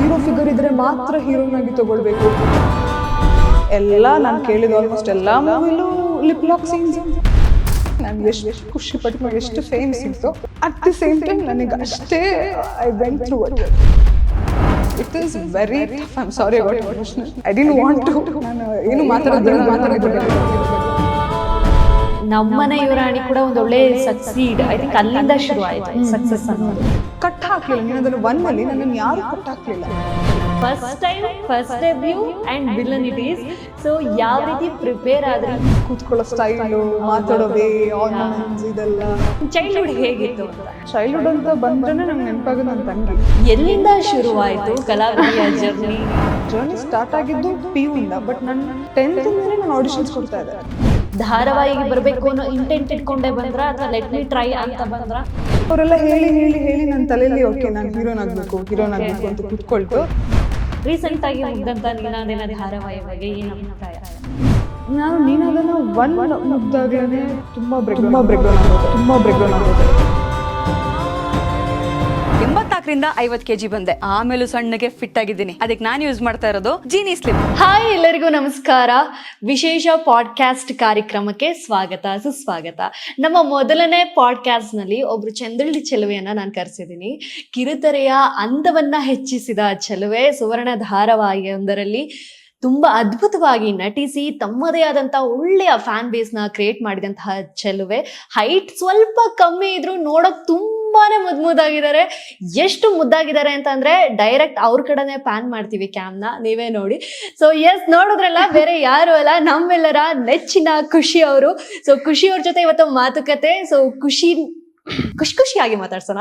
Hero figure ಇದ್ರೆ ಮಾತ್ರ heroine ಆಗಿ ತಗೊಳ್ಬೇಕು. ಎಲ್ಲ ನಾನು ಕೇಳಿದ ಆಲ್ಮೋಸ್ಟ್ ಎಲ್ಲ ಮೂವಿಲೂ ಲಿಪ್ ಲಾಕ್ ಸೀನ್ಸ್. ನಾನು ಎಷ್ಟು ಖುಷಿ ಪಟ್ಟು ಎಷ್ಟು ಫೇಮ್ ಸಿಕ್ತು. ಅಟ್ ದಿ ಸೇಮ್ ಟೈಮ್ ನನಗೆ ಅಷ್ಟೇ I went through it. It is very tough. I am sorry about emotional. I didn't want to. ನಾನು ಏನು ಮಾತಾಡೋದಿಲ್ಲ. ನಮ್ಮನೆ ಯುವರಾಣಿ ಕೂಡ ಒಂದು ಒಳ್ಳೆ ಸಕ್ಸೀಡ್. ಐ ಥಿಂಕ್ ಅಲ್ಲಿಂದ ಶುರು ಆಯ್ತು ಸಕ್ಸಸ್ ಅನ್ನೋದು. ಕಟ್ ಹಾಕ್ಲಿಲ್ಲ ನೀನು ಅದನ್ನು ಒನ್ನಲ್ಲಿ ನನ್ನನ್ನು ಯಾರು ಕಟ್ ಹಾಕ್ಲಿಲ್ಲ. First time first debut and villain it is. So ಯಾವ ರೀತಿ ಪ್ರಿಪೇರ್ ಆದ್ರಿ? ಕೂತ್ಕೊಳ್ಳೋ ಸ್ಟೈಲು, ಮಾತಾಡೋ ವೇ, ಆರ್ನಮೆಂಟ್ಸ್ ಇದೆಲ್ಲ. ಚೈಲ್ಡ್ಹುಡ್ ಹೇಗಿತ್ತು ಅಂತ? ಚೈಲ್ಡ್ಹುಡ್ ಅಂತ ಬಂದ್ರೆ ನಂಗೆ ನೆನಪಾಗೋದು ನನ್ನ ತಂಗಿ. ಎಲ್ಲಿಂದ ಶುರುವಾಯಿತು ಕಲಾವಿದೆಯ ಜರ್ನಿ ಸ್ಟಾರ್ಟ್ ಆಗಿದ್ದು PU ಇಂದ. ಬಟ್ ನಾನು 10th ಇಂದನೇ ನಾನು ಆಡಿಷನ್ಸ್ ಕೊಡ್ತಾ ಇದ್ದೆ. ಧಾರಾವಾಹಿಗೆ ಬರಬೇಕು ಅನ್ನೋ ಇಂಟೆಂಟ್ ಇಟ್ಕೊಂಡೇ ಬಂದ್ರ ಅಥವಾ ಲೆಟ್ ಮಿ ಟ್ರೈ ಅಂತ ಬಂದ್ರ? ಅವರೆಲ್ಲ ಹೇಳಿ ಹೇಳಿ ಹೇಳಿ ನನ್ನ ತಲೆಯಲ್ಲಿ ಓಕೆ ನಾನು ಹೀರೋನ್ ಆಗಬೇಕು ಅಂತ ಕೂತ್ಕೊಳ್ತು. ರೀಸೆಂಟ್ ಆಗಿ ಮುಗ್ದಂತ ನೀನಾದೇನ ಧಾರಾವಾಹಿ ಬಗ್ಗೆ ಏನು ಅಭಿಪ್ರಾಯ? ನಾನು ನೀನಾದನ್ನ ಮುಗ್ದಾಗ್ಲೇ ತುಂಬಾ ಬ್ರೇಕ್ಡೌನ್ ಆಗೋದು. 84ರಿಂದ 50 kg ಬಂದೆ. ಆಮೇಲೂ ಸಣ್ಣಗೆ ಫಿಟ್ ಆಗಿದ್ದೀನಿ. ಅದಕ್ಕೆ ನಾನು ಯೂಸ್ ಮಾಡ್ತಾ ಇರೋದು ಜೀನಿ ಸ್ಲಿಮ್. ಹಾಯ್, ಎಲ್ಲರಿಗೂ ನಮಸ್ಕಾರ. ವಿಶೇಷ ಪಾಡ್ಕಾಸ್ಟ್ ಕಾರ್ಯಕ್ರಮಕ್ಕೆ ಸ್ವಾಗತ, ಸುಸ್ವಾಗತ. ನಮ್ಮ ಮೊದಲನೇ ಪಾಡ್ಕಾಸ್ಟ್ ನಲ್ಲಿ ಒಬ್ರು ಚಂದ್ರಳ್ಳಿ ಚೆಲುವೆಯನ್ನ ನಾನು ಕರೆಸಿದ್ದೀನಿ. ಕಿರುತೆರೆಯ ಅಂದವನ್ನ ಹೆಚ್ಚಿಸಿದ ಚೆಲುವೆ ಸುವರ್ಣ ಧಾರಾವಾಹಿಯೊಂದರಲ್ಲಿ ತುಂಬಾ ಅದ್ಭುತವಾಗಿ ನಟಿಸಿ ತಮ್ಮದೇ ಆದಂತಹ ಒಳ್ಳೆಯ ಫ್ಯಾನ್ ಬೇಸ್ ನ ಕ್ರಿಯೇಟ್ ಮಾಡಿದಂತಹ ಚೆಲುವೆ. ಹೈಟ್ ಸ್ವಲ್ಪ ಕಮ್ಮಿ ಇದ್ರು ನೋಡೋಕ್ ತುಂಬಾನೇ ಮುದ್ದಾಗಿದ್ದಾರೆ. ಎಷ್ಟು ಮುದ್ದಾಗಿದ್ದಾರೆ ಅಂತಂದ್ರೆ ಡೈರೆಕ್ಟ್ ಅವ್ರ ಕಡೆನೆ ಪ್ಯಾನ್ ಮಾಡ್ತೀವಿ ಕ್ಯಾಮ್ನ, ನೀವೇ ನೋಡಿ. ಸೊ ಎಸ್, ನೋಡಿದ್ರಲ್ಲ, ಬೇರೆ ಯಾರು ಅಲ್ಲ, ನಮ್ಮೆಲ್ಲರ ನೆಚ್ಚಿನ ಖುಷಿ ಅವರು. ಸೊ ಖುಷಿ ಅವ್ರ ಜೊತೆ ಇವತ್ತು ಮಾತುಕತೆ. ಸೊ ಖುಷಿಯಾಗಿ ಮಾತಾಡ್ಸೋಣ,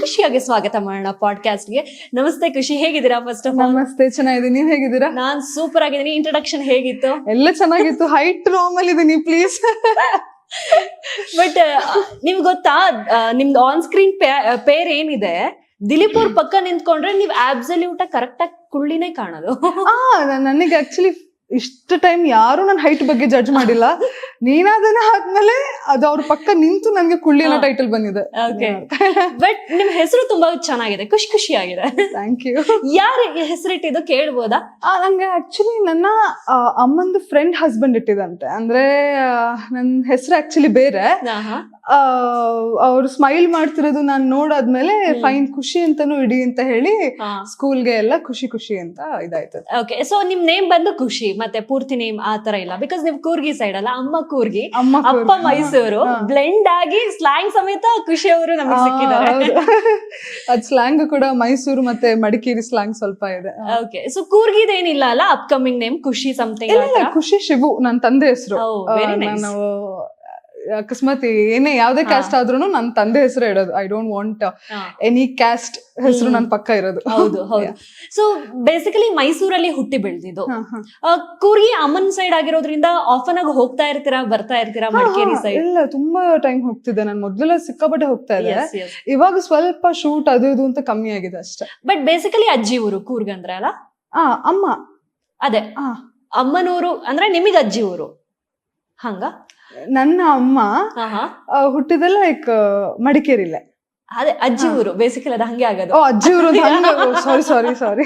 ಖುಷಿಯಾಗಿ ಸ್ವಾಗತ ಮಾಡೋಣ ಪಾಡ್ಕಾಸ್ಟ್ಗೆ. ನಮಸ್ತೆ ಖುಷಿ, ಹೇಗಿದ್ದೀರಾ? ಫಸ್ಟ್ ಆಫ್ ಆಲ್ ನಮಸ್ತೆ, ಚೆನ್ನಾಗಿದ್ದೀನಿ. ನೀವು ಹೇಗಿದ್ದೀರಾ? ನಾನ್ ಸೂಪರ್ ಆಗಿದ್ದೀನಿ. ಇಂಟ್ರೊಡಕ್ಷನ್ ಹೇಗಿತ್ತು? ಎಲ್ಲ ಚೆನ್ನಾಗಿತ್ತು. ಹೈಟ್ ನಾರ್ಮಲ್ ಇದೀನಿ ಪ್ಲೀಸ್. ಬಟ್ ನಿಮ್ಗೆ ಗೊತ್ತಾ, ನಿಮ್ದು ಆನ್ ಸ್ಕ್ರೀನ್ ಪೇರ್ ಏನಿದೆ, ದಿಲೀಪ್ ಅವ್ರ ಪಕ್ಕ ನಿಂತ್ಕೊಂಡ್ರೆ ನೀವ್ ಆಬ್ಸಲ್ಯೂಟ್ ಕರೆಕ್ಟ್ ಆಗಿ ಕುಳ್ಳಿನೇ ಕಾಣೋದು. ನನಗೆ ಆಕ್ಚುಲಿ ಇಷ್ಟು ಟೈಮ್ ಯಾರು ನನ್ನ ಹೈಟ್ ಬಗ್ಗೆ ಜಡ್ಜ್ ಮಾಡಿಲ್ಲ. ನೀನಾದನ್ನ ಆದ್ಮೇಲೆ ಅದು ಅವ್ರ ಪಕ್ಕ ನಿಂತು ನನ್ಗೆ ಕುಳ್ಳಿ ಅನ್ನೋ ಟೈಟಲ್ ಬಂದಿದೆ. ಬಟ್ ನಿಮ್ ಹೆಸರು ತುಂಬಾ ಚೆನ್ನಾಗಿದೆ, ಖುಷಿಯಾಗಿದೆ. Thank you. ಯಾರು ಹೆಸರಿಟ್ಟಿದ್ದು ಕೇಳ್ಬೋದಾ? ನಂಗೆ ಆಕ್ಚುಲಿ ನನ್ನ ಅಮ್ಮಂದು ಫ್ರೆಂಡ್ ಹಸ್ಬೆಂಡ್ ಇಟ್ಟಿದಂತೆ. ಅಂದ್ರೆ ನನ್ನ ಹೆಸರು ಆಕ್ಚುಲಿ ಬೇರೆ. ಅವ್ರು ಸ್ಮೈಲ್ ಮಾಡ್ತಿರೋದು ನಾನು ನೋಡಾದ್ಮೇಲೆ ಫೈನ್ ಖುಷಿ ಅಂತಾನು ಇಡಿ ಅಂತ ಹೇಳಿ ಸ್ಕೂಲ್ಗೆ ಎಲ್ಲ ಖುಷಿ ಅಂತ ಇದಾಯ್ತು. ಓಕೆ, ಸೊ ನಿಮ್ ನೇಮ್ ಬಂದು ಖುಷಿ, ಮತ್ತೆ ಪೂರ್ತಿ ನೇಮ್ ಆ ತರ ಇಲ್ಲ. ಬಿಕಾಸ್ ನೀವು ಕೂರ್ಗಿ ಸೈಡ್ ಅಲ್ಲ, ಅಮ್ಮ ಕೂರ್ಗಿ, ಅಪ್ಪ ಮೈಸೂರು, ಬ್ಲೆಂಡ್ ಆಗಿ ಸ್ಲ್ಯಾಂಗ್ ಸಮೇತ ಖುಷಿ ಅವರು ನಮಗೆ ಸಿಕ್ಕಿದ್ದಾರೆ. ಅದ್ ಸ್ಲ್ಯಾಂಗ್ ಕೂಡ ಮೈಸೂರು ಮತ್ತೆ ಮಡಿಕೇರಿ ಸ್ಲ್ಯಾಂಗ್ ಸ್ವಲ್ಪ ಇದೆ. ಓಕೆ, ಸೊ ಕೂರ್ಗಿದೇನಿಲ್ಲ ಅಲ್ಲ ಅಪ್ಕಮಿಂಗ್ ನೇಮ್? ಖುಷಿ ಸಮಥಿಂಗ್? ಖುಷಿ ಶಿವು ನನ್ನ ತಂದೆ ಹೆಸರು. ನಾನು ಅಕಸ್ಮಾತ್ ಏನೇ ಯಾವ್ದೇ ಕ್ಯಾಸ್ಟ್ ಆದ್ರೂ ನನ್ನ ತಂದೆ ಹೆಸರು ಇಡೋದು. I don't want any caste ಹೆಸರು ನನ್ನ ಪಕ್ಕ ಇರೋದು. ಹೌದು. ಸೊ ಬೇಸಿಕಲಿ ಮೈಸೂರಲ್ಲಿ ಹುಟ್ಟಿ ಬೆಳೆದಿದ್ದು. ಕೂರ್ಗಿ ಅಮ್ಮನ್ ಸೈಡ್ ಆಗಿರೋದ್ರಿಂದ ಆಫನ್ ಆಗಿ ಹೋಗ್ತಾ ಇರ್ತೀರಾ, ಬರ್ತಾ ಇರ್ತೀರಾ ಮಡಿಕೇರಿ ಸೈಡ್? ಇಲ್ಲ, ತುಂಬಾ ಟೈಮ್ ಹೋಗ್ತಿದ್ದೆ ನಾನು. ಮೊದಲೆಲ್ಲ ಸಿಕ್ಕಾಪಟ್ಟೆ ಹೋಗ್ತಾ ಇದ್ದೆ. ಇವಾಗ ಸ್ವಲ್ಪ ಶೂಟ್ ಅದು ಇದು ಅಂತ ಕಮ್ಮಿ ಆಗಿದೆ ಅಷ್ಟೇ. ಬಟ್ ಬೇಸಿಕಲಿ ಅಜ್ಜಿ ಊರು ಕೂರ್ಗ್ ಅಂದ್ರೆ ಅಲ್ಲ? ಅಮ್ಮ ಅದೇ ಅಮ್ಮನೂರು ಅಂದ್ರೆ ನಿಮಗ್ ಅಜ್ಜಿ ಊರು ಹಂಗ? ನನ್ನ ಅಮ್ಮ ಹುಟ್ಟಿದೆಲ್ಲ ಲೈಕ್ ಮಡಿಕೇರಿಲೆ. ಅದೇ ಅಜ್ಜಿ ಊರು ಬೇಸಿಕಲಿ ಅದು ಹಂಗೆ ಆಗೋದು. ಅಜ್ಜಿ ಊರು. ಸಾರಿ.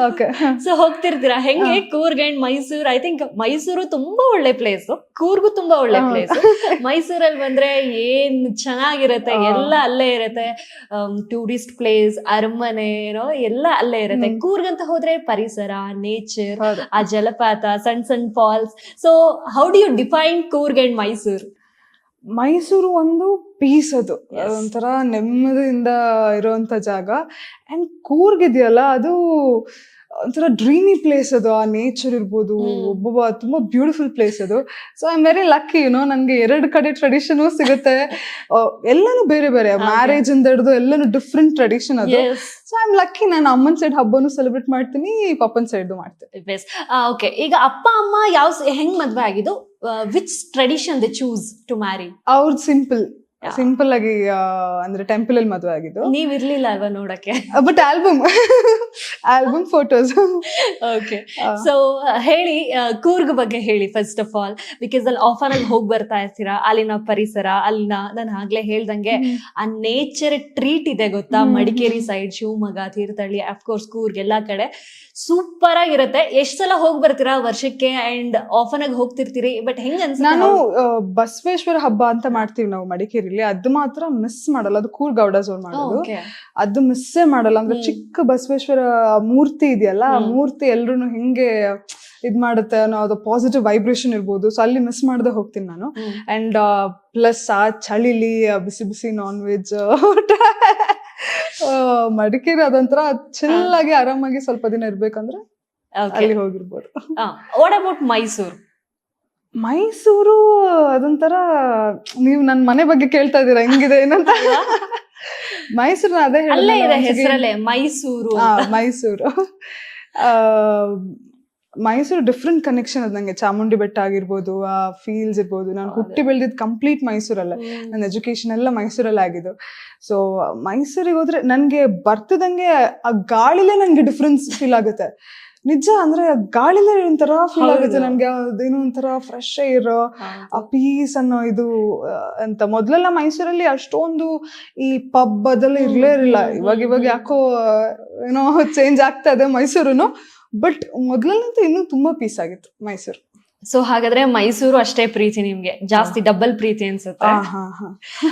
ಓಕೆ. ಸೊ ಹೋಗ್ತಿರ್ತೀರಾ ಹೆಂಗೆ Coorg and Mysuru? I think Mysuru ತುಂಬಾ ಒಳ್ಳೆ ಪ್ಲೇಸ್, ಕೂರ್ಗು ತುಂಬಾ ಒಳ್ಳೆ ಪ್ಲೇಸ್. ಮೈಸೂರಲ್ಲಿ ಬಂದ್ರೆ ಏನ್ ಚೆನ್ನಾಗಿರತ್ತೆ, ಎಲ್ಲ ಅಲ್ಲೇ ಇರತ್ತೆ. ಟೂರಿಸ್ಟ್ ಪ್ಲೇಸ್, ಅರಮನೆ ಎಲ್ಲ ಅಲ್ಲೇ ಇರತ್ತೆ. ಕೂರ್ಗ್ ಅಂತ ಹೋದ್ರೆ ಪರಿಸರ, ನೇಚರ್, ಆ ಜಲಪಾತ, ಸಣ್ಣ falls. So how do you define Coorg and Mysuru ಒಂದು ಪೀಸ್, ಅದು ಒಂಥರ ನೆಮ್ಮದಿಯಿಂದ ಇರುವಂತ ಜಾಗ. ಅಂಡ್ ಕೂರ್ಗ್ ಇದೆಯಲ್ಲ, ಅದು ಒಂಥರ ಡ್ರೀಮಿ ಪ್ಲೇಸ್. ಅದು ಆ ನೇಚರ್ ಇರ್ಬೋದು, ಒಬ್ಬೊಬ್ಬ ತುಂಬಾ ಬ್ಯೂಟಿಫುಲ್ ಪ್ಲೇಸ್ ಅದು. So I am very lucky. ನಂಗೆ 2 ಕಡೆ ಟ್ರೆಡಿಷನ್ ಸಿಗುತ್ತೆ. ಎಲ್ಲಾನು ಬೇರೆ ಬೇರೆ, ಮ್ಯಾರೇಜ್ ಇಂದ ಹಿಡಿದು ಎಲ್ಲಾನು ಡಿಫ್ರೆಂಟ್ ಟ್ರೆಡಿಷನ್ ಅದು. So I am lucky. ನಾನು ಅಮ್ಮನ್ ಸೈಡ್ ಹಬ್ಬನು ಸೆಲೆಬ್ರೇಟ್ ಮಾಡ್ತೀನಿ, ಪಪ್ಪನ್ ಸೈಡ್ ಮಾಡ್ತೀನಿ. ಓಕೆ, ಈಗ ಅಪ್ಪ ಅಮ್ಮ ಹೆಂಗ್ ಮದ್ವೆ ಆಗಿದ್ದು? Which tradition they choose to marry? ಅವ್ರದ್ದು ಸಿಂಪಲ್. ಸಿಂಪಲ್ ಆಗಿ ಅಂದ್ರೆ ಟೆಂಪಲ್ ಅಲ್ಲಿ ಮದುವೆ ಆಗಿದ್ದು. ನೀವ್ ಇರ್ಲಿಲ್ಲ ಅಲ್ವಾ ನೋಡಕ್ಕೆ? But album photos. Okay, so ಹೇಳಿ ಕೂರ್ಗ್ ಬಗ್ಗೆ ಹೇಳಿ ಫಸ್ಟ್ ಆಫ್ ಆಲ್, ಬಿಕಾಸ್ ಅಲ್ಲಿ ಆಫರ್ ಅಲ್ಲಿ ಹೋಗಿ ಬರ್ತಾ ಇರ್ತೀರಾ, ಅಲ್ಲಿನ ಪರಿಸರ, ಅಲ್ಲಿನ ನಾನು ಆಗ್ಲೇ ಹೇಳ್ದಂಗೆ ಆ ನೇಚರ್ ಟ್ರೀಟ್ ಇದೆ ಗೊತ್ತಾ, ಮಡಿಕೇರಿ ಸೈಡ್, ಶಿವಮೊಗ್ಗ, ತೀರ್ಥಹಳ್ಳಿ, ಅಫ್ಕೋರ್ಸ್ ಕೂರ್ಗ್, ಎಲ್ಲಾ ಕಡೆ ಸೂಪರ್ ಆಗಿರುತ್ತೆ. ಎಷ್ಟ್ ಸಲ ಹೋಗಿ ಬರ್ತೀರಾ ವರ್ಷಕ್ಕೆ ಅಂಡ್ ಆಫನ್ ಆಗಿ ಹೋಗ್ತಿರ್ತೀರಿ, ಬಟ್ ಹೆಂಗ್ ಅನ್ಸುತ್ತೆ? ನಾನು ಬಸವೇಶ್ವರ ಹಬ್ಬ ಅಂತ ಮಾಡ್ತೀವಿ ನಾವು ಮಡಿಕೇರಿಲಿ, ಅದು ಮಾತ್ರ ಮಿಸ್ ಮಾಡಲ್ಲ. ಅದು ಕೂರ್ ಗೌಡ ಝೋನ್ ಮಾಡೋದು, ಅದು ಮಿಸ್ಸೇ ಮಾಡಲ್ಲ. ಅಂದ್ರೆ ಚಿಕ್ಕ ಬಸವೇಶ್ವರ ಮೂರ್ತಿ ಇದೆಯಲ್ಲ, ಆ ಮೂರ್ತಿ ಎಲ್ರು ಹೆಂಗೆ ಇದ್ ಮಾಡುತ್ತೆ ಅನ್ನೋ ಅದು ಪಾಸಿಟಿವ್ ವೈಬ್ರೇಷನ್ ಇರ್ಬೋದು. ಸೊ ಅಲ್ಲಿ ಮಿಸ್ ಮಾಡದೆ ಹೋಗ್ತೀನಿ ನಾನು. ಅಂಡ್ ಪ್ಲಸ್ ಆ ಚಳಿಲಿ ಬಿಸಿ ಬಿಸಿ ನಾನ್ ವೆಜ್ ಮಡಿಕೇರಿ ಅದೊಂಥರ ಚಿಲ್ ಆಗಿ ಆರಾಮಾಗಿ ಸ್ವಲ್ಪ ದಿನ ಇರ್ಬೇಕಂದ್ರೆ ಅಲ್ಲಿ ಹೋಗಿರ್ಬೋದು. ವಾಟ್ ಅಬೌಟ್ ಮೈಸೂರು ಅದೊಂಥರ, ನೀವು ನನ್ ಮನೆ ಬಗ್ಗೆ ಕೇಳ್ತಾ ಇದೀರಾ ಹೆಂಗಿದೆ ಏನಂತ. ಮೈಸೂರು ಅದೇ ಹೆಸರಲ್ಲೇ ಮೈಸೂರು. ಮೈಸೂರು ಡಿಫ್ರೆಂಟ್ ಕನೆಕ್ಷನ್ ಅದ್ ನಂಗೆ. ಚಾಮುಂಡಿ ಬೆಟ್ಟ ಆಗಿರ್ಬೋದು, ಆ ಫೀಲ್ಸ್ ಇರ್ಬೋದು. ನಾನು ಹುಟ್ಟಿ ಬೆಳೆದಿದ್ ಕಂಪ್ಲೀಟ್ ಮೈಸೂರಲ್ಲೇ, ನನ್ನ ಎಜುಕೇಶನ್ ಎಲ್ಲ ಮೈಸೂರಲ್ಲೇ ಆಗಿದ್ದು. ಸೊ ಮೈಸೂರಿಗೆ ಹೋದ್ರೆ ನನ್ಗೆ ಬರ್ತದಂಗೆ ಆ ಗಾಳಿಲೇ ನನ್ಗೆ ಡಿಫ್ರೆನ್ಸ್ ಫೀಲ್ ಆಗುತ್ತೆ. ನಿಜ, ಅಂದ್ರೆ ಗಾಳಿಲೇ ಒಂಥರ ಫೀಲ್ ಆಗುತ್ತೆ ನನ್ಗೆ. ಅದೇನೋ ಒಂಥರ ಫ್ರೆಶ್ ಏರ್, ಆ ಪೀಸ್ ಅನ್ನೋ ಇದು ಅಂತ. ಮೊದ್ಲೆಲ್ಲ ಮೈಸೂರಲ್ಲಿ ಅಷ್ಟೊಂದು ಈ ಪಬ್ ಅದೆಲ್ಲ ಇರ್ಲೇ ಇರಲಿಲ್ಲ. ಇವಾಗ ಯಾಕೋ ಏನೋ ಚೇಂಜ್ ಆಗ್ತಾ ಇದೆ ಮೈಸೂರುನು. ಬಟ್ ಮೊದ್ಲಂತೂ ಇನ್ನೂ ತುಂಬಾ ಪೀಸ್ ಆಗಿತ್ತು ಮೈಸೂರು. ಸೊ ಹಾಗಾದ್ರೆ ಮೈಸೂರು ಅಷ್ಟೇ ಪ್ರೀತಿ ನಿಮ್ಗೆ, ಜಾಸ್ತಿ ಡಬಲ್ ಪ್ರೀತಿ ಅನ್ಸುತ್ತೆ.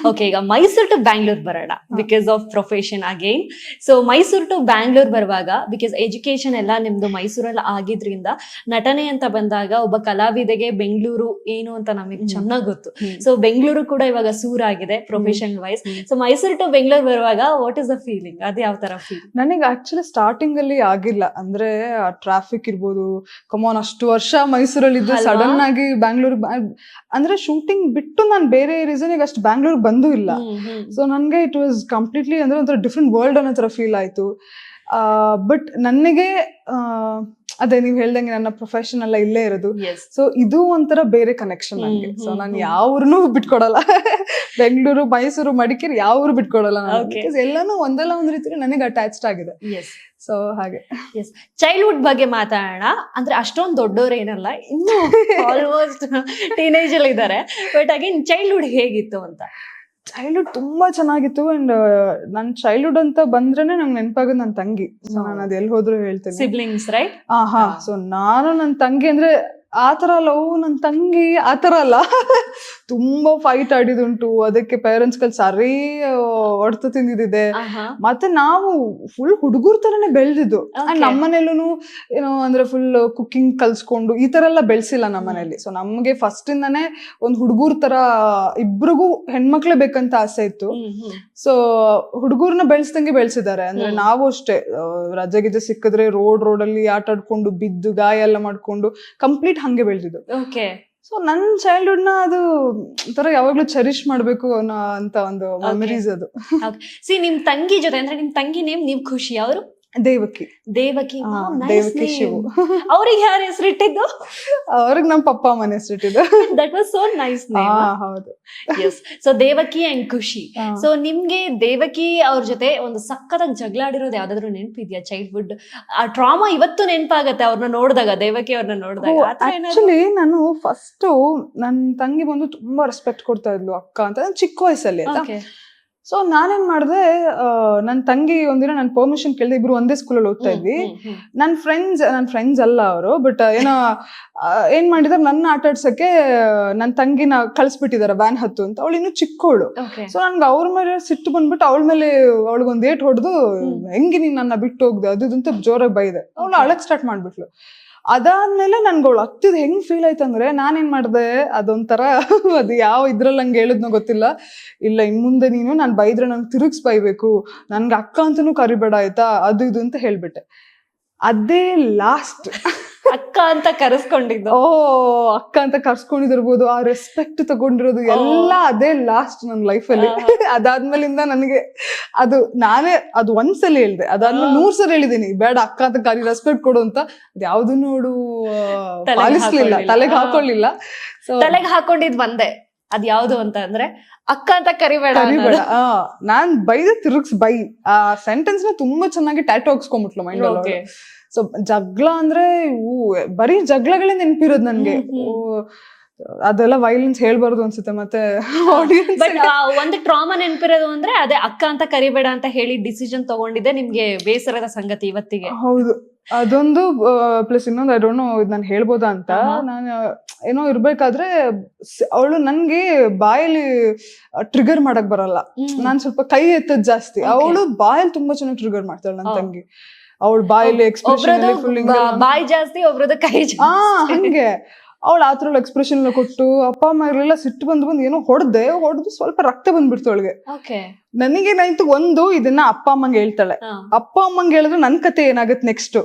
ಓಕೆ, ಈಗ ಮೈಸೂರು ಟು ಬ್ಯಾಂಗ್ಳೂರ್ ಬರೋಣ, because of profession again. So Mysuru to Bangalore ಬರುವಾಗ, ಬಿಕಾಸ್ ಎಜುಕೇಶನ್ ಎಲ್ಲ ನಿಮ್ದು ಮೈಸೂರಲ್ಲಿ ಆಗಿದ್ರಿಂದ, ನಟನೆ ಅಂತ ಬಂದಾಗ ಒಬ್ಬ ಕಲಾವಿದೆಗೆ ಬೆಂಗಳೂರು ಏನು ಅಂತ ನಮಗೆ ಚೆನ್ನಾಗ್ ಗೊತ್ತು. ಸೊ ಬೆಂಗಳೂರು ಕೂಡ ಇವಾಗ ಸೂರಾಗಿದೆ professional wise. So Mysuru to Bengaluru ಬರುವಾಗ ವಾಟ್ ಇಸ್ ದ ಫೀಲಿಂಗ್? ಅದ್ ಯಾವ ತರ ಫೀಲ್? ನನಗೆ ಆಕ್ಚುಲಿ ಸ್ಟಾರ್ಟಿಂಗ್ ಅಲ್ಲಿ ಆಗಿಲ್ಲ. ಅಂದ್ರೆ ಟ್ರಾಫಿಕ್ ಇರ್ಬೋದು, ಕಮಾನ್ ಅಷ್ಟು ವರ್ಷ ಮೈಸೂರಲ್ಲಿ ಇದ್ದು ಸಡನ್ ಆಗಿ ಬ್ಯಾಂಗ್ಳೂರ್, ಅಂದ್ರೆ ಶೂಟಿಂಗ್ ಬಿಟ್ಟು ನಾನು ಬೇರೆ ರೀಸನ್ಗೆ ಅಷ್ಟು ಬ್ಯಾಂಗ್ಳೂರ್ ಬಂದೂ ಇಲ್ಲ. ಸೊ ನನ್ಗೆ ಇಟ್ ವಾಸ್ ಕಂಪ್ಲೀಟ್ಲಿ ಅಂದ್ರೆ ಒಂಥರ ಡಿಫ್ರೆಂಟ್ ವರ್ಲ್ಡ್ ಅನ್ನೋ ತರ ಫೀಲ್ ಆಯ್ತು. ಬಟ್ ನನಗೆ ಅದೇ ನೀವ್ ಹೇಳ್ದಂಗೆ ನನ್ನ ಪ್ರೊಫೆಷನ್ ಎಲ್ಲ ಇಲ್ಲೇ ಇರೋದು. ಸೊ ಇದು ಒಂಥರ ಬೇರೆ ಕನೆಕ್ಷನ್ ನನಗೆ. ಸೊ ನಾನು ಯಾವ್ರನ್ನೂ ಬಿಟ್ಕೊಡಲ್ಲ. ಬೆಂಗಳೂರು, ಮೈಸೂರು, ಮಡಿಕೇರಿ ಯಾವ್ರು ಬಿಟ್ಕೊಡಲ್ಲ ನಾನು. ಎಲ್ಲಾನು ಒಂದಲ್ಲ ಒಂದ್ ರೀತಿ ನನಗೆ ಅಟ್ಯಾಚ್ಡ್ ಆಗಿದೆ. ಸೊ ಹಾಗೆ. ಚೈಲ್ಡ್ಹುಡ್ ಬಗ್ಗೆ ಮಾತಾಡೋಣ. ಅಂದ್ರೆ ಅಷ್ಟೊಂದು ದೊಡ್ಡವ್ರೇನಲ್ಲ, ಇನ್ನು ಆಲ್ಮೋಸ್ಟ್ ಟೀನೇಜ್ ಅಲ್ಲಿ ಇದ್ದಾರೆ. ಬಟ್ ಅಗೇನ್ ಚೈಲ್ಡ್ಹುಡ್ ಹೇಗಿತ್ತು ಅಂತ? ಚೈಲ್ಡ್ಹುಡ್ ತುಂಬಾ ಚೆನ್ನಾಗಿತ್ತು. ಅಂಡ್ ನನ್ ಚೈಲ್ಡ್ಹುಡ್ ಅಂತ ಬಂದ್ರೇನೆ ನಂಗೆ ನೆನಪಾಗೋದು ನನ್ನ ತಂಗಿ. ಸೊ ನಾನು ಅದ್ ಎಲ್ಲಿ ಹೋದ್ರು ಹೇಳ್ತೇನೆ, ಸಿಬ್ಲಿಂಗ್ಸ್ ರೈಟ್? ಸೊ ನಾನು ನನ್ನ ತಂಗಿ ಅಂದ್ರೆ ಆತರ ಲವ್, ನನ್ನ ತಂಗಿ ಆತರ ಅಲ್ಲ. ತುಂಬಾ ಫೈಟ್ ಆಡಿದುಂಟು, ಅದಕ್ಕೆ ಪೇರೆಂಟ್ಸ್ ಗಳು ಸರಿ ಹೊಡ್ತು ತಿಂದಿದೆ. ಮತ್ತೆ ನಾವು ಫುಲ್ ಹುಡುಗರ್ ತರನೇ ಬೆಳೆದಿದ್ದು. ನಮ್ಮನೇಲೂ ಏನೋ ಅಂದ್ರೆ ಫುಲ್ ಕುಕಿಂಗ್ ಕಲ್ಸ್ಕೊಂಡು ಈ ತರ ಎಲ್ಲ ಬೆಳ್ಸಿಲ್ಲ ನಮ್ಮನೇಲಿ. ಸೊ ನಮ್ಗೆ ಫಸ್ಟ್ ಇಂದಾನೆ ಒಂದ್ ಹುಡುಗರ್ ತರ ಇಬ್ರಿಗೂ ಹೆಣ್ಮಕ್ಳೇ ಬೇಕಂತ ಆಸೆ ಇತ್ತು. ಸೊ ಹುಡುಗರ್ನ ಬೆಳೆಸ್ದಂಗೆ ಬೆಳ್ಸಿದ್ದಾರೆ. ಅಂದ್ರೆ ನಾವು ಅಷ್ಟೇ, ರಜೆ ಗಿಜೆ ಸಿಕ್ಕಿದ್ರೆ ರೋಡ್ ಅಲ್ಲಿ ಆಟ ಆಡ್ಕೊಂಡು ಬಿದ್ದು ಗಾಯ ಎಲ್ಲ ಮಾಡ್ಕೊಂಡು ಕಂಪ್ಲೀಟ್ ಹಂಗೆ ಬೆಳೆದಿದ್ದು. ಸೊ ನನ್ ಚೈಲ್ಡ್ಹುಡ್ ನ ಅದು ಒಂಥರ ಯಾವಾಗ್ಲೂ ಚೆರಿಶ್ ಮಾಡ್ಬೇಕು ಅನ್ನೋ ಅಂತ ಒಂದು ಮೆಮರೀಸ್ ಅದು. ನಿಮ್ ತಂಗಿ ಜೊತೆ, ಅಂದ್ರೆ ನಿಮ್ ತಂಗಿ ನೇಮ್ ನೀವ್ ಖುಷಿ, ಅವರು ದೇವಕಿ. ದೇವಕಿ ಶಿವು. ಅವ್ರಿಗೆ ಯಾರು ಹೆಸರಿಟ್ಟಿದ್ದು? ಅವ್ರಿಗೆ ನಮ್ ಪಪ್ಪ ಅಮ್ಮನ ಹೆಸರಿಟ್ಟಿದ್ದು. That was so nice name. ಹೌದು. Yes. So Devaki and Khushi. So ನಿಮ್ಗೆ ದೇವಕಿ ಅವ್ರ ಜೊತೆ ಒಂದು ಸಕ್ಕತ್ತಾಗಿ ಜಗಳ ಆಡಿರೋದು ಯಾವ್ದಾದ್ರು ನೆನಪಿದ್ಯಾ ಚೈಲ್ಡ್ಹುಡ್? ಆ ಟ್ರಾಮಾ ಇವತ್ತು ನೆನಪಾಗತ್ತೆ ಅವ್ರನ್ನ ನೋಡಿದಾಗ, ದೇವಕಿ ಅವ್ರನ್ನ ನೋಡಿದಾಗ. ಆಕ್ಚುಲಿ ನಾನು ಫಸ್ಟ್ ನನ್ ತಂಗಿ ಬಂದು ತುಂಬಾ ರೆಸ್ಪೆಕ್ಟ್ ಕೊಡ್ತಾ ಇದ್ಲು, ಅಕ್ಕ ಅಂತ, ಚಿಕ್ಕ ವಯಸ್ಸಲ್ಲಿ. ಸೊ ನಾನೇನ್ ಮಾಡ್ದೆ, ನನ್ ತಂಗಿ ಒಂದಿನ ನನ್ ಪರ್ಮಿಷನ್ ಕೇಳಿದೆ. ಇಬ್ರು ಒಂದೇ ಸ್ಕೂಲಲ್ಲಿ ಓದ್ತಾ ಇದ್ವಿ. ನನ್ ಫ್ರೆಂಡ್ಸ್ ಅಲ್ಲ ಅವರು, ಬಟ್ ಏನೋ ಏನ್ ಮಾಡಿದಾರೆ, ನನ್ನ ಆಟ ಆಡ್ಸಕ್ಕೆ ನನ್ ತಂಗಿನ ಕಳ್ಸ್ಬಿಟ್ಟಿದಾರೆ ವ್ಯಾನ್ ಹತ್ತು ಅಂತ. ಅವಳು ಇನ್ನು ಚಿಕ್ಕವಳು. ಸೊ ನನ್ಗೆ ಅವ್ರ ಮೇಲೆ ಸಿಟ್ಟು ಬಂದ್ಬಿಟ್ಟು ಅವಳ ಮೇಲೆ ಅವಳಿಗೊಂದ್ ಏಟ್ ಹೊಡೆದು, ಹೆಂಗಿ ನೀನ್ ನನ್ನ ಬಿಟ್ಟು ಹೋಗ್ದೆ ಅದು ಅಂತ ಜೋರಾಗಿ ಬೈದೆ. ಅವಳು ಅಳಕ್ ಸ್ಟಾರ್ಟ್ ಮಾಡ್ಬಿಟ್ಲು. ಅದಾದ್ಮೇಲೆ ನನ್ಗೆ ಅವಳು ಹತ್ತಿದ್ ಹೆಂಗ್ ಫೀಲ್ ಆಯ್ತಂದ್ರೆ, ನಾನೇನ್ ಮಾಡ್ದೆ, ಅದೊಂಥರ ಅದು ಯಾವ ಇದ್ರಲ್ಲಿ ನಂಗೆ ಹೇಳಿದ್ನೋ ಗೊತ್ತಿಲ್ಲ, ಇಲ್ಲ ಇನ್ ಮುಂದೆ ನೀನು ನಾನ್ ಬೈದ್ರೆ ನಂಗೆ ತಿರುಗ್ಸ್ ಬೈಬೇಕು, ನನ್ಗೆ ಅಕ್ಕ ಅಂತನೂ ಕರಿಬೇಡ ಆಯ್ತಾ, ಅದು ಇದು ಅಂತ ಹೇಳ್ಬಿಟ್ಟೆ. ಅದೇ ಲಾಸ್ಟ್. ಅಕ್ಕ ಅಂತ ಕರೆಸ್ಕೊಂಡಿದ್ದು. ಅಕ್ಕ ಅಂತ ಕರ್ಸ್ಕೊಂಡಿದಿರ್ಬೋದು, ಆ ರೆಸ್ಪೆಕ್ಟ್ ತಗೊಂಡಿರೋದು ಎಲ್ಲ ಅದೇ ಲಾಸ್ಟ್ ನನ್ನ ಲೈಫಲ್ಲಿ. ಅದಾದ್ಮೇಲಿಂದ ನನಗೆ ಅದು ಒಂದ್ಸಲ ಹೇಳ್ದೆ, ಅದಾದ್ಮೇಲೆ 100 ಸಲ ಹೇಳಿದೀನಿ, ಬೇಡ ಅಕ್ಕ ಅಂತ ಕರಿ, ರೆಸ್ಪೆಕ್ಟ್ ಕೊಡು ಅಂತ. ಅದ್ ಯಾವ್ದು ನೋಡು ಪಾಲಿಸ್ಲಿಲ್ಲ, ತಲೆಗೆ ಹಾಕೊಳ್ಳಿಲ್ಲ. ತಲೆಗೆ ಹಾಕೊಂಡಿದ್ ಒಂದೇ ಅದ್ ಯಾವ್ದು ಅಂತ ಅಂದ್ರೆ ಅಕ್ಕ ಅಂತ ಕರಿಬೇಡ ಕರಿಬೇಡ. ನಾನ್ ಬೈದ ತಿರುಗ್ಸ್ ಬೈ ಆ ಸೆಂಟೆನ್ಸ್ ನ ತುಂಬಾ ಚೆನ್ನಾಗಿ ಟ್ಯಾಟೋ ಹಾಕ್ಸ್ಕೊಂಡ್ಬಿಟ್ಲು ಮೈಂಡ್ Okay. ಸೊ ಜಗಳ ಅಂದ್ರೆ ಬರೀ ಜಗಳಗಳೇ ನೆನಪಿರೋದು ನನ್ಗೆ. ಅದೆಲ್ಲ ವೈಲೆನ್ಸ್ ಹೇಳ್ಬಾರ್ದು ಅನ್ಸುತ್ತೆ ಮತ್ತೆ ಆಡಿಯನ್ಸ್. ಬಟ್ ಒಂದು ಟ್ರಾಮಾ ನೆನಪಿರೋದು ಅಂದ್ರೆ ಅದೇ ಅಕ್ಕ ಅಂತ ಕರಿಬೇಡ ಅಂತ ಹೇಳಿ ಡಿಸಿಷನ್ ತಗೊಂಡಿದ್ದೆ ನಿಮ್ಗೆ ಬೇಸರದ ಸಂಗತಿ ಇವತ್ತಿಗೆ. ಹೌದು, ಅದೊಂದು ಪ್ಲಸ್ ಇನ್ನೊಂದು ಐ ಡೋಂಟ್ ನೋ ಇದು ನಾನು ಹೇಳ್ಬೋದಾ ಅಂತ. ನಾನು ಏನೋ ಇರ್ಬೇಕಾದ್ರೆ ಅವಳು ನನ್ಗೆ ಬಾಯಲ್ಲಿ ಟ್ರಿಗರ್ ಮಾಡಕ್ ಬರಲ್ಲ, ನಾನ್ ಸ್ವಲ್ಪ ಕೈ ಎತ್ತದ್ ಜಾಸ್ತಿ. ಅವಳು ಬಾಯಲ್ಲಿ ತುಂಬಾ ಚೆನ್ನಾಗಿ ಟ್ರಿಗರ್ ಮಾಡ್ತಾಳೆ ನನ್ ತಂಗಿ. ಅವಳ ಬಾಯಲ್ಲಿ ಎಕ್ಸ್ಪ್ರೆಷನ್ ಬಾಯಿ ಜಾಸ್ತಿ, ಒಬ್ರದ್ದು ಕೈ ಹಂಗೆ ಅವಳು ಆತರ ಎಕ್ಸ್ಪ್ರೆಷನ್ ಎಲ್ಲ ಕೊಟ್ಟು ಅಪ್ಪ ಅಮ್ಮ ಇರಲಿಲ್ಲ, ಸಿಟ್ಟು ಬಂದು ಏನೋ ಹೊಡೆದು ಸ್ವಲ್ಪ ರಕ್ತ ಬಂದ್ಬಿಡ್ತು ಅವಳಿಗೆ. ನನಗೇನಾಯ್ತು, ಒಂದು ಇದನ್ನ ಅಪ್ಪ ಅಮ್ಮಂಗೆ ಹೇಳ್ತಾಳೆ, ಅಪ್ಪ ಅಮ್ಮಂಗೆ ಹೇಳಿದ್ರೆ ನನ್ ಕತೆ ಏನಾಗತ್ತೆ ನೆಕ್ಸ್ಟ್.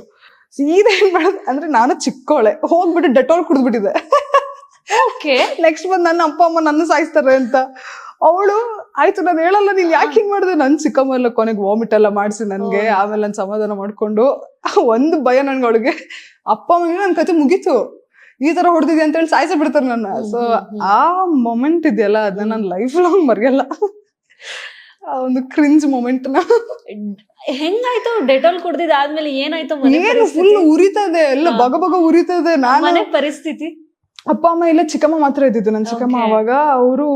ಸೀದಾ ಏನ್ ಮಾಡೋದು ಅಂದ್ರೆ ನಾನು ಚಿಕ್ಕೋಳೆ ಹೋಗ್ಬಿಟ್ಟು ಡೆಟಾಲ್ ಕುಡಿದ್ಬಿಟ್ಟಿದೆ. ನೆಕ್ಸ್ಟ್ ಬಂದ್ ನನ್ನ ಅಪ್ಪ ಅಮ್ಮ ನನ್ನ ಸಾಯಿಸ್ತಾರೆ ಅಂತ. ಅವಳು ಆಯ್ತು ನಾನು ಹೇಳಲ್ಲ, ನೀನ್ ಯಾಕೆ ಹಿಂಗ್ ಮಾಡಿದೆ, ನನ್ ಚಿಕ್ಕಮ್ಮ ಎಲ್ಲ ಕೊನೆಗೆ ವಾಮಿಟ್ ಎಲ್ಲ ಮಾಡ್ಸಿ ನನ್ಗೆ. ಆಮೇಲೆ ನನ್ ಸಮಾಧಾನ ಮಾಡ್ಕೊಂಡು ಒಂದು ಭಯ ನನ್ಗೆ ಅವಳಿಗೆ, ಅಪ್ಪ ಅಮ್ಮಂಗೆ ನನ್ ಕತೆ ಮುಗೀತು, ಈ ತರ ಹೊಡೆದಿದ್ಯಾ ಅಂತ ಹೇಳಿ ಸಾಯಿಸ ಬಿಡ್ತಾರೆ ನನ್ನ. ಸೊ ಆ ಮೊಮೆಂಟ್ ಇದೆಯಲ್ಲ ಅದನ್ನ ನಾನು ಲೈಫ್ ಲಾಂಗ್ ಮರೆಯಲ್ಲ. ಒಂದು ಕ್ರಿಂಜ್ ಮೊಮೆಂಟ್ ನ. ಹೆಂಗಾಯ್ತು ಡೆಟಾಲ್ ಕುಡ್ದಿದ್ ಆದ್ಮೇಲೆ ಏನಾಯ್ತು? ಏನು ಫುಲ್ ಉರಿತದೆ ಎಲ್ಲ, ಬಗ ಬಗ ಉರಿತದೆ. ನಾನು ಪರಿಸ್ಥಿತಿ ಅಪ್ಪ ಅಮ್ಮ ಇಲ್ಲ, ಚಿಕ್ಕಮ್ಮ ಮಾತ್ರ ಇದ್ದಿದ್ದು. ನನ್ ಚಿಕ್ಕಮ್ಮ ಅವಾಗ ಅವರು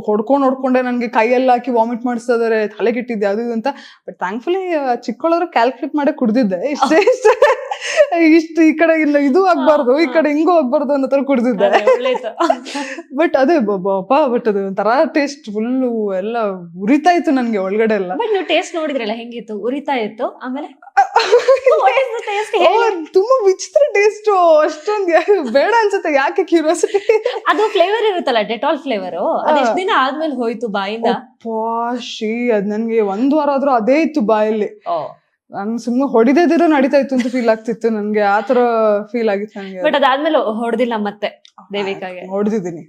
ಹೊಡ್ಕೊಂಡೆ ನನ್ಗೆ ಕೈಯೆಲ್ಲ ಹಾಕಿ ವಾಮಿಟ್ ಮಾಡಿಸ್ತಾ ಇದಾರೆ, ತಲೆಗಿಟ್ಟಿದ್ದೆ ಅದು ಇದು ಅಂತ. ಬಟ್ ಥ್ಯಾಂಕ್ಫುಲಿ ಚಿಕ್ಕಳಾದ್ರೆ ಕ್ಯಾಲ್ಕುಲೇಟ್ ಮಾಡೇ ಕುಡ್ದಿದ್ದೆ. ಇಷ್ಟು ಈ ಕಡೆ ಇಲ್ಲ ಇದು ಆಗ್ಬಾರ್ದು, ಈ ಕಡೆ ಹಿಂಗೂ ಆಗ್ಬಾರ್ದು ಅನ್ನೋ ತರ ಕುಡ್ದಿದ್ದೆ. ಬಟ್ ಅದೇ ಬಟ್ ಅದು ಒಂಥರ ಟೇಸ್ಟ್ ಫುಲ್ಲು ಎಲ್ಲ ಉರಿತಾ ಇತ್ತು ನನ್ಗೆ ಒಳಗಡೆ ಎಲ್ಲ. ಬಟ್ ನೀವು ಟೇಸ್ಟ್ ನೋಡಿದ್ರಲ್ಲ ಹೆಂಗಿತ್ತು? ಉರಿತಾ ಇತ್ತು, ಆಮೇಲೆ ತುಂಬಾ ವಿಚಿತ್ರ ಟೇಸ್ಟ್, ಅಷ್ಟೊಂದು ಬೇಡ ಅನ್ಸುತ್ತೆ. ಯಾಕೆ ಕ್ಯೂರಿಯಾಸಿಟಿ? ಅದು ಫ್ಲೇವರ್ ಇರುತ್ತಲ್ಲ ಡೆಟಾಲ್ ಫ್ಲೇವರ್, ಅದೆಷ್ಟು ದಿನ ಆದ್ಮೇಲೆ ಹೋಯ್ತು ಬಾಯಿಂದ? ಪಾಶಿ ಅದ್ ನನ್ಗೆ 1 ವಾರ ಆದ್ರೂ ಅದೇ ಇತ್ತು ಬಾಯಲ್ಲಿ. ನನ್ ಸುಮ್ನೆ ಹೊಡಿದೇದಿರೋ ನಡೀತಾ ಇತ್ತು ಅಂತ ಫೀಲ್ ಆಗ್ತಿತ್ತು ನನ್ಗೆ, ಆತರ ಫೀಲ್ ಆಗಿತ್ತು ನನ್ಗೆ. ಬಟ್ ಅದಾದ್ಮೇಲೆ ಹೊಡೆದಿಲ್ಲ ಮತ್ತೆ ದೇವಿಕಾಗೆ? ಹೊಡೆದಿದ್ದೀನಿ.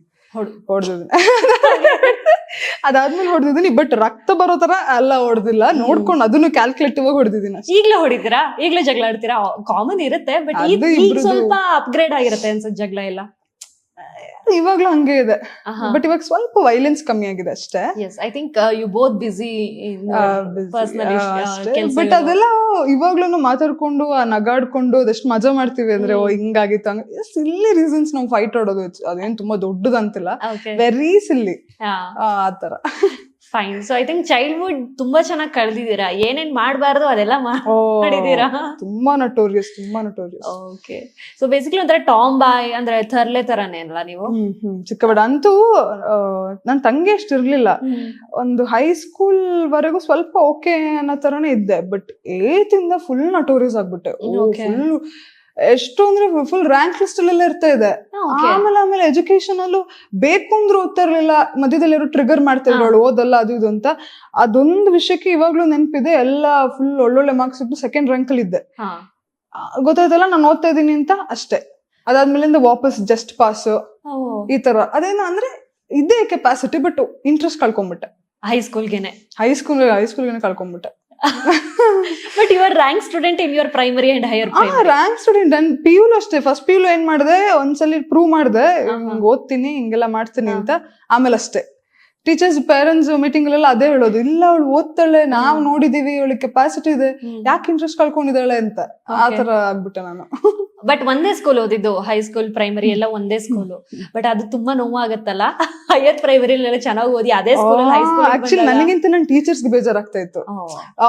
ಅದಾದ್ಮೇಲೆ ಹೊಡೆದಿದ್ದೀನಿ, ಬಟ್ ರಕ್ತ ಬರೋ ತರ ಎಲ್ಲ ಹೊಡೆದಿಲ್ಲ, ನೋಡ್ಕೊಂಡು ಅದನ್ನು ಕ್ಯಾಲ್ಕುಲೇಟಿವ್ ಆಗಿ ಹೊಡೆದಿದ್ದೀನಿ. ಈಗ್ಲೇ ಹೊಡಿತೀರಾ? ಈಗ್ಲೇ ಜಗಳ ಆಡ್ತೀರಾ? ಕಾಮನ್ ಇರುತ್ತೆ, ಬಟ್ ಈಗ ಸ್ವಲ್ಪ ಅಪ್ಗ್ರೇಡ್ ಆಗಿರುತ್ತೆ ಅನ್ಸುತ್ತೆ ಜಗಳ ಎಲ್ಲ. ಇವಾಗ್ಲೂ ಹಂಗೆ ಇದೆ, ಬಟ್ ಇವಾಗ ಸ್ವಲ್ಪ ವೈಲೆನ್ಸ್ ಕಮ್ಮಿ ಆಗಿದೆ ಅಷ್ಟೇ. I think you both busy personally. But ಅದೆಲ್ಲ ಇವಾಗ್ಲೂ ಮಾತಾಡ್ಕೊಂಡು ನಗಾಡ್ಕೊಂಡು ಅದೆಷ್ಟು ಮಜಾ ಮಾಡ್ತೀವಿ ಅಂದ್ರೆ, ಹಿಂಗಾಗಿತ್ತು ಹಂಗ ಸಿಲ್ಲಿ ರೀಸನ್ಸ್ ನಾವು ಫೈಟ್ ಆಡೋದು. ಅದೇನ್ ತುಂಬಾ ದೊಡ್ಡದಂತಿಲ್ಲ, ವೆರಿ ಸಿಲ್ಲಿ ಆತರ. Fine. So I think childhood ತುಂಬಾ ಚೆನ್ನಾಗಿ ಕಳೆದಿದ್ದೀರಾ. ಏನೇನ್ ಮಾಡಬಾರ್ದು ಅದೆಲ್ಲ ಮಾಡಿದೀರಾ. ತುಂಬಾ ನಟೋರಿಯಸ್. ಓಕೆ. ಸೊ ಬೇಸಿಕಲಿ ಒಂಥರ ಟಾಮ್ ಬಾಯ್ ಅಂದ್ರೆ ಥರ್ಲೆ ತರಾನೇ ಅಲ್ವಾ ನೀವು? ಚಿಕ್ಕಬೇಡ ಅಂತೂ ನನ್ ತಂಗಿ ಅಷ್ಟು ಇರ್ಲಿಲ್ಲ. ಒಂದು ಹೈಸ್ಕೂಲ್ ವರೆಗೂ ಸ್ವಲ್ಪ ಓಕೆ ಅನ್ನೋ ತರಾನೇ ಇದ್ದೆ, ಬಟ್ 8th ಇಂದ ಫುಲ್ ನಟೋರಿಯಸ್ ಆಗ್ಬಿಟ್ಟೆ. ಫುಲ್ ಎಷ್ಟು ಅಂದ್ರೆ ಫುಲ್ ರ್ಯಾಂಕ್ ಲಿಸ್ಟ್ ಅಲ್ಲೆಲ್ಲ ಇರ್ತಾ ಇದೆ. ಆಮೇಲೆ ಎಜುಕೇಶನ್ ಅಲ್ಲೂ ಬೇಕು ಅಂದ್ರೆ ಓದ್ತಾ ಇರ್ಲಿಲ್ಲ, ಮಧ್ಯದಲ್ಲಿ ಯಾರು ಟ್ರಿಗರ್ ಮಾಡ್ತಾ ಇರೋಳು ಓದಲ್ಲ ಅದು ಇದು ಅಂತ. ಅದೊಂದು ವಿಷಯಕ್ಕೆ ಇವಾಗ್ಲೂ ನೆನಪಿದೆ. ಎಲ್ಲ ಫುಲ್ ಒಳ್ಳೊಳ್ಳೆ ಮಾರ್ಕ್ಸ್ ಇಟ್ಟು 2nd ರ್ಯಾಂಕ್ ಅಲ್ಲಿ ಇದ್ದೆ. ಗೊತ್ತಾಯ್ತಲ್ಲ ನಾನು ಓದ್ತಾ ಇದೀನಿ ಅಂತ ಅಷ್ಟೇ. ಅದಾದ್ಮೇಲಿಂದ ವಾಪಸ್ ಜಸ್ಟ್ ಪಾಸ್ ಈ ತರ. ಅದೇನು ಅಂದ್ರೆ ಇದ್ದೇ ಕೆಪಾಸಿಟಿ, ಬಟ್ ಇಂಟ್ರೆಸ್ಟ್ ಕಳ್ಕೊಂಡ್ಬಿಟ್ಟೆ. ಹೈಸ್ಕೂಲ್ಗೆ ಕಳ್ಕೊಂಡ್ಬಿಟ್ಟೆ. But your rank student in your primary and higher primary? Rank student. And PU ಅಷ್ಟೇ. ಫಸ್ಟ್ PU ಏನ್ ಮಾಡಿದೆ, ಒಂದ್ಸಲಿ ಪ್ರೂವ್ ಮಾಡಿದೆ ಓದ್ತೀನಿ ಹಿಂಗೆಲ್ಲ ಮಾಡ್ತೀನಿ ಅಂತ. ಆಮೇಲೆ ಅಷ್ಟೇ ಟೀಚರ್ಸ್ ಪೇರೆಂಟ್ಸ್ ಮೀಟಿಂಗ್ ಎಲ್ಲ ಅದೇ ಹೇಳೋದು, ಇಲ್ಲ ಅವಳು ಓದ್ತಾಳೆ, ನಾವ್ ನೋಡಿದೀವಿ, ಅವಳಿಗೆ ಕೆಪಾಸಿಟಿ ಇದೆ, ಯಾಕೆ ಇಂಟ್ರೆಸ್ಟ್ ಕಳ್ಕೊಂಡಿದ್ದಾಳೆ ಅಂತ. ಆತರ ಆಗ್ಬಿಟ್ಟೆ ನಾನು. ಬಟ್ ಒಂದೇ ಸ್ಕೂಲ್ ಓದಿದ್ದು, ಹೈಸ್ಕೂಲ್ ಪ್ರೈಮರಿ ಎಲ್ಲ ಒಂದೇ ಸ್ಕೂಲು. ಬಟ್ ಅದು ತುಂಬಾ ನೋವಾಗತ್ತಲ್ಲ, ಹೈಯರ್ ಪ್ರೈಮರಿ ಎಲ್ಲ ಚೆನ್ನಾಗಿ ಓದಿ ಅದೇ ಸ್ಕೂಲ್ ಆಕ್ಚುಲಿ ನನಗಿಂತ ನನ್ ಟೀಚರ್ಸ್ಗೆ ಬೇಜಾರಾಗ್ತಾ ಇತ್ತು.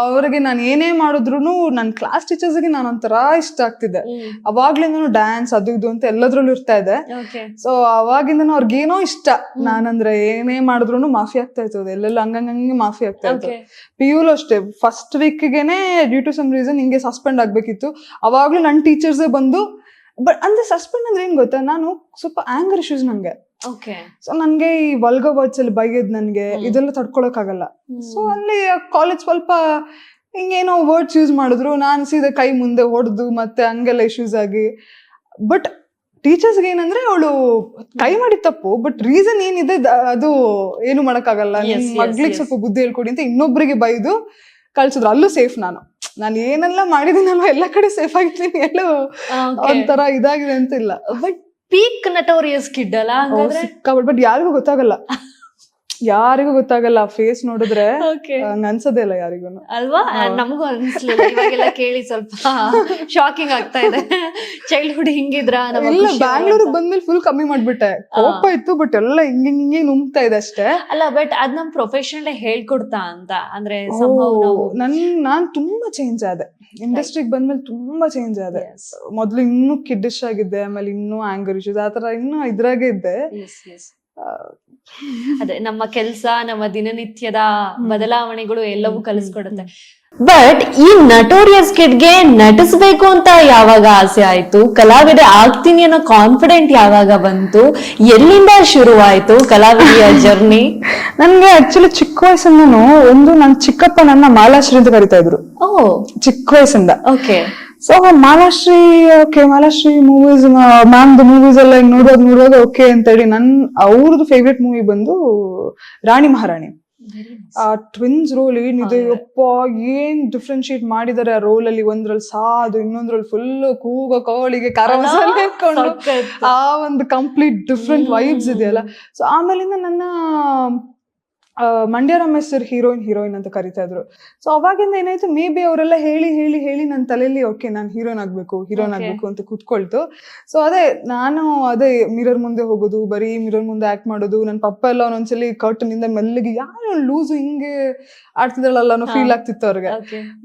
ಅವ್ರಿಗೆ ನಾನು ಏನೇ ಮಾಡಿದ್ರು ನನ್ ಕ್ಲಾಸ್ ಟೀಚರ್ಸ್ಗೆ ನಾನು ಒಂಥರ ಇಷ್ಟ ಆಗ್ತಿದ್ದೆ. ಅವಾಗ್ಲಿಂದ ಡ್ಯಾನ್ಸ್ ಅದು ಇದು ಅಂತ ಎಲ್ಲದ್ರಲ್ಲೂ ಇರ್ತಾ ಇದೆ. ಸೊ ಅವಾಗಿಂದ ಅವ್ರಿಗೇನೋ ಇಷ್ಟ, ನಾನಂದ್ರೆ ಏನೇ ಮಾಡಿದ್ರು ಮಾಫಿ ಆಗ್ತಾ ಇತ್ತು. ಎಲ್ಲೆಲ್ಲ ಹಂಗಂಗೆ ಮಾಫಿ ಆಗ್ತಾ ಇತ್ತು. PU ಅಷ್ಟೇ ಫಸ್ಟ್ ವೀಕ್ಗೆನೆ ಡ್ಯೂ ಟು ಸಮ್ ರೀಸನ್ ಹಿಂಗೆ ಸಸ್ಪೆಂಡ್ ಆಗ್ಬೇಕಿತ್ತು. ಅವಾಗ್ಲೂ ನನ್ ಟೀಚರ್ಸೇ ಬಂದು, ಬಟ್ ಅಂದ್ರೆ ಸಸ್ಪೆಂಡ್ ಅಂದ್ರೆ ಏನ್ ಗೊತ್ತಾ, ನಾನು ಸ್ವಲ್ಪ ಆಂಗರ್ ಇಶ್ಯೂಸ್ ನಂಗೆ. ಸೊ ನನ್ಗೆ ಈ ವಲ್ಗರ್ ವರ್ಡ್ಸ್ ಅಲ್ಲಿ ಬೈಯದ್ ನನ್ಗೆ ಇದೆಲ್ಲ ತಡ್ಕೊಳಕ್ ಆಗಲ್ಲ. ಸೊ ಅಲ್ಲಿ ಕಾಲೇಜ್ ಸ್ವಲ್ಪ ಹಿಂಗೇನೋ ವರ್ಡ್ಸ್ ಯೂಸ್ ಮಾಡಿದ್ರು, ನಾನು ಸೀದಾ ಕೈ ಮುಂದೆ ಹೊಡೆದು ಮತ್ತೆ ಹಂಗೆಲ್ಲ ಇಶ್ಯೂಸ್ ಆಗಿ. ಬಟ್ ಟೀಚರ್ಸ್ಗೆ ಏನಂದ್ರೆ ಅವಳು ಕೈ ಮಾಡಿದ ತಪ್ಪು, ಬಟ್ ರೀಸನ್ ಏನಿದೆ ಅದು ಏನು ಮಾಡಕ್ಕಾಗಲ್ಲ, ಮಗ್ಳಿಗೆ ಸ್ವಲ್ಪ ಬುದ್ಧಿ ಹೇಳ್ಕೊಡಿ ಅಂತ ಇನ್ನೊಬ್ರಿಗೆ ಬೈದು ಕಳ್ಸಿದ್ರು. ಅಲ್ಲೂ ಸೇಫ್ ನಾನು ಏನೆಲ್ಲ ಮಾಡಿದೀನಲ್ವ ಎಲ್ಲ ಕಡೆ ಸೇಫ್ ಆಗಿದ್ದೀನಿ, ಎಲ್ಲೂ ಒಂಥರ ಇದಾಗಿದೆ ಅಂತ ಇಲ್ಲ. ಬಟ್ ಪೀಕ್ ನಟೋರಿಯಸ್ ಕಿಡ್ ಅಲ್ಲ ಹಂಗಾದ್ರೆ. ಸಿಕ್ಕಾಬಿಟ್ಟು ಬಟ್ ಯಾರಿಗೂ ಗೊತ್ತಾಗಲ್ಲ ಫೇಸ್ ನೋಡಿದ್ರೆ Okay. ಹಂಗ ಅನ್ಸದೇ ಇಲ್ಲ ಯಾರಿಗೂ. ಅಲ್ವಾ? ನಮಗೂ ಅನ್ಸ್ಲಿಲ್ಲ, ಇವಾಗೆಲ್ಲ ಕೇಳಿ ಸ್ವಲ್ಪ ಶಾಕಿಂಗ್ ಆಗ್ತಾ ಇದೆ. ಚೈಲ್ಡ್ಹುಡ್ ಹಿಂಗಿದ್ರ ಇಲ್ಲ, ಬ್ಯಾಂಗ್ಳೂರಿಗೆ ಬಂದ್ಮೇಲೆ ಫುಲ್ ಕಮ್ಮಿ ಮಾಡ್ಬಿಟ್ಟೆ. ಕೋಪ ಇತ್ತು ಬಟ್ ಎಲ್ಲ ಹಿಂಗೆ ನುಂಗ್ತಾ ಇದೆ ಅಷ್ಟೇ. ಅಲ್ಲ, ಬಟ್ ಅದ್ ನಮ್ ಪ್ರೊಫೆಷನ್ ಹೇಳ್ಕೊಡ್ತಾ ಅಂತ ಅಂದ್ರೆ ನಾನ್ ತುಂಬಾ ಚೇಂಜ್ ಆದೆ ಇಂಡಸ್ಟ್ರಿಗೆ ಬಂದ್ಮೇಲೆ, ತುಂಬಾ ಚೇಂಜ್ ಆದೆ. ಮೊದ್ಲು ಇನ್ನೂ ಕಿಡ್ಡಿಶ್ ಆಗಿದ್ದೆ, ಆಮೇಲೆ ಇನ್ನೂ ಆಂಗರ್ ಇಶ್ಯೂಸ್ ಆತರ ಇನ್ನೂ ಇದ್ರಾಗೆ ಇದ್ದೆ. ಅದೇ ನಮ್ಮ ಕೆಲ್ಸ, ನಮ್ಮ ದಿನನಿತ್ಯದ ಬದಲಾವಣೆಗಳು ಎಲ್ಲವೂ ಕಲಿಸ್ಕೊಡುತ್ತೆ. ಬಟ್ ಈ ನಟೋರಿಯಸ್ ಕಿಡ್ಗೆ ನಟಿಸ್ಬೇಕು ಅಂತ ಯಾವಾಗ ಆಸೆ ಆಯ್ತು? ಕಲಾವಿದೆ ಆಗ್ತೀನಿ ಅನ್ನೋ ಕಾನ್ಫಿಡೆಂಟ್ ಯಾವಾಗ ಬಂತು? ಎಲ್ಲಿಂದ ಶುರುವಾಯ್ತು ಕಲಾವಿದೆಯ ಜರ್ನಿ? ನನ್ಗೆ ಆಕ್ಚುಲಿ ಚಿಕ್ಕ ವಯಸ್ಸಿಂದನು ನನ್ ಚಿಕ್ಕಪ್ಪ ನನ್ನ ಮಾಲಾಶ್ರೀ ಅಂತ ಕರಿತಾ ಇದ್ರು. ಚಿಕ್ಕ ವಯಸ್ಸಿಂದ. ಓಕೆ. ಸೊ ಮಾಲಾಶ್ರೀ ಮೂವೀಸ್, ಮ್ಯಾಮ್ದು ಮೂವೀಸ್ ಎಲ್ಲ ನೋಡುವಾಗ ಓಕೆ ಅಂತೇಳಿ ಅವ್ರದ್ದು ಫೇವ್ರೆಟ್ ಮೂವಿ ಬಂದು ರಾಣಿ ಮಹಾರಾಣಿ. ಆ ಟ್ವಿನ್ಸ್ ರೋಲ್ ಏನಿದೆ ಯಪ್ಪ, ಏನ್ ಡಿಫ್ರೆನ್ಶಿಯೇಟ್ ಮಾಡಿದಾರೆ ಆ ರೋಲ್ ಅಲ್ಲಿ. ಒಂದ್ರಲ್ಲಿ ಸಾದು, ಇನ್ನೊಂದ್ರಲ್ಲಿ ಫುಲ್ ಕೂಗ ಕೋಳಿಗೆ ಖಾರ ಮಸಾಲೆ ಹಾಕೊಂಡು ಆ ಒಂದು ಕಂಪ್ಲೀಟ್ ಡಿಫ್ರೆಂಟ್ ವೈಬ್ಸ್ ಇದೆಯಲ್ಲ. ಸೊ ಆಮೇಲಿಂದ ನನ್ನ ಮಂಡ್ಯ ರಮೇಶ್ ಸರ್ ಹೀರೋಯಿನ್ ಅಂತ ಕರಿತಾ ಇದ್ರು. ಸೊ ಅವಾಗಿಂದ ಏನಾಯ್ತು, ಮೇ ಬಿ ಅವರೆಲ್ಲ ಹೇಳಿ ನನ್ನ ತಲೆಯಲ್ಲಿ ಓಕೆ ನಾನು ಹೀರೋಯಿನ್ ಆಗ್ಬೇಕು ಅಂತ ಕೂತ್ಕೊಳ್ತು. ಸೊ ಅದೇ ಮಿರರ್ ಮುಂದೆ ಹೋಗೋದು, ಬರೀ ಮಿರರ್ ಮುಂದೆ ಆಕ್ಟ್ ಮಾಡೋದು. ನನ್ನ ಪಪ್ಪ ಎಲ್ಲ ಒಂದೊಂದ್ಸಲಿ ಕರ್ಟನ್ ಇಂದ ಮೆಲ್ಲಿಗೆ ಯಾರು ಲೂಸು ಹಿಂಗೆ ಆಡ್ತಿದ್ದಾಳಲ್ಲ ಅನ್ನೋ ಫೀಲ್ ಆಗ್ತಿತ್ತು ಅವ್ರಿಗೆ.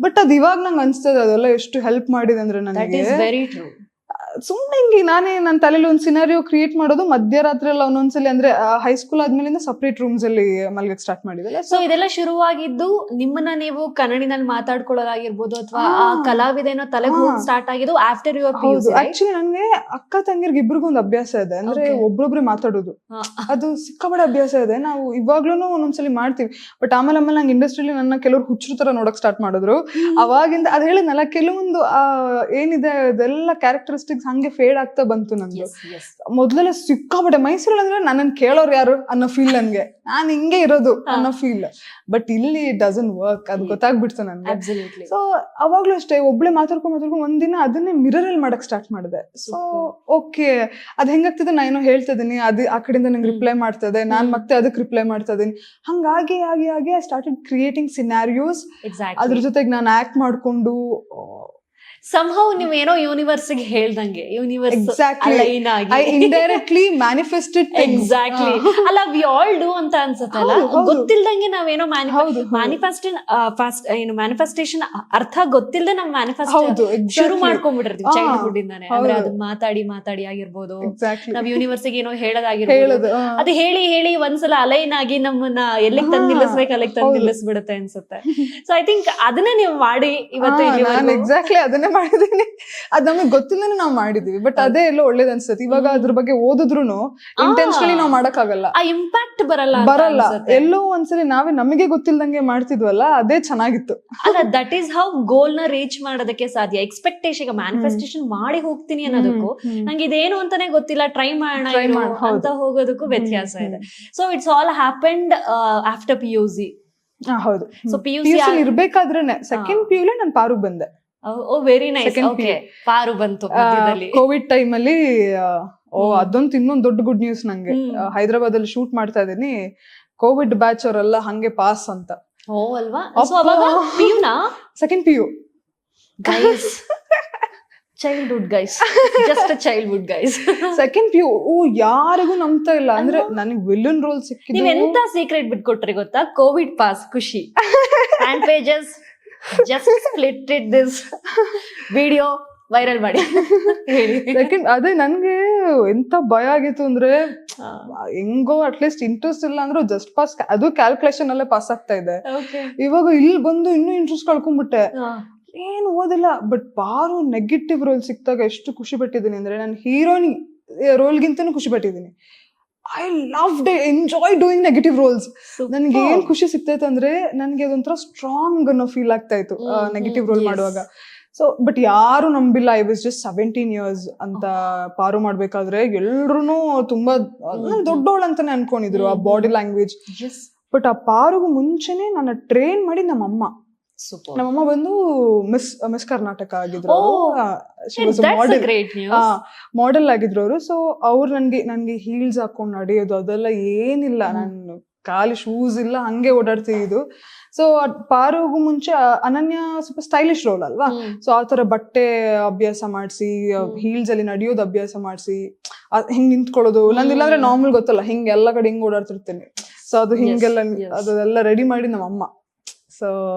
ಬಟ್ ಅದ್ ಇವಾಗ ನಂಗೆ ಅನ್ಸ್ತದೆ ಅದೆಲ್ಲ ಎಷ್ಟು ಹೆಲ್ಪ್ ಮಾಡಿದೆ ಅಂದ್ರೆ ನನಗೆ. ಸುಮ್ಮನೆ ಹಿಂಗೆ ನಾನೇ ನನ್ನ ತಲೆಯಲ್ಲಿ ಒಂದು ಸಿನಾರಿಯೋ ಕ್ರಿಯೇಟ್ ಮಾಡೋದು, ಮಧ್ಯರಾತ್ರಿ ಎಲ್ಲ ಒಂದೊಂದ್ಸಲಿ ಅಂದ್ರೆ ಹೈಸ್ಕೂಲ್ ಆದ್ಮೇಲಿಂದ ಸಪ್ರೇಟ್ ರೂಮ್ಸ್ ಅಲ್ಲಿ ಮಲ್ಗಕ್ ಸ್ಟಾರ್ಟ್ ಮಾಡಿದೆ. ಸೊ ಇದೆಲ್ಲ ಶುರುವಾಗಿದ್ದು ನಿಮ್ಮನ್ನ ನೀವು ಕನ್ನಡಿನಲ್ಲಿ ಮಾತಾಡ್ಕೊಳ್ಳೋದಾಗಿರ್ಬೋದು, ಅಥವಾ ಆ ಕಲಾವಿದೇನೋ ತಲೆಗೆ ಸ್ಟಾರ್ಟ್ ಆಗಿದ್ದು ಆಫ್ಟರ್ ಯುವರ್ PUC. ಆಕ್ಚುಲಿ ನನ್ಗೆ ಅಕ್ಕ ತಂಗಿರ್ಗೆ ಇಬ್ರಿಗೂ ಒಂದು ಅಭ್ಯಾಸ ಇದೆ, ಅಂದ್ರೆ ಒಬ್ರೊಬ್ರೆ ಮಾತಾಡೋದು. ಅದು ಸಿಕ್ಕಾಪಟ್ಟೆ ಅಭ್ಯಾಸ ಇದೆ. ನಾವು ಇವಾಗ್ಲೂ ಒಂದೊಂದ್ಸಲಿ ಮಾಡ್ತೀವಿ. ಬಟ್ ಆಮೇಲೆ ನಂಗೆ ಇಂಡಸ್ಟ್ರಿಯಲ್ಲಿ ನನ್ನ ಕೆಲವರು ಹುಚ್ಚರು ತರ ನೋಡಕ್ ಸ್ಟಾರ್ಟ್ ಮಾಡಿದ್ರು. ಅವಾಗಿಂದ ಅದ್ ಹೇಳಿದ್ನಲ್ಲ, ಕೆಲವೊಂದು ಏನಿದೆ ಅದೆಲ್ಲ ಕ್ಯಾರೆಕ್ಟರಿಸ್ಟಿಕ್ಸ್ ಹಂಗೆ ಫೇಡ್ ಆಗ್ತಾ ಬಂತು ನಂದು. ಮೊದ್ಲೆಲ್ಲ ಸಿಕ್ಕಾಪಟ್ಟೆ ಮೈಸೂರಲ್ಲಿ ಅಂದ್ರೆ ನನ್ನನ್ನು ಕೇಳೋರು ಯಾರು ಅನ್ನೋ ಫೀಲ್, ನನ್ಗೆ ನಾನ್ ಹಿಂಗೆ ಇರೋದು ಅನ್ನೋ ಫೀಲ್. ಬಟ್ ಇಲ್ಲಿ ಡಸನ್ ವರ್ಕ್, ಅದು ಗೊತ್ತಾಗ್ಬಿಡ್ತು ನನ್ಗೆ. ಸೊ ಅವಾಗ್ಲೂ ಅಷ್ಟೇ ಒಬ್ಳೆ ಮಾತಾಡ್ಕೊಂಡು ಒಂದಿನ ಅದನ್ನೇ ಮಿರರ್ ಅಲ್ಲಿ ಮಾಡಕ್ ಸ್ಟಾರ್ಟ್ ಮಾಡಿದೆ. ಸೊ ಓಕೆ, ಅದ್ ಹೆಂಗಾಗ್ತದೆ, ನಾ ಏನೋ ಹೇಳ್ತಾ ಇದೀನಿ, ಅದು ಆ ಕಡೆಯಿಂದ ನಂಗೆ ರಿಪ್ಲೈ ಮಾಡ್ತದೆ, ನಾನ್ ಮತ್ತೆ ಅದಕ್ಕೆ ರಿಪ್ಲೈ ಮಾಡ್ತಾ ಇದೀನಿ. ಹಂಗಾಗಿ ಆಗಿ ಐ ಸ್ಟಾರ್ಟೆಡ್ ಕ್ರಿಯೇಟಿಂಗ್ ಸಿನಾರಿಯೋಸ್. ಅದ್ರ ಜೊತೆಗೆ ನಾನು ಆಕ್ಟ್ ಮಾಡ್ಕೊಂಡು somehow ನೀವು ಏನೋ ಯೂನಿವರ್ಸ್ಗೆ ಹೇಳ್ದಂಗೆ, ಯೂನಿವರ್ಸ್ ಅಲೈನ್ ಆಗಿ indirectly manifested things. ಎಕ್ಸಾಕ್ಟ್ಲಿ. ಅಲ್ಲ, ವಿ ಆಲ್ ಡೂ ಅಂತ ಅನ್ಸುತ್ತಲ್ಲ, ಗೊತ್ತಿಲ್ದಂಗೆ ನಾವೇನೋ ಮ್ಯಾನಿಫೆಸ್ಟೇಷನ್ ಅರ್ಥ ಗೊತ್ತಿಲ್ಲದೆ ನಾವು ಮ್ಯಾನಿಫೆಸ್ಟ್ ಶುರು ಮಾಡ್ಕೊಂಡ್ಬಿಟ್ಟಿರ್ತೀವಿ ಚೈಲ್ಡ್ಹುಡ್ ಇಂದಾನೆ. ಅಂದ್ರೆ ಅದನ್ನ ಮಾತಾಡಿ ಆಗಿರ್ಬೋದು, ನಾವ್ ಯೂನಿವರ್ಸ್ಗೆ ಏನೋ ಹೇಳೋದಾಗಿರ್ಬೋದು, ಅದು ಹೇಳಿ ಒಂದ್ಸಲ ಅಲೈನ್ ಆಗಿ ನಮ್ಮನ್ನ ಎಲ್ಲಿಗೆ ತಂದು ನಿಲ್ಲಿಸ್ಬೇಕು ಅಲ್ಲಿಗೆ ತಂದು ನಿಲ್ಲಿಸ್ಬಿಡುತ್ತೆ ಅನ್ಸುತ್ತೆ. ಸೊ ಐ ಥಿಂಕ್ ಅದನ್ನೇ ನೀವು ಮಾಡಿ ಇವತ್ತು ಎಕ್ಸಾಕ್ಟ್ಲಿ ಅದನ್ನೇ ಮಾಡಿದೀನಿ. ಅದ್ ನಮಗೆ ಗೊತ್ತಿಲ್ಲನೆ ನಾವು ಮಾಡಿದೀವಿ. ಬಟ್ ಅದೇ ಎಲ್ಲೋ ಒಳ್ಳೇದ್ ಅನ್ಸುತ್ತೆ. ಇವಾಗ ಅದ್ರ ಬಗ್ಗೆ ಓದಿದ್ರು ಇಂಟೆನ್ಷನಲಿ ನಾವು ಮಾಡಕ್ಕಾಗಲ್ಲ, ಆ ಇಂಪ್ಯಾಕ್ಟ್ ಬರಲ್ಲ. ಎಲ್ಲೋ ಒಂದ್ಸಲಿ ನಾವೇ ನಮಗೆ ಗೊತ್ತಿಲ್ದಂಗೆ ಮಾಡ್ತಿದ್ವಲ್ಲ, ಅದೇ ಚೆನ್ನಾಗಿತ್ತು. ಅಲ್ಲ, ದಟ್ ಈಸ್ ಹೌ ಗೋಲ್ ನ ರೀಚ್ ಮಾಡೋದಕ್ಕೆ ಸಾಧ್ಯ. ಎಕ್ಸ್ಪೆಕ್ಟೇಷನ್ ಮ್ಯಾನಿಫೆಸ್ಟೇಷನ್ ಮಾಡಿ ಹೋಗ್ತೀನಿ ಅನ್ನೋದಕ್ಕೂ ನಂಗೆ ಇದೇನು ಅಂತಾನೆ ಗೊತ್ತಿಲ್ಲ, ಟ್ರೈ ಮಾಡೋಣ ಅಂತ ಹೋಗೋದಕ್ಕೂ ವ್ಯತ್ಯಾಸ ಇದೆ. So it's all happened after PUC. ಹೌದು. ಸೊ PUC ಇರ್ಬೇಕಾದ್ರೇನೆ ಸೆಕೆಂಡ್ PU ನಾನು ಪಾರುಗ್ ಬಂದೆ. ಓ ವೆರಿ ನೈಸ್. ಓಕೆ, ಪಾರು ಬಂತು ಕೋವಿಡ್ ಟೈಮ್ ಅಲ್ಲಿ. ಅದೊಂದು ಇನ್ನೊಂದು ದೊಡ್ಡ ಗುಡ್ ನ್ಯೂಸ್ ನಂಗೆ. ಹೈದರಾಬಾದ್ ಅಲ್ಲಿ ಶೂಟ್ ಮಾಡ್ತಾ ಇದೀನಿ, ಕೋವಿಡ್ ಬ್ಯಾಚ್ ಅವರೆಲ್ಲ ಹಂಗೆ ಪಾಸ್ ಅಂತ. ಓ ಅಲ್ವಾ? PU second PU guys, childhood guys, just childhood guys. Second PU ಯಾರಿಗೂ ನಂಬ್ತಾ ಇಲ್ಲ. ಅಂದ್ರೆ ನನಗೆ ವಿಲನ್ ರೋಲ್ ಸಿಕ್ಕಿದೆ. ನೀವ್ ಎಂತ ಸೀಕ್ರೆಟ್ ಬಿಟ್ಕೊಟ್ರಿ ಗೊತ್ತಾ? ಕೋವಿಡ್ ಪಾಸ್ ಖುಷಿ fan pages just splitted this video viral ಮಾಡಿ ಹೇಳಿ. ಅದೇ ನನ್ಗೆ ಎಂತ ಭಯ ಆಗಿತ್ತು ಅಂದ್ರೆ, ಹೆಂಗೋ ಅಟ್ಲೀಸ್ಟ್ ಇಂಟ್ರೆಸ್ಟ್ ಇಲ್ಲ ಅಂದ್ರೂ ಜಸ್ಟ್ ಪಾಸ್, ಅದು ಕ್ಯಾಲ್ಕುಲೇಷನ್ ಅಲ್ಲೇ ಪಾಸ್ ಆಗ್ತಾ ಇದೆ. ಇವಾಗ ಇಲ್ಲಿ ಬಂದು ಇನ್ನೂ ಇಂಟ್ರೆಸ್ಟ್ ಕಳ್ಕೊಂಡ್ಬಿಟ್ಟೆ, ಏನು ಓದಿಲ್ಲ. ಬಟ್ ಪಾರು ನೆಗೆಟಿವ್ ರೋಲ್ ಸಿಕ್ತಾಗ ಎಷ್ಟು ಖುಷಿ ಪಟ್ಟಿದ್ದೀನಿ ಅಂದ್ರೆ, ನಾನು ಹೀರೋಯಿನ್ ರೋಲ್ಗಿಂತನೂ ಖುಷಿ ಪಟ್ಟಿದ್ದೀನಿ. I loved enjoy doing negative roles. ನನ್ಗೆ ಏನ್ ಖುಷಿ ಸಿಗ್ತೈತೆ ಅಂದ್ರೆ, ನನ್ಗೆ ಅದೊಂಥರ ಸ್ಟ್ರಾಂಗ್ ಅನ್ನೋ ಫೀಲ್ ಆಗ್ತಾ ಇತ್ತು ನೆಗೆಟಿವ್ ರೋಲ್ ಮಾಡುವಾಗ. ಸೊ ಬಟ್ ಯಾರು ನಂಬಿಲ್ಲ. ಐ ವಾಸ್ ಜಸ್ಟ್ 17 years ಅಂತ ಪಾರು ಮಾಡ್ಬೇಕಾದ್ರೆ ಎಲ್ರು ತುಂಬಾ ದೊಡ್ಡವಳು ಅಂತಾನೆ ಅನ್ಕೊಂಡಿದ್ರು, ಆ ಬಾಡಿ ಲ್ಯಾಂಗ್ವೇಜ್. ಬಟ್ ಆ ಪಾರುಗೂ ಮುಂಚೆನೆ ನನ್ನ ಟ್ರೈನ್ ಮಾಡಿ ನಮ್ಮಮ್ಮ. ಸೂಪರ್. ನಮ್ಮಮ್ಮ ಬಂದು ಮಿಸ್ ಕರ್ನಾಟಕ ಆಗಿದ್ರು. That's a great news. Model ಆಗಿದ್ರು ಅವರು. ಸೊ ಅವ್ರು ನನ್ಗೆ ಹೀಲ್ಸ್ ಹಾಕೊಂಡ್ ನಡೆಯೋದು ಅದೆಲ್ಲ ಏನಿಲ್ಲ, ನಾನು ಕಾಲಿ ಶೂಸ್ ಇಲ್ಲ, ಹಂಗೆ ಓಡಾಡ್ತಿದ್ದು. ಸೊ ಪಾರುಗೂ ಮುಂಚೆ ಅನನ್ಯ ಸ್ವಲ್ಪ ಸ್ಟೈಲಿಶ್ ರೋಲ್ ಅಲ್ವಾ, ಸೊ ಆ ತರ ಬಟ್ಟೆ ಅಭ್ಯಾಸ ಮಾಡಿಸಿ, ಹೀಲ್ಸ್ ಅಲ್ಲಿ ನಡೆಯೋದು ಅಭ್ಯಾಸ ಮಾಡಿಸಿ, ಹಿಂಗ್ ನಿಂತ್ಕೊಳ್ಳೋದು ನಂದಿಲ್ಲಾಂದ್ರೆ ನಾರ್ಮಲ್ ಗೊತ್ತಲ್ಲ, ಹಿಂಗ್ ಎಲ್ಲಾ ಕಡೆ ಹಿಂಗ್ ಓಡಾಡ್ತಿರ್ತೇನೆ. ಸೊ ಅದು ಹಿಂಗೆಲ್ಲ ಅದೆಲ್ಲ ರೆಡಿ ಮಾಡಿ ನಮ್ಮಮ್ಮ. ಸೊ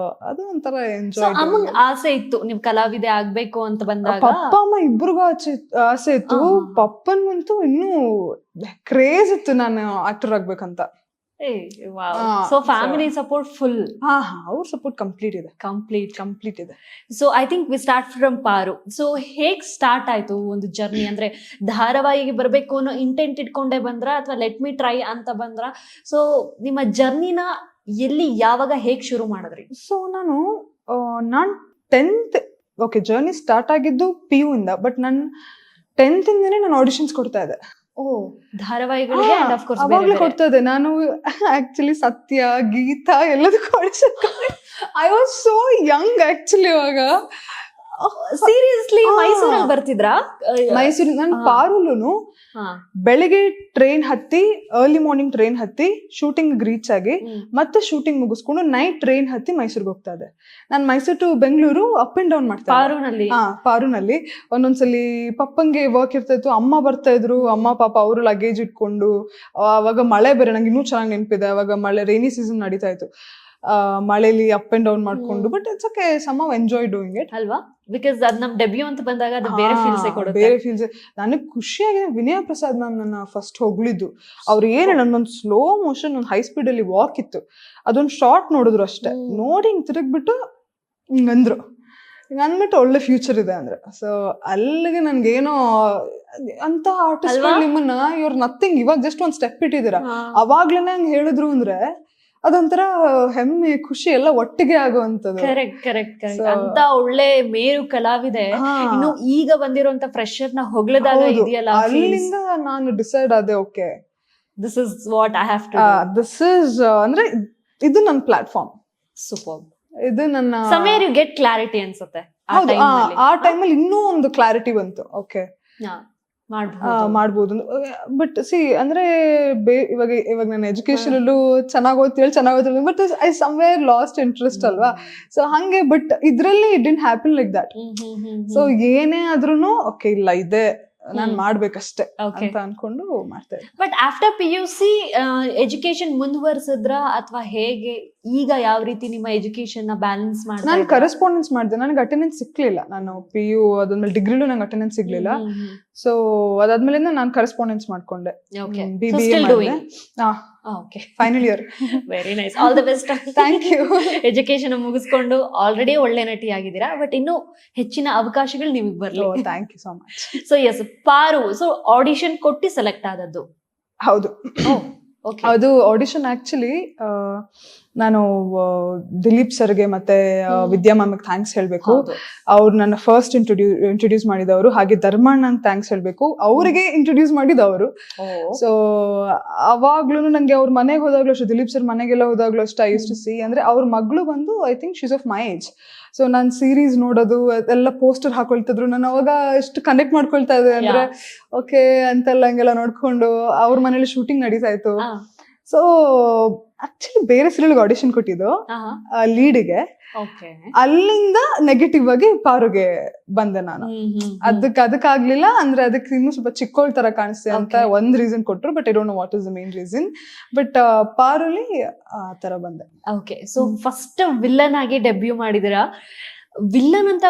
ಅದು ಒಂಥರ ಎಂಜಾಯ್. ಅಮ್ಮಂಗ್ ಆಸೆ ಇತ್ತು ನೀವು ಕಲಾವಿದೆ ಆಗ್ಬೇಕು ಅಂತ ಬಂದಾಗ? ಪಪ್ಪ ಅಮ್ಮ ಇಬ್ರಿಗೂ ಆಸೆ ಇತ್ತು. ಪಪ್ಪನ್ಗಂತೂ ಇನ್ನೂ ಕ್ರೇಜ್ ಇತ್ತು ನಾನು ಆಕ್ಟರ್ ಆಗ್ಬೇಕಂತ. So family support full? ಅವ್ರ ಸಪೋರ್ಟ್ ಕಂಪ್ಲೀಟ್ ಇದೆ. ಕಂಪ್ಲೀಟ್ ಇದೆ. So I think we start from ಪಾರು. ಸೊ ಹೇಗ್ ಸ್ಟಾರ್ಟ್ ಆಯ್ತು ಒಂದು ಜರ್ನಿ? ಅಂದ್ರೆ ಧಾರಾವಾಹಿಗೆ ಬರ್ಬೇಕು ಅನ್ನೋ ಇಂಟೆಂಟ್ ಇಟ್ಕೊಂಡೇ ಬಂದ್ರ ಅಥವಾ ಲೆಟ್ ಮಿ ಟ್ರೈ ಅಂತ ಬಂದ್ರ? ಸೊ ನಿಮ್ಮ ಜರ್ನಿನ ಎಲ್ಲಿ, ಯಾವಾಗ, ಹೇಗ್ ಶುರು ಮಾಡಿದ್ರಿ? ಸೊ ನಾನ್ 10th ಜರ್ನಿ ಸ್ಟಾರ್ಟ್ ಆಗಿದ್ದು PU ಇಂದ. ಬಟ್ ನಾನು 10th ಇಂದನೇ ನಾನು ಆಡಿಷನ್ಸ್ ಕೊಡ್ತಾ ಇದ್ದೆ. ಧಾರಾವಾಹಿಗಳಿಗೆ ಅವಾಗ್ಲೇ ಕೊಡ್ತಾ ಇದ್ದೆ ನಾನು. ಆಕ್ಚುಲಿ ಸತ್ಯ, ಗೀತಾ ಎಲ್ಲದಕ್ಕೂ audition. I was so Young actually ಅವಾಗ. ಸೀರಿಯಸ್ಲಿ ಮೈಸೂರಲ್ಲಿ ಬರ್ತಿದ್ರಾ? ಮೈಸೂರು ನಾನು ಪಾರುಲೂನು ಬೆಳಿಗ್ಗೆ ಟ್ರೈನ್ ಹತ್ತಿ, ಅರ್ಲಿ ಮಾರ್ನಿಂಗ್ ಟ್ರೈನ್ ಹತ್ತಿ ಶೂಟಿಂಗ್ ರೀಚ್ ಆಗಿ ಮತ್ತೆ ಶೂಟಿಂಗ್ ಮುಗಿಸ್ಕೊಂಡು ನೈಟ್ ಟ್ರೈನ್ ಹತ್ತಿ ಮೈಸೂರಿಗೆ ಹೋಗ್ತಾ ಇದ್ದೆ. ನಾನು Mysuru to Bengaluru up and down ಮಾಡ್ತಾ ಪಾರುನಲ್ಲಿ. ಪಾರುನಲ್ಲಿ ಒಂದೊಂದ್ಸಲಿ ಪಪ್ಪಂಗೆ ವರ್ಕ್ ಇರ್ತಾ ಇತ್ತು, ಅಮ್ಮ ಬರ್ತಾ ಇದ್ರು. ಅಮ್ಮ ಪಾಪ ಅವರು ಲಗೇಜ್ ಇಟ್ಕೊಂಡು, ಅವಾಗ ಮಳೆ ಬೇರೆ, ನಂಗೆ ಇನ್ನೂ ಚೆನ್ನಾಗಿ ನೆನಪಿದೆ. ಅವಾಗ ಮಳೆ, ರೈನಿ ಸೀಸನ್ ನಡೀತಾ ಇತ್ತು. ಮಳೆಲಿ ಅಪ್ ಅಂಡ್ ಡೌನ್ ಮಾಡ್ಕೊಂಡು, but it's okay, somehow enjoy doing it ಅಲ್ವಾ? ಬಿಕಾಸ್ ಅದ್ ನಮ್ ಡೆಬ್ಯೂ ಅಂತ ಬಂದಾಗ ಅದು ಬೇರೆ ಫೀಲ್ಸ್ ಕೊಡುತ್ತೆ. ಬೇರೆ ಫೀಲ್ಸ್. ನನಗೆ ಖುಷಿಯಾಗಿದೆ. ವಿನಯ ಪ್ರಸಾದ್ ಮ್ಯಾಮ್ ನನ್ನ ಫಸ್ಟ್ ಹೊಗಳಿದ್ದು. ಅವ್ರು ಏನು, ನನ್ನೊಂದು ಸ್ಲೋ ಮೋಷನ್ ಒಂದು ಹೈ ಸ್ಪೀಡ್ ಅಲ್ಲಿ ವಾಕ್ ಇತ್ತು, ಅದೊಂದು ಶಾರ್ಟ್ ನೋಡಿದ್ರು ಅಷ್ಟೇ. ನೋಡಿ ಹಿಂಗ್ ತಿರುಗ್ಬಿಟ್ಟು ಹಿಂಗಂದ್ರು, ಅಂದ್ಬಿಟ್ಟು ಒಳ್ಳೆ ಫ್ಯೂಚರ್ ಇದೆ ಅಂದ್ರೆ. ಸೊ ಅಲ್ಲಿಗೆ ನನ್ಗೇನೋ ಅಂತ ಆರ್ಟಿಸ್ಟ್ ನಿಮ್ಮನ್ನ ಇವ್ರ ನಥಿಂಗ್, ಇವಾಗ ಜಸ್ಟ್ ಒಂದ್ ಸ್ಟೆಪ್ ಇಟ್ಟಿದ್ದೀರಾ, ಅವಾಗ್ಲೇನೆ ಹಂಗ್ ಹೇಳಿದ್ರು ಅಂದ್ರೆ ಅದೊಂಥರ ಹೆಮ್ಮೆ, ಖುಷಿ ಎಲ್ಲ ಒಟ್ಟಿಗೆ ಆಗುವಂತದ್ದು. ಕರೆಕ್ಟ್. ಅಂತ ಒಳ್ಳೆ ಮೇರು ಕಲಾವಿದೆ ಇನ್ನು ಈಗ ಬಂದಿರುವಂತ ಫ್ರೆಶರ್ ನ ಹೊಗಳದಾಗ ಇದೆಯಲ್ಲ, ಅಲ್ಲಿಂದ ನಾನು ಡಿಸೈಡ್ ಆದೆ, okay this is what I have to, this is ಅಂದ್ರೆ ಇದು ನನ್ನ ಪ್ಲಾಟ್ಫಾರ್ಮ್. ಸೂಪರ್. ಇದು ನನ್ನ ಸಮಯ ಯು ಗೆಟ್ ಕ್ಲಾರಿಟಿ ಅನ್ಸುತ್ತೆ ಆ ಟೈಮಲ್ಲಿ. ಇನ್ನೂ ಒಂದು ಕ್ಲಾರಿಟಿ ಬಂತು, ಓಕೆ ಮಾಡ್ಬೋದು. ಬಟ್ ಸಿ ಅಂದ್ರೆ ಇವಾಗ ನನ್ನ ಎಜುಕೇಶನ್ ಅಲ್ಲೂ ಚೆನ್ನಾಗ್ ಓದ್ತಿಲ್ಲ, but I somewhere lost interest ಅಲ್ವಾ. ಸೊ ಹಂಗೆ, ಬಟ್ ಇದ್ರಲ್ಲಿ it didn't happen like that. So ಏನೇ ಆದ್ರೂನು ಓಕೆ, ಇಲ್ಲ ಇದೆ ನಾನ್ ಮಾಡ್ಬೇಕಷ್ಟೇ ಅಂತ ಅನ್ಕೊಂಡು ಮಾಡ್ತೇವೆ. ಬಟ್ ಆಫ್ಟರ್ PUC ಎಜುಕೇಶನ್ ಮುಂದುವರ್ಸಿದ್ರ ಅಥವಾ ಹೇಗೆ? ಈಗ ಯಾವ ರೀತಿ ನಿಮ್ಮ ಎಜುಕೇಶನ್ ನ ಬ್ಯಾಲೆನ್ಸ್ ಮಾಡಿದ್ರೆ? ನಾನು ಕರೆಸ್ಪಾಂಡೆನ್ಸ್ ಮಾಡಿದೆ, ನನಗೆ ಅಟೆಂಡೆನ್ಸ್ ಸಿಕ್ಲಿಲ್ಲ. ನಾನು PU ಅದಾದ್ಮೇಲೆ ಡಿಗ್ರಿಲೂ ನಂಗೆ ಅಟೆಂಡೆನ್ಸ್ ಸಿಗ್ಲಿಲ್ಲ. ಸೊ ಅದಾದ್ಮೇಲೆ ನಾನು ಕರೆಸ್ಪಾಂಡೆನ್ಸ್ ಮಾಡ್ಕೊಂಡೆ. Final year. Very nice, all the best. Thank you. Education ಮುಗಿಸ್ಕೊಂಡು ಆಲ್ರೆಡಿ ಒಳ್ಳೆ ನಟಿ ಆಗಿದ್ದೀರಾ, ಬಟ್ ಇನ್ನು ಹೆಚ್ಚಿನ ಅವಕಾಶಗಳು ನಿಮಗೆ ಬರ್ಲಿ. Thank you so much. So yes, Paaru, so audition ಕೊಟ್ಟು ಸೆಲೆಕ್ಟ್ ಆದದ್ದು? ಹೌದು. ಅದು ಆಡಿಷನ್ ಆಕ್ಚುಲಿ ನಾನು ದಿಲೀಪ್ ಸರ್ಗೆ ಮತ್ತೆ ವಿದ್ಯಾ ಮ್ಯಾಮ್ಗೆ ಥ್ಯಾಂಕ್ಸ್ ಹೇಳ್ಬೇಕು. ಅವ್ರು ನನ್ನ ಫಸ್ಟ್ ಇಂಟ್ರೊಡ್ಯೂಸ್ ಮಾಡಿದವರು. ಹಾಗೆ ಧರ್ಮಣ್ಣಂಗೆ ಥ್ಯಾಂಕ್ಸ್ ಹೇಳ್ಬೇಕು, ಅವರಿಗೆ ಇಂಟ್ರೊಡ್ಯೂಸ್ ಮಾಡಿದವರು. ಸೊ ಅವಾಗ್ಲೂ ನಂಗೆ ಅವ್ರ ಮನೆಗೆ ಹೋದಾಗ್ಲೂ ಅಷ್ಟು, ದಿಲೀಪ್ ಸರ್ ಮನೆಗೆಲ್ಲ ಹೋದಾಗ್ಲೂ ಅಷ್ಟು ಐ ಯೂಸ್ ಟು ಸಿ. ಅಂದ್ರೆ ಅವ್ರ ಮಗಳು ಬಂದು I think she's of my age. So ನಾನು ಸೀರೀಸ್ ನೋಡೋದು ಎಲ್ಲ ಪೋಸ್ಟರ್ ಹಾಕೊಳ್ತಿದ್ರು, ನಾನು ಅವಾಗ ಎಷ್ಟು ಕನೆಕ್ಟ್ ಮಾಡ್ಕೊಳ್ತಾ ಇದ್ದೆ ಅಂದ್ರೆ ಓಕೆ ಅಂತೆಲ್ಲ ಹಂಗೆಲ್ಲ ನೋಡ್ಕೊಂಡು ಅವ್ರ ಮನೇಲಿ ಶೂಟಿಂಗ್ ನಡೀತಾ ಇತ್ತು. ಸೊ ಆಕ್ಚುಲಿ ಬೇರೆ ಸೀರಿಯಲ್ಗೆ ಆಡಿಷನ್ ಕೊಟ್ಟಿದ್ದು ಲೀಡ್ಗೆ. ಅಲ್ಲಿಂದ ನೆಗೆಟಿವ್ ಆಗಿ ಪಾರುಗೆ ಬಂದೆ ನಾನು. ಅದಕ್ಕಾಗ್ಲಿಲ್ಲ ಅಂದ್ರೆ ಅದಕ್ಕೆ ಇನ್ನೂ ಸ್ವಲ್ಪ ಚಿಕ್ಕೋಳ್ ತರ ಕಾಣಿಸ್ತೆ ಅಂತ ಒಂದ್ ರೀಸನ್ ಕೊಟ್ರು, but I don't know what is the main reason. But ಪಾರುಲಿ ಆ ತರ ಬಂದೆ. ಓಕೆ, ಸೊ ಫಸ್ಟ್ ವಿಲ್ಲನ್ ಆಗಿ ಡೆಬ್ಯೂ ಮಾಡಿದಿರಾ. ವಿಲ್ಲನ್ ಅಂತ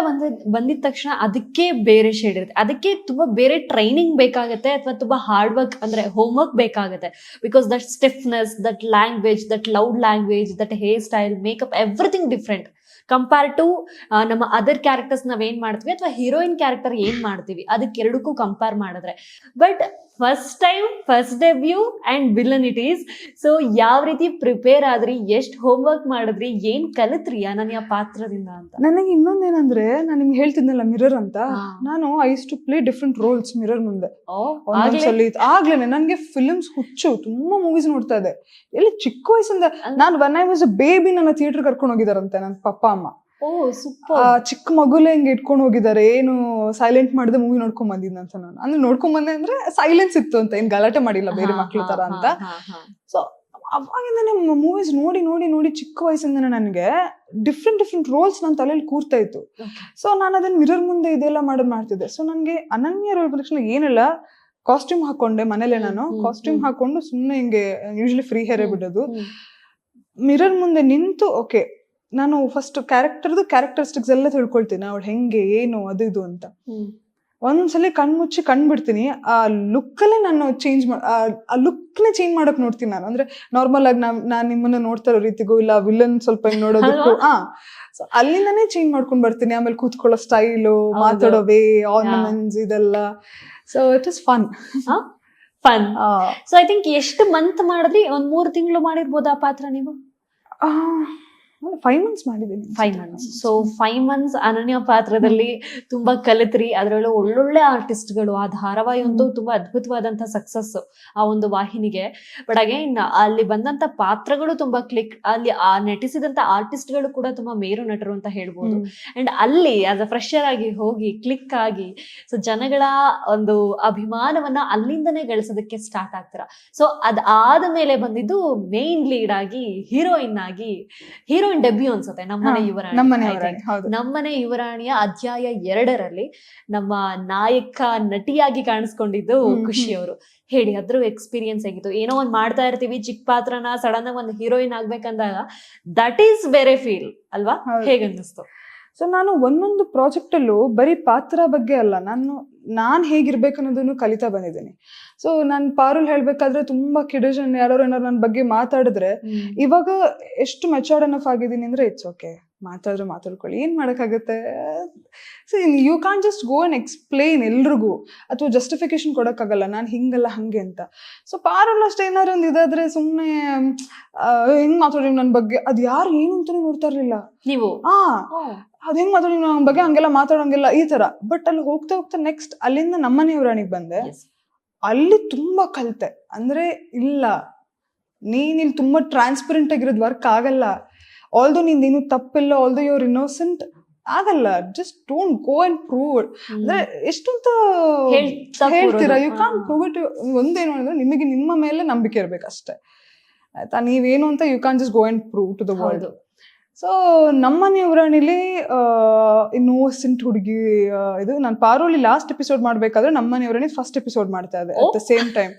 ಬಂದಿದ ತಕ್ಷಣ ಅದಕ್ಕೆ ಬೇರೆ ಶೇಡ್ ಇರುತ್ತೆ, ಅದಕ್ಕೆ ತುಂಬಾ ಬೇರೆ ಟ್ರೈನಿಂಗ್ ಬೇಕಾಗತ್ತೆ ಅಥವಾ ತುಂಬಾ ಹಾರ್ಡ್ ವರ್ಕ್ ಅಂದ್ರೆ ಹೋಮ್ ವರ್ಕ್ ಬೇಕಾಗತ್ತೆ. Because that stiffness, that language, that loud language, that hair style, makeup, everything different compare to ನಮ್ಮ ಅದರ್ ಕ್ಯಾರೆಕ್ಟರ್ಸ್ ನಾವೇನ್ ಮಾಡ್ತೀವಿ ಅಥವಾ ಹೀರೋಯಿನ್ ಕ್ಯಾರೆಕ್ಟರ್ ಏನ್ ಮಾಡ್ತೀವಿ ಅದಕ್ಕೆರಡಕ್ಕೂ ಕಂಪೇರ್ ಮಾಡಿದ್ರೆ. But first time, first debut and villain it is. So ಯಾವ ರೀತಿ ಪ್ರಿಪೇರ್ ಆದ್ರಿ, ಎಷ್ಟು ಹೋಮ್ ವರ್ಕ್ ಮಾಡಿದ್ರಿ, ಏನ್ ಕಲಿತ್ರಿ ಅನನ್ಯ ಪಾತ್ರದಿಂದ ಅಂತ? ನನಗೆ ಇನ್ನೊಂದೇನಂದ್ರೆ, ನಾನು ನಿಮ್ಗೆ ಹೇಳ್ತಿದ್ನಲ್ಲ ಮಿರರ್ ಅಂತ, ನಾನು I use to play different roles mirror ಮುಂದೆ. ಆಗ್ಲೇನೆ ನನ್ಗೆ ಫಿಲ್ಮ್ಸ್ ಹುಚ್ಚು, ತುಂಬಾ ಮೂವೀಸ್ ನೋಡ್ತಾ ಇದೆ. ಎಲ್ಲಿ ಚಿಕ್ಕ ವಯಸ್ಸಿಂದ ನಾನು when I was a baby ನನ್ನ ಥಿಯೇಟರ್ ಕರ್ಕೊಂಡು ಹೋಗಿದಾರಂತೆ ನನ್ನ ಪಪ್ಪ ಅಮ್ಮ. ಓ ಸೂಪರ್. ಚಿಕ್ಕ ಮಗುಲೆ ಹಿಂಗೆ ಇಟ್ಕೊಂಡು ಹೋಗಿದ್ದಾರೆ, ಏನು ಸೈಲೆಂಟ್ ಮಾಡಿದೆ ಮೂವಿ ನೋಡ್ಕೊಂಡ್ ಬಂದಿದ್ನ ಅಂತ ನಾನು. ಅಂದ್ರೆ ನೋಡ್ಕೊಂಡ್ ಬಂದೆ ಅಂದ್ರೆ ಸೈಲೆನ್ಸ್ ಇತ್ತು ಅಂತ, ಏನ್ ಗಲಾಟೆ ಮಾಡಿಲ್ಲ ಬೇರೆ ಮಕ್ಳು ತರ ಅಂತ. ಸೊ ಅವಾಗಿಂದನೇ ಮೂವೀಸ್ ನೋಡಿ ನೋಡಿ ನೋಡಿ ಚಿಕ್ಕ ವಯಸ್ಸಿಂದನೇ ನನಗೆ ಡಿಫ್ರೆಂಟ್ ರೋಲ್ಸ್ ನನ್ನ ತಲೆಯಲ್ಲಿ ಕೂರ್ತಾ ಇತ್ತು. ಸೊ ನಾನು ಅದನ್ನ ಮಿರರ್ ಮುಂದೆ ಇದೆಲ್ಲ ಮಾಡ್ತಿದ್ದೆ. ಸೊ ನನಗೆ ಅನನ್ಯ ರೋಲ್ ಬಂದ ತಕ್ಷಣ ಏನಿಲ್ಲ, ಕಾಸ್ಟ್ಯೂಮ್ ಹಾಕೊಂಡೆ ಮನೇಲೆ. ನಾನು ಕಾಸ್ಟ್ಯೂಮ್ ಹಾಕೊಂಡು ಸುಮ್ಮನೆ ಹಿಂಗೆ ಯೂಶಲಿ ಫ್ರೀ ಹೇರೇ ಬಿಡೋದು. ಮಿರರ್ ಮುಂದೆ ನಿಂತು ಓಕೆ ನಾನು ಫಸ್ಟ್ ಕ್ಯಾರೆಕ್ಟರಿಸ್ಟಿಕ್ಸ್ ಎಲ್ಲ ತಿಳ್ಕೊಳ್ತೀನಿ, ಅವಳು ಹೆಂಗೆ ಏನು ಅದು ಇದು ಅಂತ. ಒಂದೊಂದ್ಸಲಿ ಕಣ್ಮುಚ್ಚಿ ಬಿಡ್ತೀನಿ, ಆ ಲುಕ್ಕಲ್ಲೇ ನಾನು ಆ ಲುಕ್ನೇ ಚೇಂಜ್ ಮಾಡಕ್ ನೋಡ್ತೀನಿ ನಾನು. ಅಂದ್ರೆ ನಾರ್ಮಲ್ ಆಗಿ ನಾನ್ ನಿಮ್ಮನ್ನ ನೋಡ್ತಾ ಇರೋ ರೀತಿಗೂ ಇಲ್ಲ ವಿಲನ್ ಸ್ವಲ್ಪ ಹಿಂಗ್ ನೋಡೋದಕ್ಕೂ ಸೊ ಅಲ್ಲಿಂದಾನೇ ಚೇಂಜ್ ಮಾಡ್ಕೊಂಡ್ ಬರ್ತೀನಿ. ಆಮೇಲೆ ಕೂತ್ಕೊಳ್ಳೋ ಸ್ಟೈಲು, ಮಾತಾಡೋ ವೇ, ಆರ್ನಮೆಂಟ್ಸ್ ಇದೆಲ್ಲ. So it is fun. So I think ಎಷ್ಟು ಮಂತ್ ಮಾಡಿದ್ರಿ? ಒಂದ್ 3 ತಿಂಗಳು ಮಾಡಿರ್ಬೋದು ಆ ಪಾತ್ರ ನೀವು? 5 months ಮಾಡಿದ್ದೀನಿ. 5 months. ಸೊ 5 months ಅನನ್ಯ ಪಾತ್ರದಲ್ಲಿ ತುಂಬಾ ಕಲಿತ್ರಿ. ಅದ್ರಲ್ಲೂ ಒಳ್ಳೊಳ್ಳೆ ಆರ್ಟಿಸ್ಟ್ಗಳು. ಆ ಧಾರಾವಾಹಿ ಅಂತೂ ತುಂಬಾ ಅದ್ಭುತವಾದಂತ ಸಕ್ಸಸ್ ಆ ಒಂದು ವಾಹಿನಿಗೆ. ಬಟ್ ಅಗೈನ್ ಅಲ್ಲಿ ಬಂದಂತ ಪಾತ್ರಗಳು ತುಂಬಾ ಕ್ಲಿಕ್, ಅಲ್ಲಿ ಆ ನಟಿಸಿದಂತ ಆರ್ಟಿಸ್ಟ್ಗಳು ಕೂಡ ತುಂಬಾ ಮೇರು ನಟರು ಅಂತ ಹೇಳ್ಬೋದು. ಅಂಡ್ ಅಲ್ಲಿ ಆಸ್ ಅ ಫ್ರೆಶರ್ ಆಗಿ ಹೋಗಿ ಕ್ಲಿಕ್ ಆಗಿ ಸೊ ಜನಗಳ ಒಂದು ಅಭಿಮಾನವನ್ನ ಅಲ್ಲಿಂದನೇ ಗಳಿಸೋದಕ್ಕೆ ಸ್ಟಾರ್ಟ್ ಆಗ್ತೀರಾ. ಸೊ ಅದಾದ ಮೇಲೆ ಬಂದಿದ್ದು ಮೇನ್ ಲೀಡ್ ಆಗಿ ಹೀರೋಯಿನ್ ಡೆಬ್ಯೂ ಅನ್ಸುತ್ತೆ ನಮ್ಮನೆ ಯುವರಾಣಿಯ ಅಧ್ಯಾಯ 2ರಲ್ಲಿ ನಮ್ಮ ನಾಯಕ ನಟಿಯಾಗಿ ಕಾಣಿಸ್ಕೊಂಡಿದ್ದು ಖುಷಿ ಅವರು. ಹೇಳಿ ಅದ್ರ ಎಕ್ಸ್ಪೀರಿಯನ್ಸ್ ಹೇಗಿತ್ತು? ಏನೋ ಒಂದ್ ಮಾಡ್ತಾ ಇರ್ತೀವಿ ಚಿಕ್ಕ ಪಾತ್ರನ, ಸಡನ್ ಆಗಿ ಒಂದು ಹೀರೋಯಿನ್ ಆಗ್ಬೇಕಂದಾಗ ದಟ್ ಈಸ್ ಬೇರೆ ಫೀಲ್ ಅಲ್ವಾ? ಹೇಗನ್ನಿಸ್ತು? ಸೊ ನಾನು ಒಂದೊಂದು ಪ್ರಾಜೆಕ್ಟ್ ಅಲ್ಲೂ ಬರೀ ಪಾತ್ರ ಬಗ್ಗೆ ಅಲ್ಲ, ನಾನ್ ಹೇಗಿರ್ಬೇಕು ಅನ್ನೋದನ್ನು ಕಲಿತಾ ಬಂದಿದ್ದೀನಿ. ಸೊ ನಾನು ಪಾರುಲ್ ಹೇಳ್ಬೇಕಾದ್ರೆ ತುಂಬಾ ಕಿಡಿಜನ್ ಯಾರು ಏನಾರು ನನ್ನ ಬಗ್ಗೆ ಮಾತಾಡಿದ್ರೆ, ಇವಾಗ ಎಷ್ಟು ಮೆಚೂರ್ಡ್ ಎನಫ್ ಆಗಿದ್ದೀನಿ ಅಂದ್ರೆ ಇಟ್ಸ್ ಓಕೆ, ಮಾತಾಡ್ಕೊಳ್ಳಿ, ಏನ್ ಮಾಡಕ್ಕಾಗತ್ತೆ. So you can just go and explain ಎಲ್ರಿಗೂ, ಅಥವಾ ಜಸ್ಟಿಫಿಕೇಶನ್ ಕೊಡಕ್ಕಾಗಲ್ಲ ನಾನು ಹಿಂಗಲ್ಲ ಹಂಗೆ ಅಂತ. ಸೊ ಪಾರುಲ್ ಅಷ್ಟೇ ಏನಾರು ಒಂದು ಇದಾದ್ರೆ ಸುಮ್ನೆ ಹೆಂಗ್ ಮಾತಾಡಿ ನನ್ನ ಬಗ್ಗೆ, ಅದ್ ಯಾರು ಏನು ಅಂತಾನೆ ನೋಡ್ತಾ ಇರ್ಲಿಲ್ಲ ನೀವು. ಅದ್ ಹೆಂಗ್ ಮಾತಾಡಿ ನನ್ನ ಬಗ್ಗೆ, ಹಂಗೆಲ್ಲ ಮಾತಾಡೋಂಗಿಲ್ಲ ಈ ತರ. ಬಟ್ ಅಲ್ಲಿ ಹೋಗ್ತಾ ನೆಕ್ಸ್ಟ್ ಅಲ್ಲಿಂದ ನಮ್ಮನೆ ಯುವರಾಣಿಗೆ ಬಂದೆ. ಅಲ್ಲಿ ತುಂಬಾ ಕಲಿತೆ. ಅಂದ್ರೆ ಇಲ್ಲ, ನೀನ್ ಇಲ್ಲಿ ತುಂಬಾ ಟ್ರಾನ್ಸ್ಪರೆಂಟ್ ಆಗಿರೋದು ವರ್ಕ್ ಆಗಲ್ಲ. ಆಲ್ದೋ ನಿಂದೇನು ತಪ್ಪಿಲ್ಲ, ಆಲ್ದೋ ಯುವರ್ ಇನ್ನೋಸೆಂಟ್ ಆಗಲ್ಲ. Just don't go and prove. ಅಂದ್ರೆ ಎಷ್ಟಂತ ಹೇಳ್ತೀರಾ, ಯು ಕಾನ್ ಪ್ರೂವ್ ಇಟ್. ಒಂದೇನು ಅಂದ್ರೆ ನಿಮಗೆ ನಿಮ್ಮ ಮೇಲೆ ನಂಬಿಕೆ ಇರ್ಬೇಕಷ್ಟೇ ಆಯ್ತಾ. ನೀವೇನು ಅಂತ you can just go and prove to the world. So ನಮ್ಮನೆ ಯುವರಾಣಿಲಿ ಇನ್ನೋಸೆಂಟ್ ಹುಡುಗಿ ಇದು. ನಾನು ಪಾರೋಲಿ ಲಾಸ್ಟ್ ಎಪಿಸೋಡ್ ಮಾಡ್ಬೇಕಾದ್ರೆ ನಮ್ಮನೆ ಯುವರಾಣಿ ಫಸ್ಟ್ ಎಪಿಸೋಡ್ ಮಾಡ್ತಾ ಇದೆ at the same time.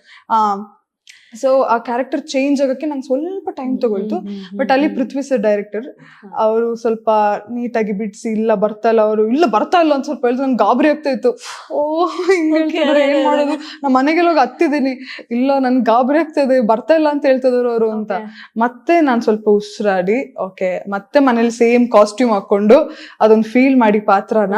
So ಆ ಕ್ಯಾರೆಕ್ಟರ್ ಚೇಂಜ್ ಆಗಕ್ಕೆ ನಂಗೆ ಸ್ವಲ್ಪ ಟೈಮ್ ತಗೊಳ್ತು. ಬಟ್ ಅಲ್ಲಿ ಪೃಥ್ವಿ ಸರ್ ಡೈರೆಕ್ಟರ್ ಅವರು ಸ್ವಲ್ಪ ನೀಟಾಗಿ ಬಿಡಿಸಿ, ಇಲ್ಲ ಬರ್ತಾ ಇಲ್ಲ ಅಂತ ಸ್ವಲ್ಪ ಹೇಳಿದ್ರು. ನನ್ಗೆ ಗಾಬರಿ ಆಗ್ತಾ ಇತ್ತು. ಹಿಂಗ್ ಹೇಳ್ತಿದ್ರೆ ಏನ್ ಮಾಡೋದು, ನಮ್ಮ ಮನೆಗೆಲ್ಲ ಹೋಗಿ ಹತ್ತಿದ್ದೀನಿ, ಇಲ್ಲ ನನ್ಗೆ ಗಾಬರಿ ಆಗ್ತಾ ಇದೆ, ಬರ್ತಾ ಇಲ್ಲ ಅಂತ ಹೇಳ್ತಿದ್ರು ಅವರು ಅಂತ. ಮತ್ತೆ ನಾನ್ ಸ್ವಲ್ಪ ಉಸಿರಾಡಿ ಓಕೆ, ಮತ್ತೆ ಮನೇಲಿ ಸೇಮ್ ಕಾಸ್ಟ್ಯೂಮ್ ಹಾಕೊಂಡು ಅದೊಂದು ಫೀಲ್ ಮಾಡಿ ಪಾತ್ರನ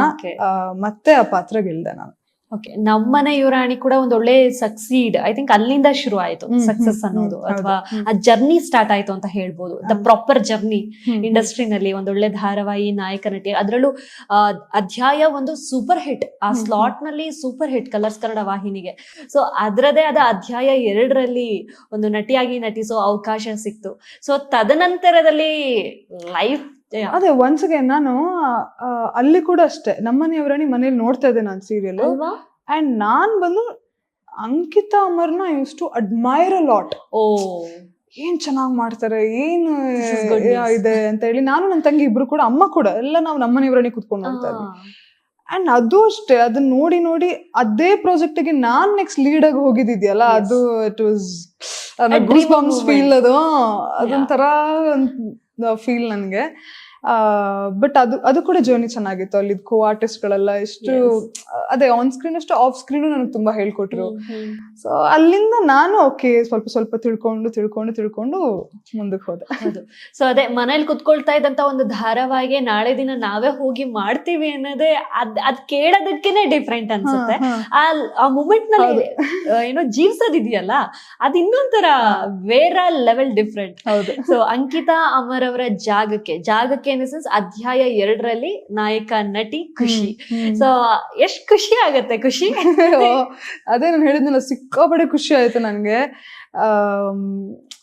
ಮತ್ತೆ ಆ ಪಾತ್ರ ಗೆಲ್ದೆ ನಾನು. ಓಕೆ, ನಮ್ಮನೆ ಯುವರಾಣಿ ಕೂಡ ಒಂದ್ ಒಳ್ಳೆ ಸಕ್ಸೀಡ್. ಐ ಥಿಂಕ್ ಅಲ್ಲಿಂದ ಶುರು ಆಯ್ತು ಸಕ್ಸಸ್ ಅನ್ನೋದು, ಅಥವಾ ಆ ಜರ್ನಿ ಸ್ಟಾರ್ಟ್ ಆಯ್ತು ಅಂತ ಹೇಳ್ಬೋದು. ದ ಪ್ರಾಪರ್ ಜರ್ನಿ ಇಂಡಸ್ಟ್ರಿನಲ್ಲಿ ಒಂದೊಳ್ಳೆ ಧಾರಾವಾಹಿ, ನಾಯಕ ನಟಿ, ಅದರಲ್ಲೂ ಅಧ್ಯಾಯ 1 ಸೂಪರ್ ಹಿಟ್. ಆ ಸ್ಲಾಟ್ ನಲ್ಲಿ ಸೂಪರ್ ಹಿಟ್ ಕಲರ್ಸ್ ಕನ್ನಡ ವಾಹಿನಿಗೆ. ಸೊ ಅದರದೇ ಆದ ಅಧ್ಯಾಯ 2ರಲ್ಲಿ ಒಂದು ನಟಿಯಾಗಿ ನಟಿಸೋ ಅವಕಾಶ ಸಿಕ್ತು. ಸೊ ತದನಂತರದಲ್ಲಿ ಲೈಫ್ ಅದೇ ಒನ್ಸ್ ಅಗೇನ್ ನಾನು ಅಲ್ಲಿ ಕೂಡ ಅಷ್ಟೇ ನಮ್ಮನೆ ಯುವರಾಣಿ ಮನೇಲಿ ನೋಡ್ತಾ ಇದ್ದೆ ನಾನು ಸೀರಿಯಲ್. ಅಂಡ್ ನಾನ್ ಬಂದು ಅಂಕಿತಾ ಅಮರ್ನ use to admire a lot. ಏನ್ ಚೆನ್ನಾಗ್ ಮಾಡ್ತಾರೆ, ಏನು ಇದೆ ಅಂತ ಹೇಳಿ ನಾನು ನನ್ನ ತಂಗಿ ಇಬ್ರು ಕೂಡ, ಅಮ್ಮ ಕೂಡ, ಎಲ್ಲ ನಾವು ನಮ್ಮನೆ ಯುವರಾಣಿ ಕುತ್ಕೊಂಡು ನೋಡ್ತಾ ಇದ್ವಿ. ಅಂಡ್ ಅದು ಅಷ್ಟೇ, ಅದನ್ನ ನೋಡಿ ಅದೇ ಪ್ರಾಜೆಕ್ಟ್ ಗೆ ನಾನ್ ನೆಕ್ಸ್ಟ್ ಲೀಡ್ ಆಗಿ ಹೋಗಿದ್ದಿದ್ಯಲ್ಲ, ಅದು it was goose bumps feel. ಅದೊಂಥರ ಫೀಲ್ ನನ್ಗೆ. ಬಟ್ ಅದು ಕೂಡ ಜರ್ನಿ ಚೆನ್ನಾಗಿತ್ತು. ಅಲ್ಲಿ ಕೋ ಆರ್ಟಿಸ್ಟ್ ಗಳೆಲ್ಲ ಎಷ್ಟು ಅದೇ ಆನ್ ಸ್ಕ್ರೀನ್ ಅಷ್ಟು ಆಫ್ ಸ್ಕ್ರೀನ್ ನನಗೆ ತುಂಬಾ ಹೇಳ್ಕೊಟ್ರು. ಸೊ ಅಲ್ಲಿಂದ ನಾನು ಓಕೆ ಸ್ವಲ್ಪ ತಿಳ್ಕೊಂಡು ಮುಂದಕ್ಕೆ ಹೋದೆ. ಸೊ ಅದೇ ಮನೇಲಿ ಕುತ್ಕೊಳ್ತಾ ಇದ್ದಂತ ಒಂದು ಧಾರಾವಾಹಿಗೆ ನಾಳೆ ದಿನ ನಾವೇ ಹೋಗಿ ಮಾಡ್ತೀವಿ ಅನ್ನೋದೇ ಅದ್ ಕೇಳೋದಕ್ಕೇನೆ ಡಿಫ್ರೆಂಟ್ ಅನ್ಸುತ್ತೆ. ಆ ಮೂಮೆಂಟ್ ನಲ್ಲಿ ಏನೋ ಜೀವಿಸೋದಿದೆಯಲ್ಲ, ಅದ್ ಇನ್ನೊಂಥರ ಬೇರೆ level different. So Ankita Amar ಅವರ ಜಾಗಕ್ಕೆ ಅಧ್ಯಾಯ 2ರಲ್ಲಿ ನಾಯಕ ನಟಿ ಖುಷಿ. ಸೊ ಎಷ್ಟ್ ಖುಷಿ ಆಗತ್ತೆ ಖುಷಿ. ಅದೇ ನಾನು ಹೇಳಿದ್ನಲ್ಲ, ಸಿಕ್ಕಾಪಟ್ಟೆ ಖುಷಿ ಆಯ್ತು ನನ್ಗೆ.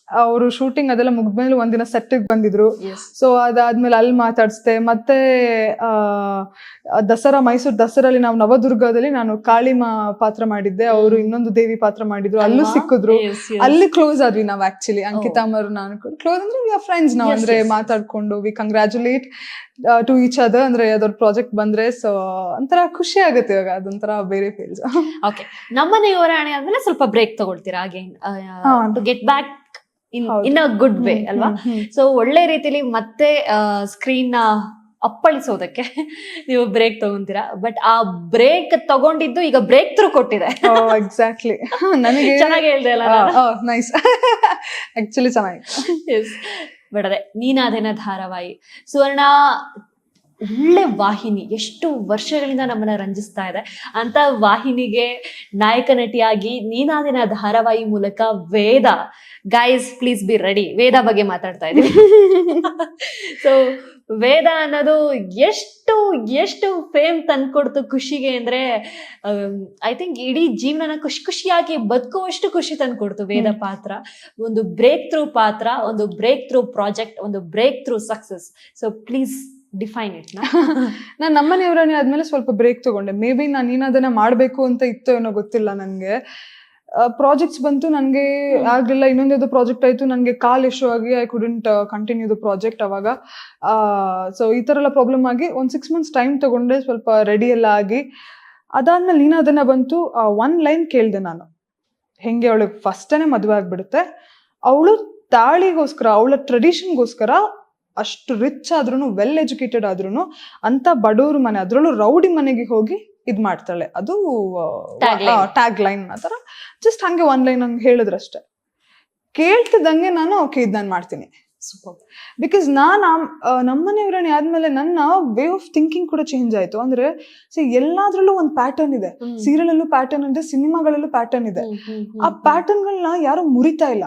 ಅವರು ಶೂಟಿಂಗ್ ಅದೆಲ್ಲ ಮುಗ್ದ್ಮೇಲೆ ಒಂದಿನ ಸೆಟ್ಟಿಗೆ ಬಂದಿದ್ರು. Yes. ಸೊ ಅದಾದ್ಮೇಲೆ ಅಲ್ಲಿ ಮಾತಾಡ್ಸ್ದೆ. ಮತ್ತೆ ದಸರಾ, ಮೈಸೂರು ದಸರಲ್ಲಿ ನಾವು ನವದುರ್ಗದಲ್ಲಿ ನಾನು ಕಾಳಿಮಾ ಪಾತ್ರ ಮಾಡಿದ್ದೆ, ಅವರು ಇನ್ನೊಂದು ದೇವಿ ಪಾತ್ರ ಮಾಡಿದ್ರು, ಅಲ್ಲೂ ಅಲ್ವಾ? ಸಿಕ್ಕಿದ್ರು. Yes, yes. ಅಲ್ಲಿ ಕ್ಲೋಸ್ ಆದ್ವಿ ನಾವು ಆಕ್ಚುಲಿ, ಅಂಕಿತಾ ಅವರು ನಾನು ಕ್ಲೋಸ್ ಅಂದ್ರೆ ವಿ ಆರ್ ಫ್ರೆಂಡ್ಸ್ ನಾವು. Yes, ಅಂದ್ರೆ yes. ಮಾತಾಡ್ಕೊಂಡು we congratulate to each other. ಅಂದ್ರೆ ಯಾವ್ದಾದ್ರು ಪ್ರಾಜೆಕ್ಟ್ ಬಂದ್ರೆ ಸೊ ಒಂಥರ ಖುಷಿ ಆಗುತ್ತೆ ಇವಾಗ, ಅದೊಂಥರ ಬೇರೆ ಫೀಲ್ಸ್. ಓಕೆ, ನಮ್ಮನೆ ಯುವರಾಣಿ ಆದ್ಮೇಲೆ ಸ್ವಲ್ಪ ಬ್ರೇಕ್ ತಗೊಳ್ತೀರಾ again to get back in a good way ಅಲ್ವಾ? ಸೊ ಒಳ್ಳೆ ರೀತಿಲಿ ಮತ್ತೆ ಸ್ಕ್ರೀನ್ ನ ಅಪ್ಪಳಿಸೋದಕ್ಕೆ ನೀವು ಬ್ರೇಕ್ ತಗೊಂತೀರಾ. ಬಟ್ ಆ ಬ್ರೇಕ್ ತಗೊಂಡಿದ್ದು ಈಗ ಬ್ರೇಕ್ ಥ್ರೂ ಕೊಟ್ಟಿದೆ. ಎಕ್ಸಾಕ್ಟ್ಲಿ. ನನಗೆ ಚೆನ್ನಾಗಿ ಹೇಳ್ದೆ ಅಲ್ಲ? ನೈಸ್. ಆಕ್ಚುಲಿ ಚೆನ್ನಾಗಿ. ಬಟ್ ಅದೇ ನೀನಾದೇನ ಧಾರಾವಾಹಿ ಸುವರ್ಣ ಒಳ್ಳೆ ವಾಹಿನಿ, ಎಷ್ಟು ವರ್ಷಗಳಿಂದ ನಮ್ಮನ್ನ ರಂಜಿಸ್ತಾ ಇದೆ ಅಂತ ವಾಹಿನಿಗೆ ನಾಯಕ ನಟಿಯಾಗಿ ನೀನಾದೇನ ಧಾರಾವಾಹಿ ಮೂಲಕ ವೇದ, ಗೈಸ್ ಪ್ಲೀಸ್ ಬಿ ರೆಡಿ, ವೇದ ಬಗ್ಗೆ ಮಾತಾಡ್ತಾ ಇದ್ದೀವಿ. ಸೊ ವೇದ ಅನ್ನೋದು ಎಷ್ಟು ಫೇಮ್ ತಂದ್ಕೊಡ್ತು ಖುಷಿಗೆ ಅಂದ್ರೆ ಐ ಥಿಂಕ್ ಇಡೀ ಜೀವನನ ಖುಷಿಯಾಗಿ ಬದುಕುವಷ್ಟು ಖುಷಿ ತಂದ್ಕೊಡ್ತು ವೇದ ಪಾತ್ರ. ಒಂದು ಬ್ರೇಕ್ ಥ್ರೂ ಪಾತ್ರ, ಒಂದು ಬ್ರೇಕ್ ಥ್ರೂ ಪ್ರಾಜೆಕ್ಟ್, ಒಂದು breakthrough success. So please define it. ನಾನು ನಮ್ಮನೆಯವರನ್ನೇ ಆದ್ಮೇಲೆ ಸ್ವಲ್ಪ ಬ್ರೇಕ್ ತಗೊಂಡೆ. ಮೇ ಬಿ ನಾನು ಅದನ್ನ ಮಾಡ್ಬೇಕು ಅಂತ ಇತ್ತು ಏನೋ ಗೊತ್ತಿಲ್ಲ. ನನ್ಗೆ ಪ್ರಾಜೆಕ್ಟ್ಸ್ ಬಂತು, ನನಗೆ ಆಗ್ಲಿಲ್ಲ. ಇನ್ನೊಂದು ಪ್ರಾಜೆಕ್ಟ್ ಆಯ್ತು, ನನಗೆ ಕಾಲ್ ಇಶ್ಯೂ ಆಗಿ I couldn't continue the project ಅವಾಗ. ಸೊ ಈ ತರ ಎಲ್ಲ ಪ್ರಾಬ್ಲಮ್ ಆಗಿ ಒಂದು 6 months ಟೈಮ್ ತಗೊಂಡೆ, ಸ್ವಲ್ಪ ರೆಡಿ ಎಲ್ಲ ಆಗಿ. ಅದಾದ್ಮೇಲೆ ನೀನು ಅದನ್ನ ಬಂತು, ಒನ್ ಲೈನ್ ಕೇಳಿದೆ ನಾನು. ಹೆಂಗೆ ಅವಳಿಗೆ ಫಸ್ಟನೇ ಮದುವೆ ಆಗ್ಬಿಡುತ್ತೆ, ಅವಳು ತಾಳಿಗೋಸ್ಕರ, ಅವಳ ಟ್ರೆಡಿಷನ್ಗೋಸ್ಕರ ಅಷ್ಟು ರಿಚ್ ಆದ್ರೂ, ವೆಲ್ ಎಜುಕೇಟೆಡ್ ಆದ್ರೂ ಅಂತ ಬಡವ್ರ ಮನೆ, ಅದ್ರಲ್ಲೂ ರೌಡಿ ಮನೆಗೆ ಹೋಗಿ ಇದ್ ಮಾಡ್ತಾಳೆ. ಅದು ಟ್ಯಾಗ್ ಲೈನ್ ಆತರ ಜಸ್ಟ್ ಹಂಗೆ ಒನ್ ಲೈನ್ ಹಂಗೆ ಹೇಳಿದ್ರಷ್ಟೆ. ಕೇಳ್ತಿದ್ದಂಗೆ ನಾನು ಓಕೆ ಇದ್ ನಾನು ಮಾಡ್ತೀನಿ. ಬಿಕಾಸ್ ನಮ್ಮನೆಯವರೇ ಆದ್ಮೇಲೆ ನನ್ನ ವೇ ಆಫ್ ಥಿಂಕಿಂಗ್ ಕೂಡ ಚೇಂಜ್ ಆಯ್ತು. ಅಂದ್ರೆ ಎಲ್ಲಾದ್ರಲ್ಲೂ ಒಂದು ಪ್ಯಾಟರ್ನ್ ಇದೆ. ಸೀರಿಯಲ್ ಅಲ್ಲೂ ಪ್ಯಾಟರ್ನ್ ಇದೆ, ಸಿನಿಮಾಗಳಲ್ಲೂ ಪ್ಯಾಟರ್ನ್ ಇದೆ. ಆ ಪ್ಯಾಟರ್ನ್ ಗಳನ್ನ ಯಾರು ಮುರಿತಾ ಇಲ್ಲ,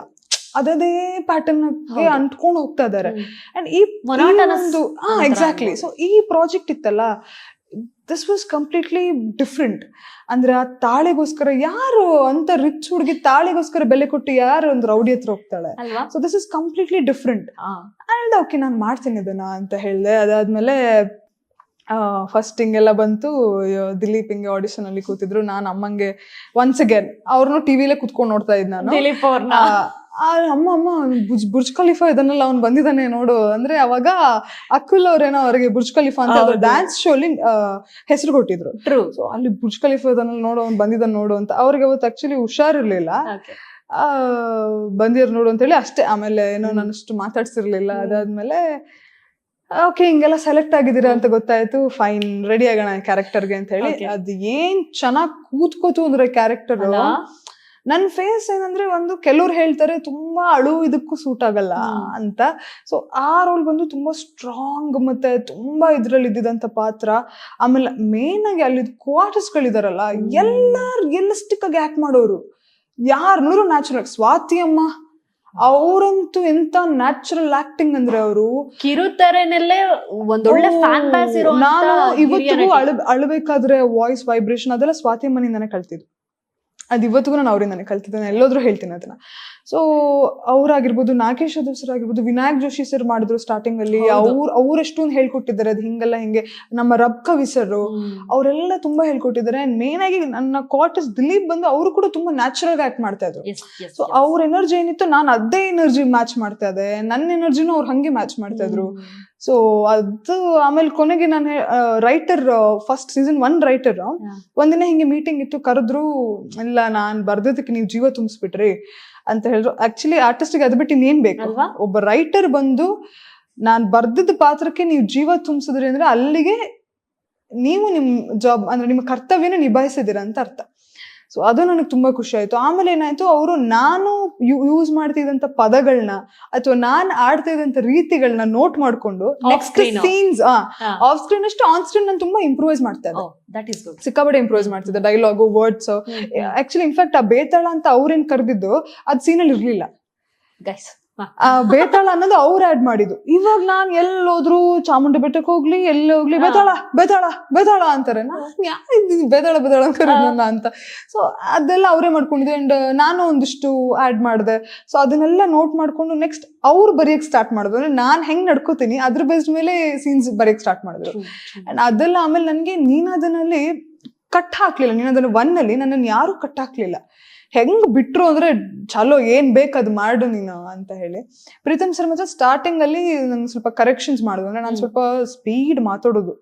ಅದೇ ಪ್ಯಾಟರ್ನ್ ಗೆ ಅಂಟ್ಕೊಂಡು ಹೋಗ್ತಾ ಇದಾರೆ. ಅಂಡ್ ಈ ಎಕ್ಸಾಕ್ಟ್ಲಿ. ಸೊ ಈ ಪ್ರಾಜೆಕ್ಟ್ ಇತ್ತಲ್ಲ, ದಿಸ್ ವಾಸ್ ಕಂಪ್ಲೀಟ್ಲಿ ಡಿಫ್ರೆಂಟ್. ಅಂದ್ರೆ ಆ ತಾಳಿಗೋಸ್ಕರ ಯಾರು ಅಂತ ರಿಚ್ ಹುಡುಗಿ ತಾಳಿಗೋಸ್ಕರ ಬೆಲೆ ಕೊಟ್ಟು ಯಾರು ಒಂದು ರೌಡಿ ಹತ್ರ ಹೋಗ್ತಾಳೆ? So this is completely different. And okay ನಾನು ಮಾಡ್ತೀನಿ ಇದನ್ನ ಅಂತ ಹೇಳ್ದೆ. ಅದಾದ್ಮೇಲೆ ಫಸ್ಟ್ ಹಿಂಗೆಲ್ಲ ಬಂತು, ದಿಲೀಪ್ ಹಿಂಗೆ ಆಡಿಷನ್ ಅಲ್ಲಿ ಕೂತಿದ್ರು. ನಾನು ಅಮ್ಮಂಗೆ ಒನ್ಸ್ ಅಗೇನ್ ಅವ್ರನ್ನು ಟಿವಿಲೇ ಕುತ್ಕೊಂಡು ನೋಡ್ತಾ ಇದ್ ನಾನು. ದಿಲೀಪ್ ಅವ್ರನ್ನ ಅಮ್ಮ ಬುರ್ಜ್ ಖಲೀಫಾ ಇದನ್ನೆಲ್ಲ ಅವ್ನು ಬಂದಿದ್ದಾನೆ ನೋಡು ಅಂದ್ರೆ, ಅವಾಗ ಅಕುಲ್ ಅವ್ರೇನೋ ಅವ್ರಿಗೆ ಬುರ್ಜ್ ಖಲೀಫಾ ಅಂತ ಡ್ಯಾನ್ಸ್ ಶೋ ಅಲ್ಲಿ ಹೆಸರು ಕೊಟ್ಟಿದ್ರು. ಸೊ ಅಲ್ಲಿ ಬುರ್ಜ್ ಖಲೀಫಾ ಇದನ್ನೆಲ್ಲ ನೋಡು, ಅವ್ನು ಬಂದಿದ್ದಾನೆ ನೋಡು ಅಂತ. ಅವ್ರಿಗೆ ಅವತ್ತು ಆಕ್ಚುಲಿ ಹುಷಾರಿರ್ಲಿಲ್ಲ, ಬಂದಿರ್ ನೋಡು ಅಂತ ಹೇಳಿ ಅಷ್ಟೇ. ಆಮೇಲೆ ಏನೋ ನಾನಷ್ಟು ಮಾತಾಡ್ಸಿರ್ಲಿಲ್ಲ. ಅದಾದ್ಮೇಲೆ ಓಕೆ ಹಿಂಗೆಲ್ಲ ಸೆಲೆಕ್ಟ್ ಆಗಿದ್ದೀರಾ ಅಂತ ಗೊತ್ತಾಯ್ತು. ಫೈನ್, ರೆಡಿ ಆಗೋಣ ಕ್ಯಾರೆಕ್ಟರ್ಗೆ ಅಂತ ಹೇಳಿ. ಅದ್ ಏನ್ ಚೆನ್ನಾಗ್ ಕೂತ್ಕೋತು ಅಂದ್ರೆ ಕ್ಯಾರೆಕ್ಟರ್. ನನ್ ಫೇಸ್ ಏನಂದ್ರೆ, ಒಂದು ಕೆಲವ್ರು ಹೇಳ್ತಾರೆ ತುಂಬಾ ಅಳು ಇದಕ್ಕೂ ಸೂಟ್ ಆಗಲ್ಲ ಅಂತ. ಸೊ ಆ ರೋಲ್ ಬಂದು ತುಂಬಾ ಸ್ಟ್ರಾಂಗ್ ಮತ್ತೆ ತುಂಬಾ ಇದ್ರಲ್ಲಿ ಇದ್ದಿದಂತ ಪಾತ್ರ. ಆಮೇಲೆ ಮೇನ್ ಆಗಿ ಅಲ್ಲಿ ಕ್ವಾರ್ಟರ್ಸ್ ಗಳಿದಾರಲ್ಲ, ಎಲ್ಲ ರಿಯಲಿಸ್ಟಿಕ್ ಆಗಿ ಆಕ್ಟ್ ಮಾಡೋರು, ಯಾರು ನೋಡ್ರು ನ್ಯಾಚುರಲ್. ಸ್ವಾತಿ ಅಮ್ಮ ಅವ್ರಂತೂ ಎಂತ ನ್ಯಾಚುರಲ್ ಆಕ್ಟಿಂಗ್ ಅಂದ್ರೆ, ಅವರು ಕಿರುತೆರೆನಲ್ಲೇ ಒಂದೊಳ್ಳೆ ಫ್ಯಾನ್ ಬೇಸ್ ಇರೋ. ನಾನು ಇವತ್ತಿಗೂ ಅಳಬೇಕಾದ್ರೆ ವಾಯ್ಸ್ ವೈಬ್ರೇಷನ್ ಅದೆಲ್ಲ ಸ್ವಾತಿ ಅಮ್ಮನಿಂದಾನೆ ಕಲ್ತಿದ್ದು. ಅದು ಇವತ್ತಿಗೂ ನಾನು ಅವರಿಂದಾನೆ ಕಲ್ತಿದ್ದೇನೆ, ಎಲ್ಲೋದ್ರೂ ಹೇಳ್ತೀನಿ ಅದನ್ನ. ಸೊ ಅವ್ರಾಗಿರ್ಬೋದು, ನಾಗೇಶ್ ಸರ್ ಆಗಿರ್ಬೋದು, ವಿನಾಯಕ್ ಜೋಶಿ ಸರ್ ಮಾಡಿದ್ರು ಸ್ಟಾರ್ಟಿಂಗ್ ಅಲ್ಲಿ. ಅವ್ರೆಷ್ಟೊಂದು ಹೇಳ್ಕೊಟ್ಟಿದ್ದಾರೆ, ಅದು ಹಿಂಗೆಲ್ಲ ಹಿಂಗೆ. ನಮ್ಮ ರಬ್ ಕವಿ ಸರ್ ಅವರೆಲ್ಲ ತುಂಬಾ ಹೇಳ್ಕೊಟ್ಟಿದ್ದಾರೆ. ಮೇನ್ ಆಗಿ ನನ್ನ ಕ್ವಾರ್ಟರ್ಸ್ ದಿಲೀಪ್ ಬಂದು ಅವರು ಕೂಡ ತುಂಬಾ ನ್ಯಾಚುರಲ್ ಆಕ್ಟ್ ಮಾಡ್ತಾ ಇದ್ರು. ಸೊ ಅವ್ರ ಎನರ್ಜಿ ಏನಿತ್ತು, ನಾನು ಅದೇ ಎನರ್ಜಿ ಮ್ಯಾಚ್ ಮಾಡ್ತಾ ಇದ್ದೆ. ನನ್ನ ಎನರ್ಜಿನೂ ಅವ್ರು ಹಂಗೆ ಮ್ಯಾಚ್ ಮಾಡ್ತಾ ಇದ್ರು. ಸೊ ಅದು ಆಮೇಲೆ ಕೊನೆಗೆ ನಾನು ರೈಟರ್, ಫಸ್ಟ್ ಸೀಸನ್ 1 ರೈಟರ್ ಒಂದಿನ ಹಿಂಗೆ ಮೀಟಿಂಗ್ ಇತ್ತು, ಕರೆದ್ರು. ಇಲ್ಲ ನಾನ್ ಬರ್ದಿದ್ದಕ್ಕೆ ನೀವು ಜೀವ ತುಂಬಿಸ್ಬಿಟ್ರಿ ಅಂತ ಹೇಳಿದ್ರು. ಆಕ್ಚುಲಿ ಆರ್ಟಿಸ್ಟ್ಗೆ ಅದು ಬಿಟ್ಟು ಇನ್ನೇನ್ ಬೇಕು? ಒಬ್ಬ ರೈಟರ್ ಬಂದು ನಾನ್ ಬರ್ದಿದ್ದ ಪಾತ್ರಕ್ಕೆ ನೀವು ಜೀವ ತುಂಬಿಸಿದ್ರಿ ಅಂದ್ರೆ ಅಲ್ಲಿಗೆ ನೀವು ನಿಮ್ ಜಾಬ್ ಅಂದ್ರೆ ನಿಮ್ಮ ಕರ್ತವ್ಯನ ನಿಭಾಯಿಸಿದಿರ ಅಂತ ಅರ್ಥ. ಸೊ ಅದು ನನಗೆ ತುಂಬಾ ಖುಷಿ ಆಯ್ತು. ಆಮೇಲೆ ಏನಾಯ್ತು, ಅವರು ನಾನು ಯೂಸ್ ಮಾಡ್ತಿದ್ದಂತ ಪದಗಳನ್ನ ಅಥವಾ ನಾನ್ ಆಡ್ತಾ ಇದ್ದಂತ ರೀತಿಗಳನ್ನ ನೋಟ್ ಮಾಡ್ಕೊಂಡು ನೆಕ್ಸ್ಟ್ ಸೀನ್ಸ್ ಆಫ್ ಸ್ಕ್ರೀನ್ ಅಷ್ಟು ಆನ್ ಸ್ಕ್ರೀನ್ ನಾನು ತುಂಬಾ ಇಂಪ್ರೂವೈಸ್ ಮಾಡ್ತಾ ಇದ್ದೆ. ಸಿಕ್ಕಾಪಟ್ಟೆ ಇಂಪ್ರೂವೈಸ್ ಮಾಡ್ತಿದ್ದೆ, ಡೈಲಾಗು, ವರ್ಡ್ಸ್. ಆಕ್ಚುಲಿ ಇನ್ಫ್ಯಾಕ್ಟ್ ಆ ಬೇತಾಳ ಅಂತ ಅವ್ರೇನ್ ಕರೆದಿದ್ದು ಅದ್ ಸೀನಲ್ಲಿ ಇರ್ಲಿಲ್ಲ. ಬೇತಾಳ ಅನ್ನೋದು ಅವ್ರು ಆಡ್ ಮಾಡಿದ್ದು. ಇವಾಗ ನಾನ್ ಎಲ್ಲೋದ್ರು ಚಾಮುಂಡಿ ಬೆಟ್ಟಕ್ಕೆ ಹೋಗ್ಲಿ ಎಲ್ಲಿ ಹೋಗ್ಲಿ ಬೇತಾಳ ಬೇತಾಳ ಬೇತಾಳ ಅಂತಾರೆ. ಬೇತಾಳ ಬೇತಾಳ ಕರೀದ್ನಲ್ಲ ಅಂತ. ಸೊ ಅದೆಲ್ಲ ಅವರೇ ಮಾಡ್ಕೊಂಡಿದ್ದೆ. ಅಂಡ್ ನಾನು ಒಂದಿಷ್ಟು ಆಡ್ ಮಾಡಿದೆ. ಸೊ ಅದನ್ನೆಲ್ಲ ನೋಟ್ ಮಾಡ್ಕೊಂಡು ನೆಕ್ಸ್ಟ್ ಅವ್ರು ಬರೆಯಕ್ ಸ್ಟಾರ್ಟ್ ಮಾಡಿದ್ರು. ಅಂದ್ರೆ ನಾನ್ ಹೆಂಗ್ ನಡ್ಕೋತೀನಿ ಅದ್ರ ಬೇಸ್ಡ್ ಮೇಲೆ ಸೀನ್ಸ್ ಬರೆಯಕ್ ಸ್ಟಾರ್ಟ್ ಮಾಡಿದ್ರು. ಅಂಡ್ ಅದೆಲ್ಲ ಆಮೇಲೆ ನನ್ಗೆ ನೀನಾದನಲ್ಲಿ ಕಟ್ ಹಾಕ್ಲಿಲ್ಲ. ನೀನಾದನ್ನ 1 ಅಲ್ಲಿ ನನ್ನನ್ನು ಯಾರು ಕಟ್ ಹಾಕ್ಲಿಲ್ಲ. ಹೆಂಗ್ ಬಿಟ್ರು ಅಂದ್ರೆ ಚಲೋ ಏನ್ ಬೇಕು ಅದು ಮಾಡು ನೀನು ಅಂತ ಹೇಳಿ. ಪ್ರೀತಮ್ ಸರ್ ಮಾತ್ರ ಸ್ಟಾರ್ಟಿಂಗ್ ಅಲ್ಲಿ ನಂಗೆ ಸ್ವಲ್ಪ ಕರೆಕ್ಷನ್ಸ್ ಮಾಡಿದ್ರು. ಅಂದ್ರೆ ನಾನು ಸ್ವಲ್ಪ ಸ್ಪೀಡ್ ಮಾತಾಡೋದು,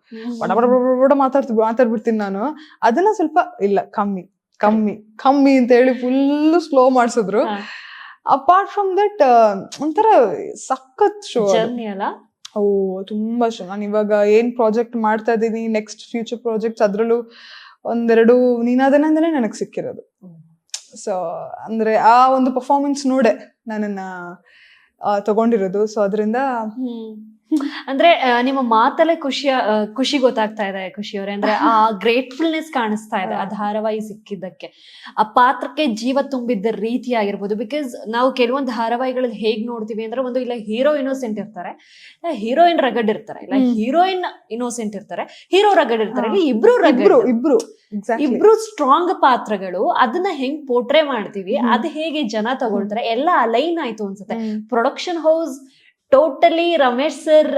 ಬಡ ಮಾತಾಡ್ಬಿಡ್ತೀನಿ ನಾನು. ಅದನ್ನ ಸ್ವಲ್ಪ ಇಲ್ಲ ಕಮ್ಮಿ ಕಮ್ಮಿ ಕಮ್ಮಿ ಅಂತ ಹೇಳಿ ಫುಲ್ ಸ್ಲೋ ಮಾಡ್ಸಿದ್ರು. ಅಪಾರ್ಟ್ ಫ್ರಮ್ ದಟ್ ಒಂಥರ ಸಖತ್ ಶೋ ಅಲ್ಲ. ಓ ತುಂಬಾ ಶೋ. ನಾನು ಇವಾಗ ಏನ್ ಪ್ರಾಜೆಕ್ಟ್ ಮಾಡ್ತಾ ಇದ್ದೀನಿ, ನೆಕ್ಸ್ಟ್ ಫ್ಯೂಚರ್ ಪ್ರಾಜೆಕ್ಟ್ಸ್, ಅದ್ರಲ್ಲೂ 1-2 ನೀನಾದನಂದ್ರೆ ನನಗ್ ಸಿಕ್ಕಿರೋದು. ಸೊ ಅಂದ್ರೆ ಆ ಒಂದು ಪರ್ಫಾರ್ಮೆನ್ಸ್ ನೋಡೆ ನನ್ನನ್ನ ತಗೊಂಡಿರೋದು. ಸೊ ಅದರಿಂದ ಅಂದ್ರೆ ನಿಮ್ಮ ಮಾತಲ್ಲೇ ಖುಷಿ ಗೊತ್ತಾಗ್ತಾ ಇದೆ ಖುಷಿಯವರೇ. ಅಂದ್ರೆ ಆ ಗ್ರೇಟ್ಫುಲ್ನೆಸ್ ಕಾಣಿಸ್ತಾ ಇದೆ ಆ ಧಾರಾವಾಹಿ ಸಿಕ್ಕಿದ್ದಕ್ಕೆ, ಆ ಪಾತ್ರಕ್ಕೆ ಜೀವ ತುಂಬಿದ್ದ ರೀತಿ ಆಗಿರ್ಬೋದು. ಬಿಕಾಸ್ ನಾವು ಕೆಲವೊಂದು ಧಾರಾವಾಹಿಗಳಲ್ಲಿ ಹೇಗ್ ನೋಡ್ತೀವಿ ಅಂದ್ರೆ, ಒಂದು ಇಲ್ಲ ಹೀರೋ ಇನ್ನೋಸೆಂಟ್ ಇರ್ತಾರೆ, ಹೀರೋಯಿನ್ ರಗಡ್ ಇರ್ತಾರೆ, ಇಲ್ಲ ಹೀರೋಯಿನ್ ಇನ್ನೋಸೆಂಟ್ ಇರ್ತಾರೆ, ಹೀರೋ ರಗಡ್ ಇರ್ತಾರೆ. ಇಬ್ರು ಸ್ಟ್ರಾಂಗ್ ಪಾತ್ರಗಳು. ಅದನ್ನ ಹೆಂಗ್ ಪೋರ್ಟ್ರೇ ಮಾಡ್ತೀವಿ, ಅದು ಹೇಗೆ ಜನ ತಗೊಳ್ತಾರೆ, ಎಲ್ಲ ಅಲೈನ್ ಆಯ್ತು ಅನ್ಸುತ್ತೆ. Production house totally Ramesh sir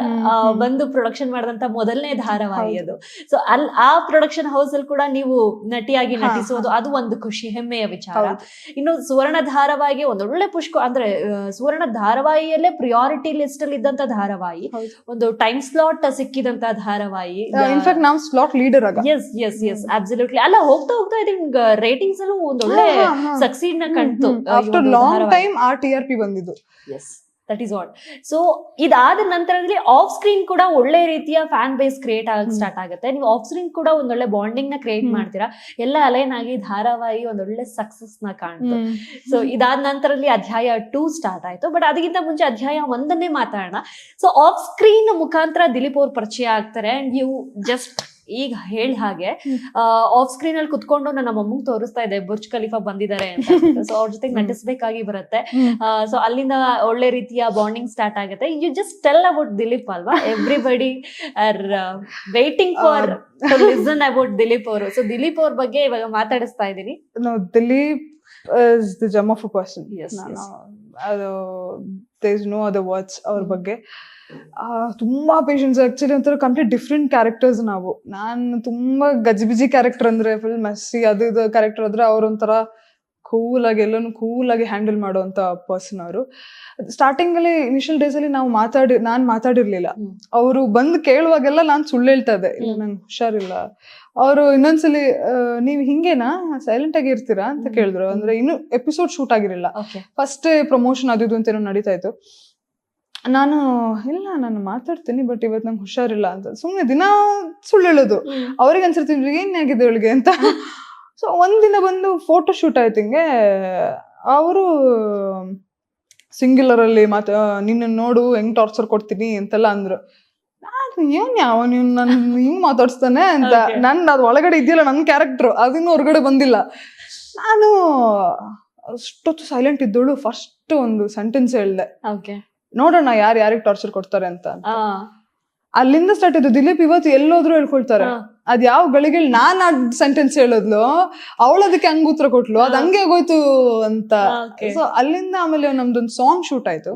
ಬಂದು ಪ್ರೊಡಕ್ಷನ್ ಮಾಡಿದಂತ ಮೊದಲನೇ ಧಾರಾವಾಹಿ ಅದು. ಸೊ ಆ ಪ್ರೊಡಕ್ಷನ್ ಹೌಸ್ ಅಲ್ಲಿ ಕೂಡ ನೀವು ನಟಿಯಾಗಿ ನಟಿಸೋದು ಅದು ಒಂದು ಖುಷಿ, ಹೆಮ್ಮೆಯ ವಿಚಾರ. ಇನ್ನು ಸುವರ್ಣ ಧಾರಾವಾಹಿಗೆ ಒಂದೊಳ್ಳೆ ಅಂದ್ರೆ ಸುವರ್ಣ ಧಾರಾವಾಹಿಯಲ್ಲೇ ಪ್ರಿಯಾರಿಟಿ ಲಿಸ್ಟ್ ಅಲ್ಲಿ ಇದ್ದಂತ ಧಾರಾವಾಹಿ, ಒಂದು ಟೈಮ್ ಸ್ಲಾಟ್ ಸಿಕ್ಕಿದಂತ ಧಾರಾವಾಹಿ. ಇನ್ಫ್ಯಾಕ್ಟ್ ನಾವು ಸ್ಲಾಟ್ ಲೀಡರ್ ಆಗ. Yes absolutely. ಅಲ್ಲ ಹೋಗ್ತಾ ಹೋಗ್ತಾ ಇದೀಗ ರೇಟಿಂಗ್ಸ್ ಅಲ್ಲೂ ಒಂದೊಳ್ಳೆ ಸಕ್ಸೀಡ್ ನ ಕಂಡು ಆಫ್ಟರ್ ಲಾಂಗ್ ಟೈಮ್ ಆ TRP ಬಂದಿದ್ದು. Yes, that is what. So ಇದಾದ ನಂತರದಲ್ಲಿ ಆಫ್ ಸ್ಕ್ರೀನ್ ಕೂಡ ಒಳ್ಳೆ ರೀತಿಯ ಫ್ಯಾನ್ ಬೇಸ್ ಕ್ರಿಯೇಟ್ ಆಗಿ ಸ್ಟಾರ್ಟ್ ಆಗುತ್ತೆ. ನೀವು ಆಫ್ ಸ್ಕ್ರೀನ್ ಕೂಡ ಒಂದೊಳ್ಳೆ ಬಾಂಡಿಂಗ್ ನ ಕ್ರಿಯೇಟ್ ಮಾಡ್ತೀರಾ. ಎಲ್ಲ ಅಲೈನ್ ಆಗಿ ಧಾರಾವಾಹಿ ಒಂದೊಳ್ಳೆ ಸಕ್ಸಸ್ ನ ಕಾಣ್ತು. ಸೊ ಇದಾದ ನಂತರದಲ್ಲಿ ಅಧ್ಯಾಯ 2 ಸ್ಟಾರ್ಟ್ ಆಯ್ತು. ಬಟ್ ಅದಕ್ಕಿಂತ ಮುಂಚೆ ಅಧ್ಯಾಯ 1 ಮಾತಾಡೋಣ. ಸೊ ಆಫ್ ಸ್ಕ್ರೀನ್ ಮುಖಾಂತರ ದಿಲೀಪ್ ಅವ್ರು ಪರಿಚಯ ಆಗ್ತಾರೆ. ಅಂಡ್ ಯು ಜಸ್ಟ್ ಈಗ ಹೇಳಿ ಹಾಗೆ ಆಫ್ ಸ್ಕ್ರೀನ್ ಅಲ್ಲಿ ಕುತ್ಕೊಂಡು ನನ್ನ ಅಮ್ಮಂಗ್ ತೋರಿಸ್ತಾ ಇದೆ ಬುರ್ಜ್ ಖಲೀಫಾ ಬಂದಿದ್ದಾರೆ ಅಂತ. ಸೊ ಅವ್ರ ಜೊತೆಗೆ ನಟಿಸ್ಬೇಕಾಗಿ ಬರುತ್ತೆ. ಸೊ ಅಲ್ಲಿಂದ ಒಳ್ಳೆ ರೀತಿಯ ಬಾಂಡಿಂಗ್ ಸ್ಟಾರ್ಟ್ ಆಗುತ್ತೆ. You just tell about Dileep ಅಲ್ವಾ? Everybody are waiting for listen about Dileep ಅವರು. ಸೊ ದಿಲೀಪ್ ಅವ್ರ ಬಗ್ಗೆ ಇವಾಗ ಮಾತಾಡಿಸ್ತಾ ಇದ್ದೀನಿ. Dilip is the gem of a person. Yes. There is no other words ಅವ್ರ ಬಗ್ಗೆ. ತುಂಬಾ ಪೇಷನ್ಸ್. ಆಕ್ಚುಲಿ ಒಂಥರ ಕಂಪ್ಲೀಟ್ ಡಿಫ್ರೆಂಟ್ ಕ್ಯಾರೆಕ್ಟರ್ಸ್ ನಾವು. ನಾನು ತುಂಬಾ ಗಜಿಬಿಜಿ ಕ್ಯಾರೆಕ್ಟರ್ ಅಂದ್ರೆ ಫುಲ್ ಮೆಸ್ಸಿ ಅದು ಇದು ಕ್ಯಾರೆಕ್ಟರ್ ಆದ್ರೆ ಅವ್ರೊಂಥರ ಕೂಲಾಗಿ ಎಲ್ಲನೂ ಕೂಲಾಗಿ ಹ್ಯಾಂಡಲ್ ಮಾಡುವಂತ ಪರ್ಸನ್ ಅವರು. ಸ್ಟಾರ್ಟಿಂಗ್ ಅಲ್ಲಿ ಇನಿಷಿಯಲ್ ಡೇಸ್ ಅಲ್ಲಿ ನಾನ್ ಮಾತಾಡಿರ್ಲಿಲ್ಲ. ಅವರು ಬಂದು ಕೇಳುವಾಗೆಲ್ಲ ನಾನ್ ಸುಳ್ಳು ಹೇಳ್ತಾ ಇದ್ದೆ, ಇಲ್ಲ ನಂಗೆ ಹುಷಾರಿಲ್ಲ. ಅವರು ಇನ್ನೊಂದ್ಸಲಿ ನೀವ್ ಹಿಂಗೇನಾ ಸೈಲೆಂಟ್ ಆಗಿ ಇರ್ತೀರಾ ಅಂತ ಕೇಳಿದ್ರು. ಅಂದ್ರೆ ಇನ್ನು ಎಪಿಸೋಡ್ ಶೂಟ್ ಆಗಿರಲಿಲ್ಲ, ಫಸ್ಟ್ ಪ್ರಮೋಷನ್ ಅದು ಇದು ಅಂತ ಏನೋ ನಡೀತಾ ಇತ್ತು. ನಾನು ಇಲ್ಲ ನಾನು ಮಾತಾಡ್ತೀನಿ ಬಟ್ ಇವತ್ತು ನಂಗೆ ಹುಷಾರಿಲ್ಲ ಅಂತ ಸುಮ್ನೆ ದಿನ ಸುಳ್ಳು ಹೇಳೋದು. ಅವ್ರಿಗೆ ಅನ್ಸಿರ್ತೀನಿ ಏನ್ ಆಗಿದೆ ಅವಳಿಗೆ ಅಂತ. ಸೊ ಒಂದಿನ ಬಂದು ಫೋಟೋ ಶೂಟ್ ಆಯ್ತು ಹಿಂಗೆ. ಅವರು ಸಿಂಗ್ಯುಲರ್ ಅಲ್ಲಿ ನಿನ್ನ ನೋಡು ಹೆಂಗ್ ಟಾರ್ಚರ್ ಕೊಡ್ತೀನಿ ಅಂತೆಲ್ಲ ಅಂದ್ರು. ಏನ್ ಯಾವ ನೀವು ನನ್ ಹಿಂಗ್ ಮಾತಾಡ್ಸ್ತಾನೆ ಅಂತ. ನನ್ ಅದ್ ಒಳಗಡೆ ಇದೆಯಲ್ಲ ನನ್ ಕ್ಯಾರೆಕ್ಟರ್ ಅದಿನ್ನೂ ಹೊರಗಡೆ ಬಂದಿಲ್ಲ. ನಾನು ಅಷ್ಟೊತ್ತು ಸೈಲೆಂಟ್ ಇದ್ದೋಳು. ಫಸ್ಟ್ ಒಂದು ಸೆಂಟೆನ್ಸ್ ಹೇಳ್ದೆ, ನೋಡೋಣ ಯಾರಿಗೆ ಟಾರ್ಚರ್ ಕೊಡ್ತಾರೆ ಅಂತ. ಅಲ್ಲಿಂದ ಸ್ಟಾರ್ಟ್ ಇದ್ದು. ದಿಲೀಪ್ ಇವತ್ತು ಎಲ್ಲೋದ್ರು ಹೇಳ್ಕೊಳ್ತಾರೆ. ಅದ್ ಯಾವ ಗಳಿಗೆ ನಾನ್ ಆ ಸೆಂಟೆನ್ಸ್ ಹೇಳದ್ಲು, ಅವಳು ಅದಕ್ಕೆ ಹಂಗ ಉತ್ತರ ಕೊಟ್ಲು, ಅದ್ ಹಂಗೆ ಆಗೋಯ್ತು ಅಂತ. ಸೊ ಅಲ್ಲಿಂದ ಆಮೇಲೆ ನಮ್ದೊಂದು ಸಾಂಗ್ ಶೂಟ್ ಆಯ್ತು.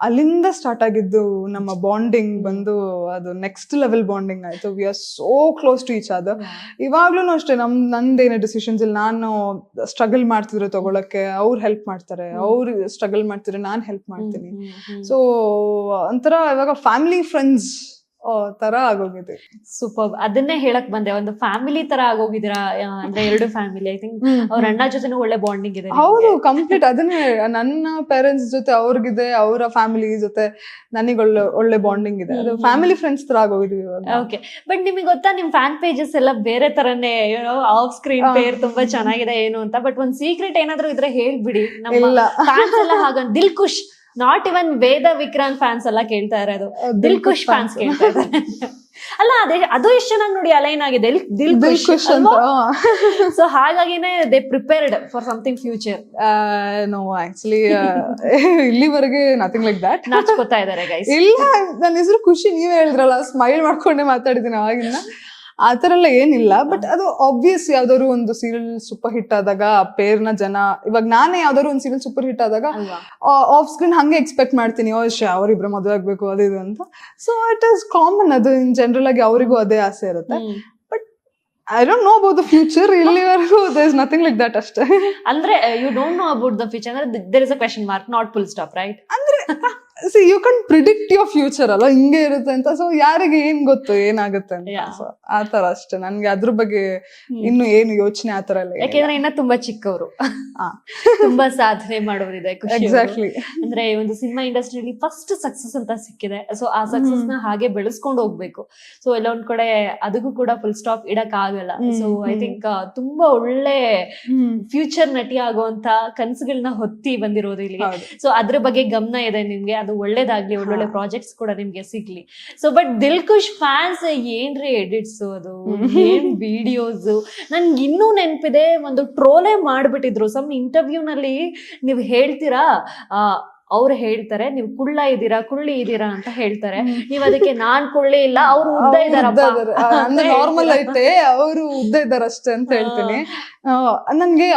ಅಲ್ಲಿಂದ ಸ್ಟಾರ್ಟ್ ಆಗಿದ್ದು ನಮ್ಮ ಬಾಂಡಿಂಗ್ ಬಂದು ಅದು ನೆಕ್ಸ್ಟ್ ಲೆವೆಲ್ ಬಾಂಡಿಂಗ್ ಆಯ್ತು. We are so close to each other. ಇವಾಗ್ಲೂ ಅಷ್ಟೇ ನಂದೇನೇ ಡಿಸಿಷನ್ಸ್ ಇಲ್ಲಿ ನಾನು ಸ್ಟ್ರಗಲ್ ಮಾಡ್ತಿದ್ರೆ ತಗೊಳಕ್ಕೆ ಅವ್ರು ಹೆಲ್ಪ್ ಮಾಡ್ತಾರೆ, ಅವ್ರು ಸ್ಟ್ರಗಲ್ ಮಾಡ್ತಿದ್ರೆ ನಾನ್ ಹೆಲ್ಪ್ ಮಾಡ್ತೀನಿ. ಸೊ ಒಂಥರ ಇವಾಗ ಫ್ಯಾಮಿಲಿ ಫ್ರೆಂಡ್ಸ್ ತರ ಆಗೋಗಿದೆ. ಸೂಪರ್. ಅದನ್ನೇ ಹೇಳಕ್ ಬಂದೆ, ಒಂದು ಫ್ಯಾಮಿಲಿ ತರ ಆಗೋಗಿದ್ದೀರಾ. ಅಂದ್ರೆ 2 ಫ್ಯಾಮಿಲಿ. ಐ ಥಿಂಕ್ ಅವ್ರ ಅಣ್ಣ ಜೊತೆನೂ ಒಳ್ಳೆ ಬಾಂಡಿಂಗ್ ಇದೆ. ಹೌದು, ಕಂಪ್ಲೀಟ್. ಅದನ್ನೇ ನನ್ನ ಪೇರೆಂಟ್ಸ್ ಜೊತೆ ಅವ್ರಿಗಿದೆ, ಅವರ ಫ್ಯಾಮಿಲಿ ಜೊತೆ ನನಗೆ ಒಳ್ಳೆ ಬಾಂಡಿಂಗ್ ಇದೆ. ಅದು ಫ್ಯಾಮಿಲಿ ಫ್ರೆಂಡ್ಸ್ ತರ ಆಗೋಗಿದ್ವಿ. ಓಕೆ. ಬಟ್ ನಿಮಗೆ ಗೊತ್ತಾ, ನಿಮ್ ಫ್ಯಾನ್ ಪೇಜಸ್ ಎಲ್ಲ ಬೇರೆ ತರನೇ ಆಫ್ ಸ್ಕ್ರೀನ್ ಪೇರ್ ತುಂಬಾ ಚೆನ್ನಾಗಿದೆ ಏನು ಅಂತ. ಬಟ್ ಒಂದ್ ಸೀಕ್ರೆಟ್ ಏನಾದ್ರು ಇದ್ರೆ ಹೇಳ್ಬಿಡಿ. ನಮ್ಮ ಫ್ಯಾನ್ಸ್ ಎಲ್ಲ ಹಾಗ Dil Khush, not even Veda Vikrant fans ಎಲ್ಲ ಕೇಳ್ತಾ ಇರೋದು, ದಿಲ್ ಖುಷ್ ಫ್ಯಾನ್ಸ್ ಕೇಳ್ತಾ ಇದ್ದಾರೆ. ಅಲ್ಲ ಅದು ಎಷ್ಟು ಚೆನ್ನಾಗಿ ನೋಡಿ ಅಲೈನ್ ಆಗಿದೆ ದಿಲ್ ಖುಷ್ ಅಂತ. ಸೊ ಹಾಗಾಗಿನೇ they prepared for something future. No actually ಇಲ್ಲಿವರೆಗೆ ನಥಿಂಗ್ ಲೈಕ್ ದಟ್. ನಾಚ್ಕೋತಾ ಇದಾರೆ ಗೈಸ್. ಇಲ್ಲ, ನನ್ನ ಹೆಸರು ಖುಷಿ, ನೀವೇ ಹೇಳಿದ್ರಲ್ಲ, ಸ್ಮೈಲ್ ಮಾಡ್ಕೊಂಡೆ ಮಾತಾಡಿದ್ದೀನಿ ಅವಾಗಿನ. ಆ ಥರ ಎಲ್ಲ ಏನಿಲ್ಲ. ಬಟ್ ಅದು ಆಬ್ವಿಯಸ್, ಯಾವ್ದಾದ್ರು ಒಂದು ಸೀರಿಯಲ್ ಸೂಪರ್ ಹಿಟ್ ಆದಾಗ ಆ ಪೇರ್ನ ಜನ, ಇವಾಗ ನಾನೇ ಯಾವ್ದಾದ್ರು ಒಂದು ಸೀರಿಯಲ್ ಸೂಪರ್ ಹಿಟ್ ಆದಾಗ ಆಫ್ ಸ್ಕ್ರೀನ್ ಹಂಗೆ ಎಕ್ಸ್ಪೆಕ್ಟ್ ಮಾಡ್ತೀನಿ, ಅವರಿಬ್ರು ಮದುವೆ ಆಗ್ಬೇಕು ಅದು ಇದು ಅಂತ. ಸೊ ಇಟ್ ಇಸ್ ಕಾಮನ್, ಅದು ಇನ್ ಜನರಲ್ ಆಗಿ ಅವರಿಗೂ ಅದೇ ಆಸೆ ಇರುತ್ತೆ. But I don't know about the future. ಇಲ್ಲಿವರೆಗೂ there is nothing like that ಅಷ್ಟೇ. ಅಂದ್ರೆ you don't know about the future ಅಂದ್ರೆ there is a question mark, not full stop, right? ಅಂದ್ರೆ you can predict your future ಅಲ್ಲ, ಹಿಂಗೆ ಇರುತ್ತೆ ಅಂತ. So ಯಾರಿಗೆ ಏನ್ ಗೊತ್ತು ಏನಾಗುತ್ತೆ ಅಂತ. ಸೊ ಆ ತರ ಅಷ್ಟೇ. ನನ್ಗೆ ಅದ್ರ ಬಗ್ಗೆ ಇನ್ನು ಏನು ಯೋಚನೆ ಆ ತರ ಎಲ್ಲ. ಯಾಕೆಂದ್ರೆ ಇನ್ನ ತುಂಬಾ ಚಿಕ್ಕವರು, ತುಂಬಾ ಸಾಧನೆ ಮಾಡೋರಿದೆ. ಎಕ್ಸಾಕ್ಟ್ಲಿ. ಅಂದ್ರೆ ಒಂದು ಸಿನಿಮಾ ಇಂಡಸ್ಟ್ರಿಯಲ್ಲಿ ಫಸ್ಟ್ ಸಕ್ಸಸ್ ಅಂತ ಸಿಕ್ಕಿದೆ. ಸೊ ಆ ಸಕ್ಸಸ್ ನ ಹಾಗೆ ಬೆಳೆಸ್ಕೊಂಡು ಹೋಗ್ಬೇಕು. ಸೊ ಎಲ್ಲ ಒಂದ್ ಕಡೆ ಅದಕ್ಕೂ ಕೂಡ ಫುಲ್ ಸ್ಟಾಪ್ ಇಡಕ್ ಆಗಲ್ಲ. ಸೊ ಐ ಥಿಂಕ್ ತುಂಬಾ ಒಳ್ಳೆ ಫ್ಯೂಚರ್ ನಟಿ ಆಗುವಂತ ಕನಸುಗಳನ್ನ ಹೊತ್ತಿ ಬಂದಿರೋದು ಇಲ್ಲಿ. ಸೊ ಅದ್ರ ಬಗ್ಗೆ ಗಮನ ಇದೆ ನಿಮ್ಗೆ, ಅದು ಒಳ್ಳೇದಾಗ್ಲಿ, ಒಳ್ಳೊಳ್ಳೆ ಪ್ರಾಜೆಕ್ಟ್ಸ್ ಕೂಡ ನಿಮ್ಗೆ ಸಿಗ್ಲಿ. ಸೊ ಬಟ್ ದಿಲ್ಖುಷ್ ಫ್ಯಾನ್ಸ್ ಏನ್ರಿ ಎಡಿಟ್ಸ್, ಅದು ಏನ್ ವಿಡಿಯೋಸ್, ನನ್ಗೆ ಇನ್ನೂ ನೆನಪಿದೆ, ಒಂದು ಟ್ರೋಲೇ ಮಾಡ್ಬಿಟ್ಟಿದ್ರು ಸಮ್ ಇಂಟರ್ವ್ಯೂ ನಲ್ಲಿ. ನೀವು ಹೇಳ್ತೀರಾ, ಅವ್ರು ಹೇಳ್ತಾರೆ ನೀವು ಕುಳ್ಳಿ ಇದ್ದೀರಾ ಅಂತ ಹೇಳ್ತಾರೆ. ನೀವ್ ಅದಕ್ಕೆ ನಾನ್ ಕುಳ್ಳಿ ಇಲ್ಲ, ಅವ್ರು ಉದ್ದ ಇದಾರಪ್ಪ. ನಾರ್ಮಲ್ ಐತೆ, ಅವರು ಉದ್ದ ಇದ್ದಾರಷ್ಟೇ ಅಂತ ಹೇಳ್ತೀನಿ. ನನ್ಗೆ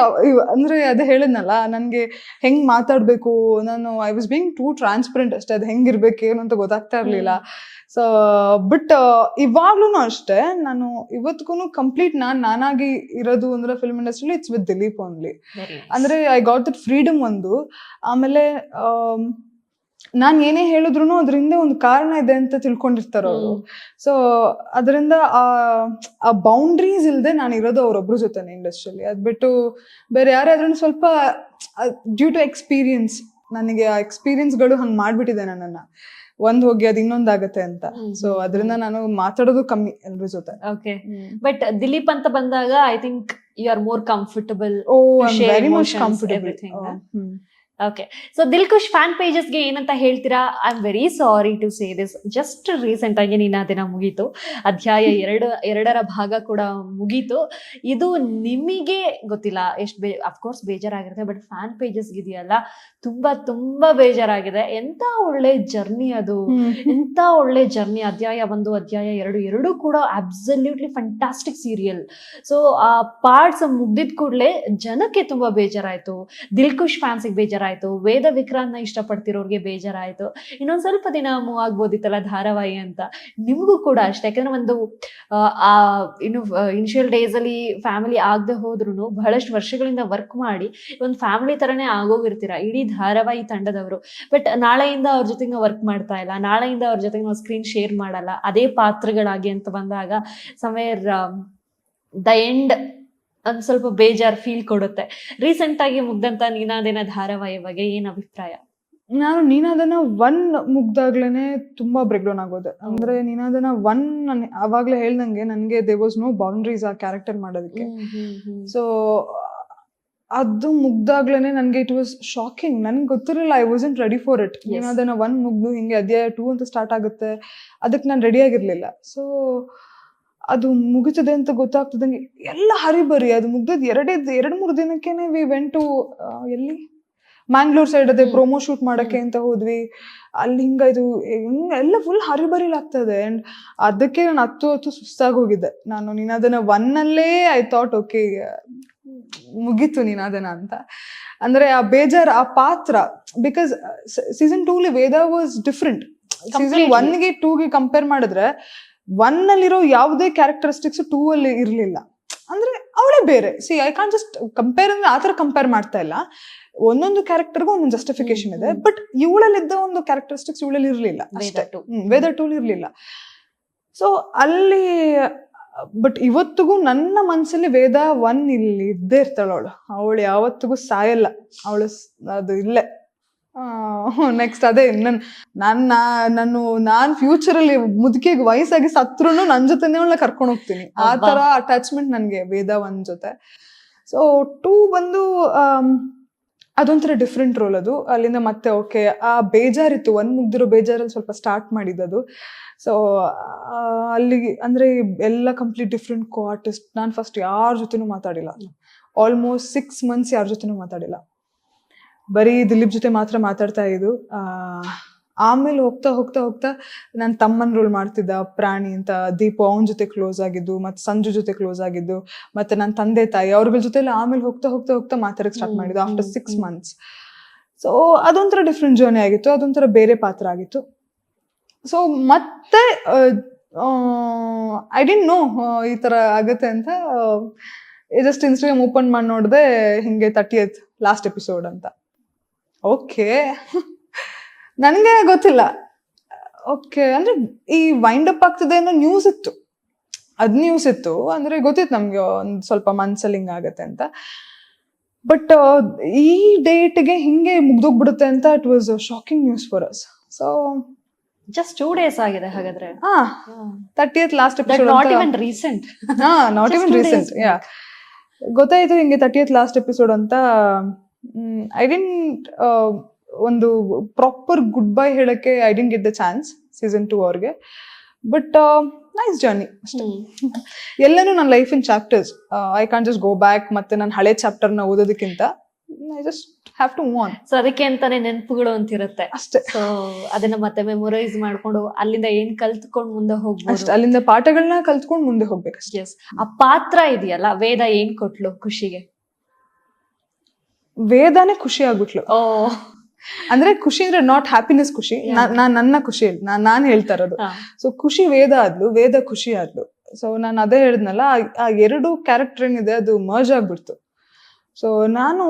ಅಂದ್ರೆ ಅದೇ ಹೇಳಿದ್ನಲ್ಲ, ನನ್ಗೆ ಹೆಂಗ್ ಮಾತಾಡ್ಬೇಕು, ನಾನು I was being two transparent ಅಷ್ಟೇ. ಅದು ಹೆಂಗಿರ್ಬೇಕು ಏನು ಅಂತ ಗೊತ್ತಾಗ್ತಾ ಇರ್ಲಿಲ್ಲ. ಸೊ ಬಟ್ ಇವಾಗ್ಲೂ ಅಷ್ಟೇ, ನಾನು ಇವತ್ತಿಗೂ ಕಂಪ್ಲೀಟ್ ನಾನಾಗಿ ಇರೋದು ಅಂದ್ರೆ ಫಿಲ್ಮ್ ಇಂಡಸ್ಟ್ರಿಲಿ ಇಟ್ಸ್ ವಿತ್ ದಿಲೀಪ್ ಓನ್ಲಿ. ಅಂದ್ರೆ ಐ ಗಾಟ್ ದಟ್ ಫ್ರೀಡಮ್ ಒಂದು. ಆಮೇಲೆ ನಾನ್ ಏನೇ ಹೇಳಿದ್ರು ಅದ್ರಿಂದ ಒಂದು ಕಾರಣ ಇದೆ ಅಂತ ತಿಳ್ಕೊಂಡಿರ್ತಾರ ಅವರು. ಸೊ ಅದರಿಂದ ಆ ಬೌಂಡ್ರೀಸ್ ಇಲ್ದೆ ನಾನು ಇರೋದು ಅವ್ರೊಬ್ರು ಜೊತೆನೆ ಇಂಡಸ್ಟ್ರಿಯಲ್ಲಿ. ಅದ್ ಬಿಟ್ಟು ಬೇರೆ ಯಾರಾದ್ರೂ ಸ್ವಲ್ಪ ಡ್ಯೂ ಟು ಎಕ್ಸ್ಪೀರಿಯನ್ಸ್, ನನಗೆ ಆ ಎಕ್ಸ್ಪೀರಿಯನ್ಸ್ಗಳು ಹಂಗ್ ಮಾಡ್ಬಿಟ್ಟಿದೆ ನನ್ನನ್ನ. ಒಂದ್ ಹೋಗಿ ಅದ್ ಇನ್ನೊಂದಾಗತ್ತೆ ಅಂತ. ಸೊ ಅದರಿಂದ ನಾನು ಮಾತಾಡೋದು ಕಮ್ಮಿ ಎಲ್ರ ಜೊತೆ. ಓಕೆ. ಬಟ್ ದಿಲೀಪ್ ಅಂತ ಬಂದಾಗ I think you are more comfortable. Very much comfortable. Okay. So Dilkhush fan ಪೇಜಸ್ಗೆ ಏನಂತ ಹೇಳ್ತೀರಾ? I am very sorry to say this, just recent ಆಗಿ ದಿನ ಮುಗೀತು, ಅಧ್ಯಾಯ 2ರ ಭಾಗ ಕೂಡ ಮುಗೀತು. ಇದು ನಿಮಗೆ ಗೊತ್ತಿಲ್ಲ ಎಷ್ಟು ಅಫ್ಕೋರ್ಸ್ ಬೇಜಾರಾಗಿರುತ್ತೆ, ಬಟ್ ಫ್ಯಾನ್ ಪೇಜಸ್ಗೆ ಇದೆಯಲ್ಲ ತುಂಬಾ ತುಂಬಾ ಬೇಜಾರಾಗಿದೆ. ಎಂತ ಒಳ್ಳೆ ಜರ್ನಿ ಅದು, ಎಂತ ಒಳ್ಳೆ ಜರ್ನಿ. ಅಧ್ಯಾಯ 1, ಅಧ್ಯಾಯ 2 ಎರಡೂ ಕೂಡ ಅಬ್ಸಲ್ಯೂಟ್ಲಿ ಫ್ಯಾಂಟಾಸ್ಟಿಕ್ ಸೀರಿಯಲ್. ಸೊ ಆ ಪಾರ್ಟ್ಸ್ ಮುಗ್ದಿದ್ ಕೂಡಲೇ ಜನಕ್ಕೆ ತುಂಬಾ ಬೇಜಾರಾಯ್ತು, ದಿಲ್ಖುಷ್ ಫ್ಯಾನ್ಸಿಗೆ ಬೇಜಾರಾಯ್ತು, ವೇದ ವಿಕ್ರಾಂತ್ ನ ಇಷ್ಟಪಡ್ತಿರೋರ್ಗೆ ಬೇಜಾರಾಯ್ತು. ಇನ್ನೊಂದ್ ಸ್ವಲ್ಪ ದಿನ ಮೂವ್ ಆಗ್ಬೋದಿತ್ತಲ್ಲ ಧಾರಾವಾಹಿ ಅಂತ. ನಿಮ್ಗೂ ಕೂಡ ಅಷ್ಟೇ, ಯಾಕಂದ್ರೆ ಒಂದು ಇನ್ನು ಇನಿಷಿಯಲ್ ಡೇಸ್ ಅಲ್ಲಿ ಫ್ಯಾಮಿಲಿ ಆಗದೆ ಹೋದ್ರು ಬಹಳಷ್ಟು ವರ್ಷಗಳಿಂದ ವರ್ಕ್ ಮಾಡಿ ಒಂದು ಫ್ಯಾಮಿಲಿ ತರನೇ ಆಗೋಗಿರ್ತೀರ ಇಡೀ ಧಾರಾವಾಹಿ ತಂಡದವರು. ಬಟ್ ನಾಳೆಯಿಂದ ಅವ್ರ ಜೊತೆಗೆ ನಾವು ವರ್ಕ್ ಮಾಡ್ತಾ ಇಲ್ಲ, ನಾಳೆಯಿಂದ ಅವ್ರ ಜೊತೆಗೆ ನಾವು ಸ್ಕ್ರೀನ್ ಶೇರ್ ಮಾಡಲ್ಲ ಅದೇ ಪಾತ್ರಗಳಾಗಿ ಅಂತ ಬಂದಾಗ ಸಮ್ವೇರ್ ದ ಎಂಡ್ ಒಂದ್ ಸ್ವಲ್ಪ ಬೇಜಾರ್ ಫೀಲ್ ಕೊಡುತ್ತೆ. ರೀಸೆಂಟ್ ಆಗಿ ಮುಗ್ದಂತ ನೀನಾದೇನ ಧಾರಾವಾಹಿ ಬಗ್ಗೆ ಏನ್ ಅಭಿಪ್ರಾಯ? ನಾನು ನೀನಾದನ 1 ಮುಗ್ದಾಗ್ಲೇನೆ ತುಂಬಾ ಬ್ರೇಕ್ ಡೌನ್ ಆಗೋದೆ. ಅಂದ್ರೆ ನೀನಾದನ 1 ಅವಾಗ್ಲೇ ಹೇಳ್ದಂಗೆ ನನ್ಗೆ ದೇ ವಾಸ್ ನೋ ಬೌಂಡ್ರೀಸ್ ಆ ಕ್ಯಾರೆಕ್ಟರ್ ಮಾಡೋದಕ್ಕೆ. ಸೊ ಅದು ಮುಗ್ದಾಗ್ಲೇನೆ ನನ್ಗೆ ಇಟ್ ವಾಸ್ ಶಾಕಿಂಗ್. ನನ್ಗೆ ಗೊತ್ತಿರಲಿಲ್ಲ, I wasn't ready for it. ನೀನಾದನ 1 ಮುಗ್ದು ಹಿಂಗೆ ಅಧ್ಯಾಯ 2 ಅಂತ ಸ್ಟಾರ್ಟ್ ಆಗುತ್ತೆ, ಅದಕ್ಕೆ ನಾನು ರೆಡಿ ಆಗಿರ್ಲಿಲ್ಲ. ಸೊ ಅದು ಮುಗಿತದೆ ಅಂತ ಗೊತ್ತಾಗ್ತದಂಗೆ ಎಲ್ಲ ಹರಿಬರಿ. ಅದು ಮುಗ್ದದ್ 2-3 ದಿನಕ್ಕೇನೆ ವಿ ವೆಂಟ್ ಟು ಎಲ್ಲಿ ಮ್ಯಾಂಗ್ಳೂರ್ ಸೈಡ್ ಅದೇ ಪ್ರೊಮೋ ಶೂಟ್ ಮಾಡಕ್ಕೆ ಅಂತ ಹೋದ್ವಿ. ಅಲ್ಲಿ ಹಿಂಗಾಯ್ತು, ಎಲ್ಲ ಫುಲ್ ಹರಿಬರಿಲಾಗ್ತದೆ. ಅಂಡ್ ಅದಕ್ಕೆ ನಾನು ಹತ್ತು ಸುಸ್ತಾಗಿ ಹೋಗಿದ್ದೆ. ನಾನು ನೀನಾದನ 1 ಐ ಥಾಟ್ ಓಕೆ ಮುಗೀತು ನೀನಾದನ ಅಂತ. ಅಂದ್ರೆ ಆ ಬೇಜಾರ್, ಆ ಪಾತ್ರ, because season 2 Veda was different. Season 1ಗೆ 2ಗೆ ಕಂಪೇರ್ ಮಾಡಿದ್ರೆ 1 ಅಲ್ಲಿರೋ ಯಾವುದೇ ಕ್ಯಾರೆಕ್ಟರಿಸ್ಟಿಕ್ಸ್ 2 ಅಲ್ಲಿ ಇರ್ಲಿಲ್ಲ. ಅಂದ್ರೆ ಅವಳೇ ಬೇರೆ. C I can't just compare ಅಂದ್ರೆ ಆತರ ಕಂಪೇರ್ ಮಾಡ್ತಾ ಇಲ್ಲ, ಒಂದೊಂದು ಕ್ಯಾರೆಕ್ಟರ್ಗೂ ಒಂದೊಂದು ಜಸ್ಟಿಫಿಕೇಶನ್ ಇದೆ. ಬಟ್ ಇವಳಲ್ಲಿದ್ದ ಒಂದು ಕ್ಯಾರೆಕ್ಟರಿಸ್ಟಿಕ್ಸ್ ಇವಳಲ್ಲಿ ಇರ್ಲಿಲ್ಲ ಅಷ್ಟೇ. ವೇದ 2 ಇರ್ಲಿಲ್ಲ. ಸೊ ಅಲ್ಲಿ ಬಟ್ ಇವತ್ತಿಗೂ ನನ್ನ ಮನ್ಸಲ್ಲಿ ವೇದ 1 ಇಲ್ಲಿ ಇದ್ದೇ ಇರ್ತಾಳ. ಅವಳು ಯಾವತ್ತಿಗೂ ಸಾಯಲ್ಲ. ಅವಳು ಅದು ಇಲ್ಲೇ. ನೆಕ್ಸ್ಟ್ ಅದೇ ನಾನು ಫ್ಯೂಚರ್ ಅಲ್ಲಿ ಮುದುಕಿಗೆ ವಯಸ್ಸಾಗಿ ಸತ್ರು ನನ್ ಜೊತೆನೆ ಅವಳನ್ನ ಕರ್ಕೊಂಡು ಹೋಗ್ತೀನಿ. ಆ ತರ ಅಟ್ಯಾಚ್ಮೆಂಟ್ ನನ್ಗೆ ವೇದ 1 ಜೊತೆ. ಸೊ 2 ಬಂದು ಅದೊಂಥರ ಡಿಫ್ರೆಂಟ್ ರೋಲ್ ಅದು. ಅಲ್ಲಿಂದ ಮತ್ತೆ ಓಕೆ ಆ ಬೇಜಾರಿತ್ತು, ಒಂದ್ ಮುಗ್ದಿರೋ ಬೇಜಾರಲ್ಲಿ ಸ್ವಲ್ಪ ಸ್ಟಾರ್ಟ್ ಮಾಡಿದ್ದದು. ಸೊ ಅಲ್ಲಿಗೆ ಅಂದ್ರೆ ಎಲ್ಲ ಕಂಪ್ಲೀಟ್ ಡಿಫ್ರೆಂಟ್ ಕೋ ಆರ್ಟಿಸ್ಟ್. ನಾನು ಫಸ್ಟ್ ಯಾರ ಜೊತೆನೂ ಮಾತಾಡಿಲ್ಲ, ಆಲ್ಮೋಸ್ಟ್ 6 months ಯಾರ ಜೊತೆನೂ ಮಾತಾಡಿಲ್ಲ, ಬರೀ ದಿಲೀಪ್ ಜೊತೆ ಮಾತ್ರ ಮಾತಾಡ್ತಾ ಇದ್ದು. ಆಮೇಲೆ ಹೋಗ್ತಾ ಹೋಗ್ತಾ ಹೋಗ್ತಾ ನನ್ನ ತಮ್ಮನ ರೋಲ್ ಮಾಡ್ತಿದ್ದ ಪ್ರಾಣಿ ಅಂತ, ದೀಪು ಅವನ ಜೊತೆ ಕ್ಲೋಸ್ ಆಗಿದ್ದು, ಮತ್ತೆ ಸಂಜು ಜೊತೆ ಕ್ಲೋಸ್ ಆಗಿದ್ದು, ಮತ್ತೆ ನನ್ನ ತಂದೆ ತಾಯಿ ಅವ್ರಗಳ ಜೊತೆ ಎಲ್ಲ ಆಮೇಲೆ ಹೋಗ್ತಾ ಹೋಗ್ತಾ ಹೋಗ್ತಾ ಮಾತಾಡಕ್ಕೆ ಸ್ಟಾರ್ಟ್ ಮಾಡಿದ್ದು ಆಫ್ಟರ್ 6 months. ಸೊ ಅದೊಂಥರ ಡಿಫ್ರೆಂಟ್ ಜರ್ನಿ ಆಗಿತ್ತು, ಅದೊಂಥರ ಬೇರೆ ಪಾತ್ರ ಆಗಿತ್ತು. ಸೊ ಮತ್ತೆ ಐ ಡಿಂಟ್ ನೋ ಈ ತರ ಆಗತ್ತೆ ಅಂತ. ಜಸ್ಟ್ ಇನ್ಸ್ಟಾಗ್ರಾಮ್ ಓಪನ್ ಮಾಡಿ ನೋಡಿದೆ, ಹಿಂಗೆ 30th ಲಾಸ್ಟ್ ಎಪಿಸೋಡ್ ಅಂತ. ಓಕೆ ನನಗೆ ಗೊತ್ತಿಲ್ಲ. ಓಕೆ ಅಂದ್ರೆ ಈ ವೈಂಡ್ ಅಪ್ ಆಗ್ತದೆ ಅನ್ನೋ ನ್ಯೂಸ್ ಇತ್ತು, ನ್ಯೂಸ್ ಇತ್ತು ಅಂದ್ರೆ ಗೊತ್ತಿತ್ತು ನಮ್ಗೆ ಒಂದು ಸ್ವಲ್ಪ ಮನ್ಸಲ್ಲಿ ಹಿಂಗಾಗತ್ತೆ ಅಂತ. ಬಟ್ ಈ ಡೇಟ್ಗೆ ಹಿಂಗೆ ಮುಗ್ದೋಗ್ಬಿಡುತ್ತೆ ಅಂತ it was shocking news for us. So just 2 days ಆಗಿದೆ ಹಾಗಾದ್ರೆ. 30th last episode, not even recent. Not even recent. ಗೊತ್ತಾಯ್ತು ಹಿಂಗೆ 30th ಲಾಸ್ಟ್ ಎಪಿಸೋಡ್ ಅಂತ. ಐ ಡಿಂಟ್ ಒಂದು ಪ್ರಾಪರ್ ಗುಡ್ ಬೈ ಹೇಳಕ್ಕೆ I didn't get the chance season 2 ಅವ್ರಿಗೆ. But nice journey ಅಷ್ಟೇ. ಎಲ್ಲನೂ ನನ್ನ ಲೈಫಿನ chapters. I can just go back ಮತ್ತೆ ನನ್ನ ಹಳೆ ಚಾಪ್ಟರ್ನ ಓದೋದಕ್ಕಿಂತ I just have to move on. So ಅದಕ್ಕೆ ಅಂತಾನೆ ನೆನಪುಗಳು ಅಂತಿರುತ್ತೆ ಅಷ್ಟೇ. ಸೊ ಅದನ್ನ ಮತ್ತೆ ಮೆಮೊರೈಸ್ ಮಾಡ್ಕೊಂಡು ಅಲ್ಲಿಂದ ಏನ್ ಕಲ್ತ್ಕೊಂಡು ಮುಂದೆ ಹೋಗ್ಬೋದು, ಅಷ್ಟೇ, ಅಲ್ಲಿಂದ ಪಾಠಗಳನ್ನ ಕಲ್ತ್ಕೊಂಡು ಮುಂದೆ ಹೋಗ್ಬೇಕಷ್ಟೇ. ಎಸ್. ಆ ಪಾತ್ರ ಇದೆಯಲ್ಲ, ವೇದ ಏನ್ ಕೊಟ್ಲು ಖುಷಿಗೆ? ವೇದಾನೇ ಖುಷಿ ಆಗ್ಬಿಟ್ಲು. ಓ, ಅಂದ್ರೆ ಖುಷಿ ಅಂದ್ರೆ ನಾಟ್ ಹ್ಯಾಪಿನೆಸ್ ಖುಷಿ, ನನ್ನ ಖುಷಿ ನಾನ್ ಹೇಳ್ತಾ ಇರೋದು. ಸೊ ಖುಷಿ ವೇದ ಆದ್ಲು, ವೇದ ಖುಷಿ ಆದ್ಲು. ಸೊ ನಾನು ಅದೇ ಹೇಳಿದ್ನಲ್ಲ, ಆ 2 ಕ್ಯಾರೆಕ್ಟರ್ ಏನಿದೆ ಅದು ಮರ್ಜ್ ಆಗ್ಬಿಡ್ತು. ಸೊ ನಾನು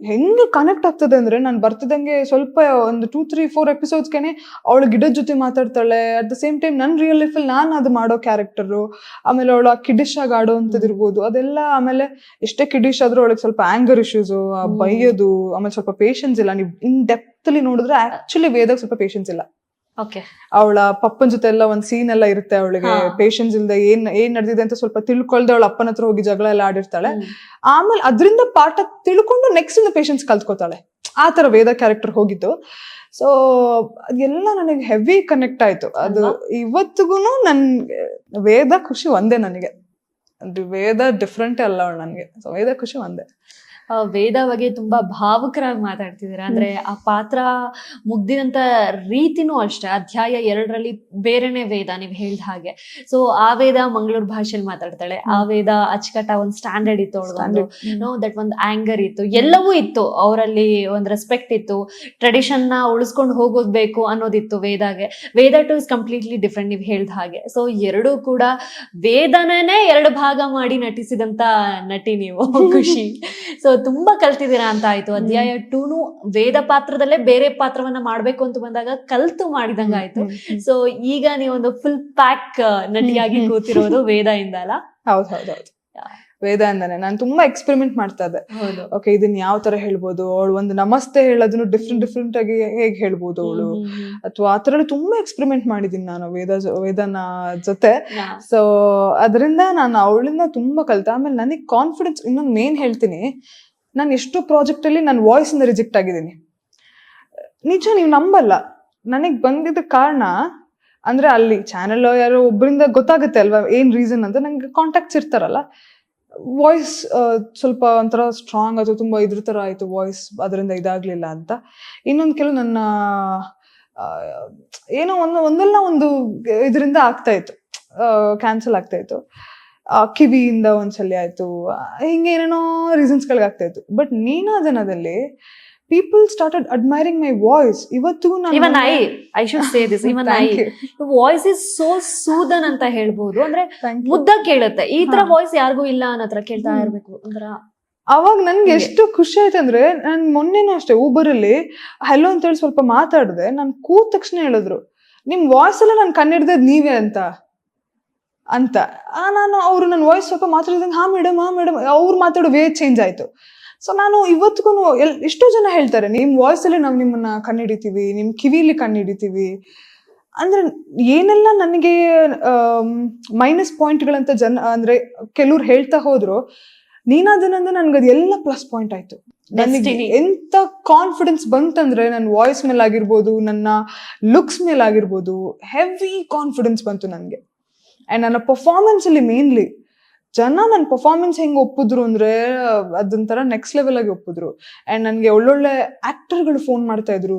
ಹೆಂಗೆ ಕನೆಕ್ಟ್ ಆಗ್ತದೆ ಅಂದ್ರೆ, ನಾನು ಬರ್ತಿದಂಗೆ ಸ್ವಲ್ಪ ಒಂದು 2-3-4 ಎಪಿಸೋಡ್ಸ್ಗೆನೆ ಅವಳು ಗಿಡದ ಜೊತೆ ಮಾತಾಡ್ತಾಳೆ. ಅಟ್ ದ ಸೇಮ್ ಟೈಮ್ ನನ್ನ ರಿಯಲ್ ಲೈಫಲ್ಲಿ ನಾನು ಅದು ಮಾಡೋ ಕ್ಯಾರೆಕ್ಟರು. ಆಮೇಲೆ ಅವಳು ಆ ಕಿಡಿಶ್ ಆಗಿ ಆಡೋ ಅಂತದಿರ್ಬೋದು ಅದೆಲ್ಲ. ಆಮೇಲೆ ಎಷ್ಟೇ ಕಿಡಿಶ್ ಆದ್ರೂ ಅವಳಿಗೆ ಸ್ವಲ್ಪ ಆಂಗರ್ ಇಶ್ಯೂಸು, ಬೈಯೋದು, ಆಮೇಲೆ ಸ್ವಲ್ಪ ಪೇಷನ್ಸ್ ಇಲ್ಲ. ನೀವು ಇನ್ ಡೆಪ್ತ್ ಅಲ್ಲಿ ನೋಡಿದ್ರೆ ಆಕ್ಚುಲಿ ವೇದಾಗ ಸ್ವಲ್ಪ ಪೇಷನ್ಸ್ ಇಲ್ಲ. ಓಕೆ. ಅವಳ ಪಪ್ಪನ ಜೊತೆ ಎಲ್ಲ ಒಂದ್ ಸೀನ್ ಎಲ್ಲ ಇರುತ್ತೆ, ಅವಳಿಗೆ ಪೇಷನ್ಸ್ ಇಲ್ದೆ ಏನ್ ನಡೆದಿದೆ ಅಂತ ಸ್ವಲ್ಪ ತಿಳ್ಕೊಳ್ದೆ ಅವಳ ಅಪ್ಪನ ಹತ್ರ ಹೋಗಿ ಜಗಳ ಎಲ್ಲ ಆಡಿರ್ತಾಳೆ. ಆಮೇಲೆ ಅದರಿಂದ ಪಾಠ ತಿಳ್ಕೊಂಡು ನೆಕ್ಸ್ಟ್ ಇಂದ ಪೇಷನ್ಸ್ ಕಲ್ತ್ಕೋತಾಳೆ. ಆ ತರ ವೇದ ಕ್ಯಾರೆಕ್ಟರ್ ಹೋಗಿದ್ದು. ಸೊ ಅದೆಲ್ಲ ನನಗೆ ಹೆವಿ ಕನೆಕ್ಟ್ ಆಯ್ತು. ಅದು ಇವತ್ತಿಗೂನು ನನ್ ವೇದ ಖುಷಿ ಒಂದೇ ನನಗೆ. ವೇದ ಡಿಫ್ರೆಂಟ್ ಅಲ್ಲ ಅವಳು ನನಗೆ. ಸೊ ವೇದ ಖುಷಿ ಒಂದೇ. ವೇದ ಬಗ್ಗೆ ತುಂಬಾ ಭಾವುಕರಾಗಿ ಮಾತಾಡ್ತಿದ್ದೀರಾ. ಅಂದ್ರೆ ಆ ಪಾತ್ರ ಮುಗ್ದಿದಂತ ರೀತಿನೂ ಅಷ್ಟೇ. ಅಧ್ಯಾಯ 2ರಲ್ಲಿ ಬೇರೆನೆ ವೇದ, ನೀವ್ ಹೇಳ್ದ ಹಾಗೆ. ಸೊ ಆ ವೇದ ಮಂಗಳೂರು ಭಾಷೆಯಲ್ಲಿ ಮಾತಾಡ್ತಾಳೆ. ಆ ವೇದ ಅಚ್ಚುಕಟ್ಟ ಒಂದ್ ಸ್ಟ್ಯಾಂಡರ್ಡ್ ಇತ್ತು ಅವಳೊಂದು, ದಟ್ ಒಂದ್ ಆಂಗರ್ ಇತ್ತು, ಎಲ್ಲವೂ ಇತ್ತು ಅವರಲ್ಲಿ. ಒಂದ್ ರೆಸ್ಪೆಕ್ಟ್ ಇತ್ತು, ಟ್ರೆಡಿಷನ್ ನ ಉಳಿಸ್ಕೊಂಡು ಹೋಗೋದ್ಬೇಕು ಅನ್ನೋದಿತ್ತು ವೇದಾಗೆ. ವೇದ 2 ಇಸ್ ಕಂಪ್ಲೀಟ್ಲಿ ಡಿಫ್ರೆಂಟ್, ನೀವ್ ಹೇಳ್ದ ಹಾಗೆ. ಸೊ 2 ಕೂಡ ವೇದನೇ 2 ಭಾಗ ಮಾಡಿ ನಟಿಸಿದಂತ ನಟಿ ನೀವು ಖುಷಿ. ಸೊ ತುಂಬಾ ಕಲ್ತಿದ್ದೀರಾ ಅಂತ ಆಯ್ತು. ಅಧ್ಯಾಯ 2ನು ವೇದ ಪಾತ್ರದಲ್ಲೇ ಬೇರೆ ಪಾತ್ರವನ್ನ ಮಾಡ್ಬೇಕು ಅಂತ ಬಂದಾಗ ಕಲ್ತು ಮಾಡಿದಂಗ ಆಯ್ತು. ಸೊ ಈಗ ನೀವೊಂದು ಫುಲ್ ಪ್ಯಾಕ್ ನಟಿಯಾಗಿ ಕೂತಿರೋದು ವೇದ ಇಂದ ಅಲ್ಲ? ಹೌದು, ವೇದ ಇಂದಾನೆ. ನಾನು ತುಂಬಾ ಎಕ್ಸ್ಪೆರಿಮೆಂಟ್ ಮಾಡ್ತಾ ಇದ್ದೆ. ಓಕೆ, ಇದನ್ನ ಯಾವ ತರ ಹೇಳ್ಬೋದು, ಅವಳು ಒಂದು ನಮಸ್ತೆ ಹೇಳೋದನ್ನು ಡಿಫ್ರೆಂಟ್ ಆಗಿ ಹೇಗ್ ಹೇಳ್ಬೋದು ಅವಳು, ಅಥವಾ ಆ ತರ ತುಂಬಾ ಎಕ್ಸ್ಪೆರಿಮೆಂಟ್ ಮಾಡಿದೀನಿ ನಾನು ವೇದನ ಜೊತೆ. ಸೊ ಅದರಿಂದ ನಾನು ಅವಳಿಂದ ತುಂಬಾ ಕಲ್ತೆ. ಆಮೇಲೆ ನನಗೆ ಕಾನ್ಫಿಡೆನ್ಸ್, ಇನ್ನೊಂದು ಮೇನ್ ಹೇಳ್ತೀನಿ, ನಾನು ಎಷ್ಟೋ ಪ್ರಾಜೆಕ್ಟ್ ಅಲ್ಲಿ ನನ್ನ ವಾಯ್ಸ್ ಇಂದ ರಿಜೆಕ್ಟ್ ಆಗಿದ್ದೀನಿ. ನಿಜ, ನೀವು ನಂಬಲ್ಲ. ನನಗ್ ಬಂದಿದ್ದ ಕಾರಣ ಅಂದ್ರೆ ಅಲ್ಲಿ ಚಾನೆಲ್ ಯಾರೋ ಒಬ್ಬರಿಂದ ಗೊತ್ತಾಗುತ್ತೆ ಅಲ್ವಾ ಏನ್ ರೀಸನ್ ಅಂತ. ನಂಗೆ ಕಾಂಟ್ಯಾಕ್ಟ್ಸ್ ಇರ್ತಾರಲ್ಲ, ವಾಯ್ಸ್ ಸ್ವಲ್ಪ ಒಂಥರ ಸ್ಟ್ರಾಂಗ್ ಆಯ್ತು, ತುಂಬಾ ಇದ್ರ ತರ ಆಯ್ತು ವಾಯ್ಸ್, ಅದರಿಂದ ಇದಾಗ್ಲಿಲ್ಲ ಅಂತ. ಇನ್ನೊಂದು ಕೆಲವು ನನ್ನ ಏನೋ ಒಂದಲ್ಲ ಒಂದು ಇದರಿಂದ ಆಗ್ತಾ ಇತ್ತು, ಕ್ಯಾನ್ಸಲ್ ಆಗ್ತಾ ಇತ್ತು. ಕಿವಿಯಿಂದ ಒಂದ್ಸಲಿ ಆಯ್ತು, ಹಿಂಗೆ ಏನೇನೋ ರೀಸನ್ಸ್ಗಳಿಗಾಗ್ತಾ ಇತ್ತು. ಬಟ್ ನೀನಾಜನದಲ್ಲಿ people started admiring my voice. ಇವತ್ತಿಗೂ ನಾನು even I should say this, even voice is so soothing ಅಂತ ಹೇಳ್ಬೋದು. ಅಂದ್ರೆ ಮುದ್ದ ಕೇಳುತ್ತೆ. ಈ ತರ ವಾಯ್ಸ್ ಯಾರಿಗೂ ಇಲ್ಲ ಅನ್ನೋ ಹತ್ರ ಕೇಳ್ತಾ ಇರ್ಬೇಕು. ಅಂದ್ರ ಅವಾಗ ನನ್ಗೆ ಎಷ್ಟು ಖುಷಿ ಆಯ್ತು ಅಂದ್ರೆ, ನಾನ್ ಮೊನ್ನೆನೂ ಅಷ್ಟೇ ಊಬರಲ್ಲಿ ಹೆಲೋ ಅಂತ ಹೇಳಿ ಸ್ವಲ್ಪ ಮಾತಾಡಿದೆ. ನಾನು ಕೂತ ತಕ್ಷಣ ಹೇಳಿದ್ರು, ನಿಮ್ ವಾಯ್ಸ್ ಎಲ್ಲ ನಾನು ಕಂಡಿಡ್ದದ್ ನೀವೇ ಅಂತ. ನಾನು ಅವ್ರು ನನ್ನ ವಾಯ್ಸ್ ಸ್ವಲ್ಪ ಮಾತಾಡಿದಂಗೆ ಹಾ ಮೇಡಮ್ ಅವ್ರು ಮಾತಾಡೋ ವೇ ಚೇಂಜ್ ಆಯ್ತು. ಸೊ ನಾನು ಇವತ್ತಿಗೂ ಎಷ್ಟೋ ಜನ ಹೇಳ್ತಾರೆ, ನಿಮ್ ವಾಯ್ಸ್ ಅಲ್ಲಿ ನಾವು ನಿಮ್ಮನ್ನ ಕಣ್ಣಿಡಿತೀವಿ, ನಿಮ್ ಕಿವಿಲಿ ಕಣ್ಣಿಡಿತೀವಿ ಅಂದ್ರೆ. ಏನೆಲ್ಲ ನನಗೆ ಮೈನಸ್ ಪಾಯಿಂಟ್ಗಳಂತ ಅಂದ್ರೆ ಕೆಲವ್ರು ಹೇಳ್ತಾ ಹೋದ್ರು, ನೀನಾದನಂದು ನನ್ಗದು ಎಲ್ಲ ಪ್ಲಸ್ ಪಾಯಿಂಟ್ ಆಯ್ತು. ನನಗೆ Destiny. ಎಂತ ಕಾನ್ಫಿಡೆನ್ಸ್ ಬಂತಂದ್ರೆ ನನ್ನ ವಾಯ್ಸ್ ಮೇಲೆ ಆಗಿರ್ಬೋದು, ನನ್ನ ಲುಕ್ಸ್ ಮೇಲೆ ಆಗಿರ್ಬೋದು, ಹೆವಿ ಕಾನ್ಫಿಡೆನ್ಸ್ ಬಂತು ನನಗೆ. ಅಂಡ್ ನನ್ನ ಪರ್ಫಾರ್ಮೆನ್ಸ್ ಅಲ್ಲಿ ಮೇನ್ಲಿ ಜನ ನನ್ನ ಪರ್ಫಾರ್ಮೆನ್ಸ್ ಹೆಂಗ್ ಒಪ್ಪಿದ್ರು ಅಂದ್ರೆ ಅದೊಂಥರ ನೆಕ್ಸ್ಟ್ ಲೆವೆಲ್ ಆಗಿ ಒಪ್ಪಿದ್ರು. ಅಂಡ್ ನನಗೆ ಒಳ್ಳೊಳ್ಳೆ ಆಕ್ಟರ್ಗಳು ಫೋನ್ ಮಾಡ್ತಾ ಇದ್ರು,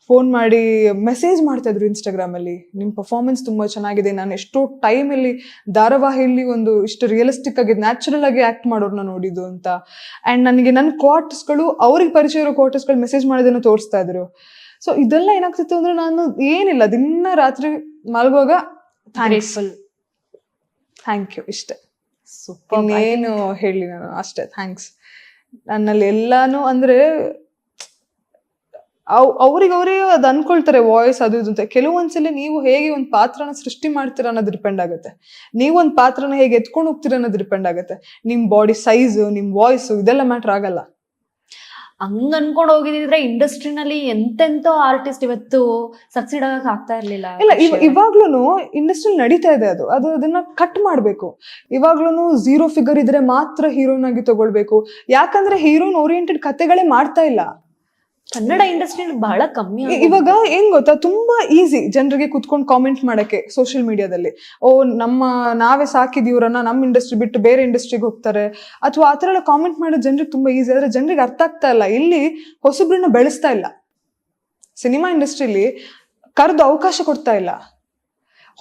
ಫೋನ್ ಮಾಡಿ ಮೆಸೇಜ್ ಮಾಡ್ತಾ ಇದ್ರು ಇನ್ಸ್ಟಾಗ್ರಾಮ್ ಅಲ್ಲಿ, ನಿಮ್ ಪರ್ಫಾರ್ಮೆನ್ಸ್ ತುಂಬಾ ಚೆನ್ನಾಗಿದೆ, ನಾನು ಎಷ್ಟೋ ಟೈಮ್ ಅಲ್ಲಿ ಧಾರಾವಾಹಿಯಲ್ಲಿ ಒಂದು ಇಷ್ಟು ರಿಯಲಿಸ್ಟಿಕ್ ಆಗಿ ನ್ಯಾಚುರಲ್ ಆಗಿ ಆಕ್ಟ್ ಮಾಡೋರ್ನ ನೋಡಿದ್ದು ಅಂತ. ಅಂಡ್ ನನಗೆ ನನ್ನ ಕ್ವಾರ್ಟರ್ಸ್ಗಳು, ಅವ್ರಿಗೆ ಪರಿಚಯ ಇರೋ ಕ್ವಾರ್ಟರ್ಸ್ಗಳು ಮೆಸೇಜ್ ಮಾಡೋದನ್ನ ತೋರಿಸ್ತಾ ಇದ್ರು. ಸೊ ಇದೆಲ್ಲ ಏನಾಗ್ತಿತ್ತು ಅಂದ್ರೆ ನಾನು ಏನಿಲ್ಲ, ದಿನ ರಾತ್ರಿ ಮಲಗುವಾಗ Grateful. ಥ್ಯಾಂಕ್ ಯು ಇಷ್ಟೇ, Superb. ಇನ್ನೇನು ಹೇಳಿ ನಾನು ಅಷ್ಟೇ, ಥ್ಯಾಂಕ್ಸ್. ನನ್ನಲ್ಲಿ ಎಲ್ಲಾನು ಅಂದ್ರೆ ಅವ್ರಿಗವರೇ ಅದು ಅನ್ಕೊಳ್ತಾರೆ ವಾಯ್ಸ್ ಅದು ಇದು ಅಂತ. ಕೆಲವೊಂದ್ಸಲಿ ನೀವು ಹೇಗೆ ಒಂದು ಪಾತ್ರನ ಸೃಷ್ಟಿ ಮಾಡ್ತೀರಾ ಅನ್ನೋದು ಡಿಪೆಂಡ್ ಆಗುತ್ತೆ, ನೀವು ಒಂದು ಪಾತ್ರನ ಹೇಗೆ ಎತ್ಕೊಂಡು ಹೋಗ್ತೀರಾ ಅನ್ನೋದು ಡಿಪೆಂಡ್ ಆಗುತ್ತೆ. ನಿಮ್ ಬಾಡಿ ಸೈಜ್, ನಿಮ್ ವಾಯ್ಸ್ ಇದೆಲ್ಲ ಮ್ಯಾಟರ್ ಆಗಲ್ಲ. ಹಂಗ್ ಅನ್ಕೊಂಡ್ ಹೋಗಿದ್ರೆ ಇಂಡಸ್ಟ್ರಿನಲ್ಲಿ ಎಂತೆಂತೋ ಆರ್ಟಿಸ್ಟ್ ಇವತ್ತು ಸಕ್ಸೀಡ್ ಆಗಕ್ ಆಗ್ತಾ ಇರ್ಲಿಲ್ಲ. ಇಲ್ಲ, ಇವಾಗ್ಲೂ ಇಂಡಸ್ಟ್ರಿ ನಡೀತಾ ಇದೆ, ಅದು ಅದನ್ನ ಕಟ್ ಮಾಡ್ಬೇಕು. ಇವಾಗ್ಲೂ 0 ಫಿಗರ್ ಇದ್ರೆ ಮಾತ್ರ ಹೀರೋನ್ ಆಗಿ ತಗೊಳ್ಬೇಕು, ಯಾಕಂದ್ರೆ ಹೀರೋನ್ ಓರಿಯೆಂಟೆಡ್ ಕತೆಗಳೇ ಮಾಡ್ತಾ ಇಲ್ಲ. ಕನ್ನಡ ಇಂಡಸ್ಟ್ರಿ ಬಹಳ ಕಮ್ಮಿ. ಇವಾಗ ಏನ್ ಗೊತ್ತಾ, ತುಂಬಾ ಈಸಿ ಜನರಿಗೆ ಕುತ್ಕೊಂಡು ಕಾಮೆಂಟ್ ಮಾಡಕ್ಕೆ ಸೋಷಿಯಲ್ ಮೀಡಿಯಾದಲ್ಲಿ. ನಾವೇ ಸಾಕಿದೀವ್ರನ್ನ ನಮ್ಮ ಇಂಡಸ್ಟ್ರಿ ಬಿಟ್ಟು ಬೇರೆ ಇಂಡಸ್ಟ್ರಿಗೆ ಹೋಗ್ತಾರೆ, ಅಥವಾ ಆತರ ಎಲ್ಲ ಕಾಮೆಂಟ್ ಮಾಡೋ ಜನರಿಗೆ ತುಂಬಾ ಈಸಿ. ಆದ್ರೆ ಜನರಿಗೆ ಅರ್ಥ ಆಗ್ತಾ ಇಲ್ಲ, ಇಲ್ಲಿ ಹೊಸಬ್ರನ್ನ ಬೆಳೆಸ್ತಾ ಇಲ್ಲ. ಸಿನಿಮಾ ಇಂಡಸ್ಟ್ರಿಲಿ ಕರೆದು ಅವಕಾಶ ಕೊಡ್ತಾ ಇಲ್ಲ.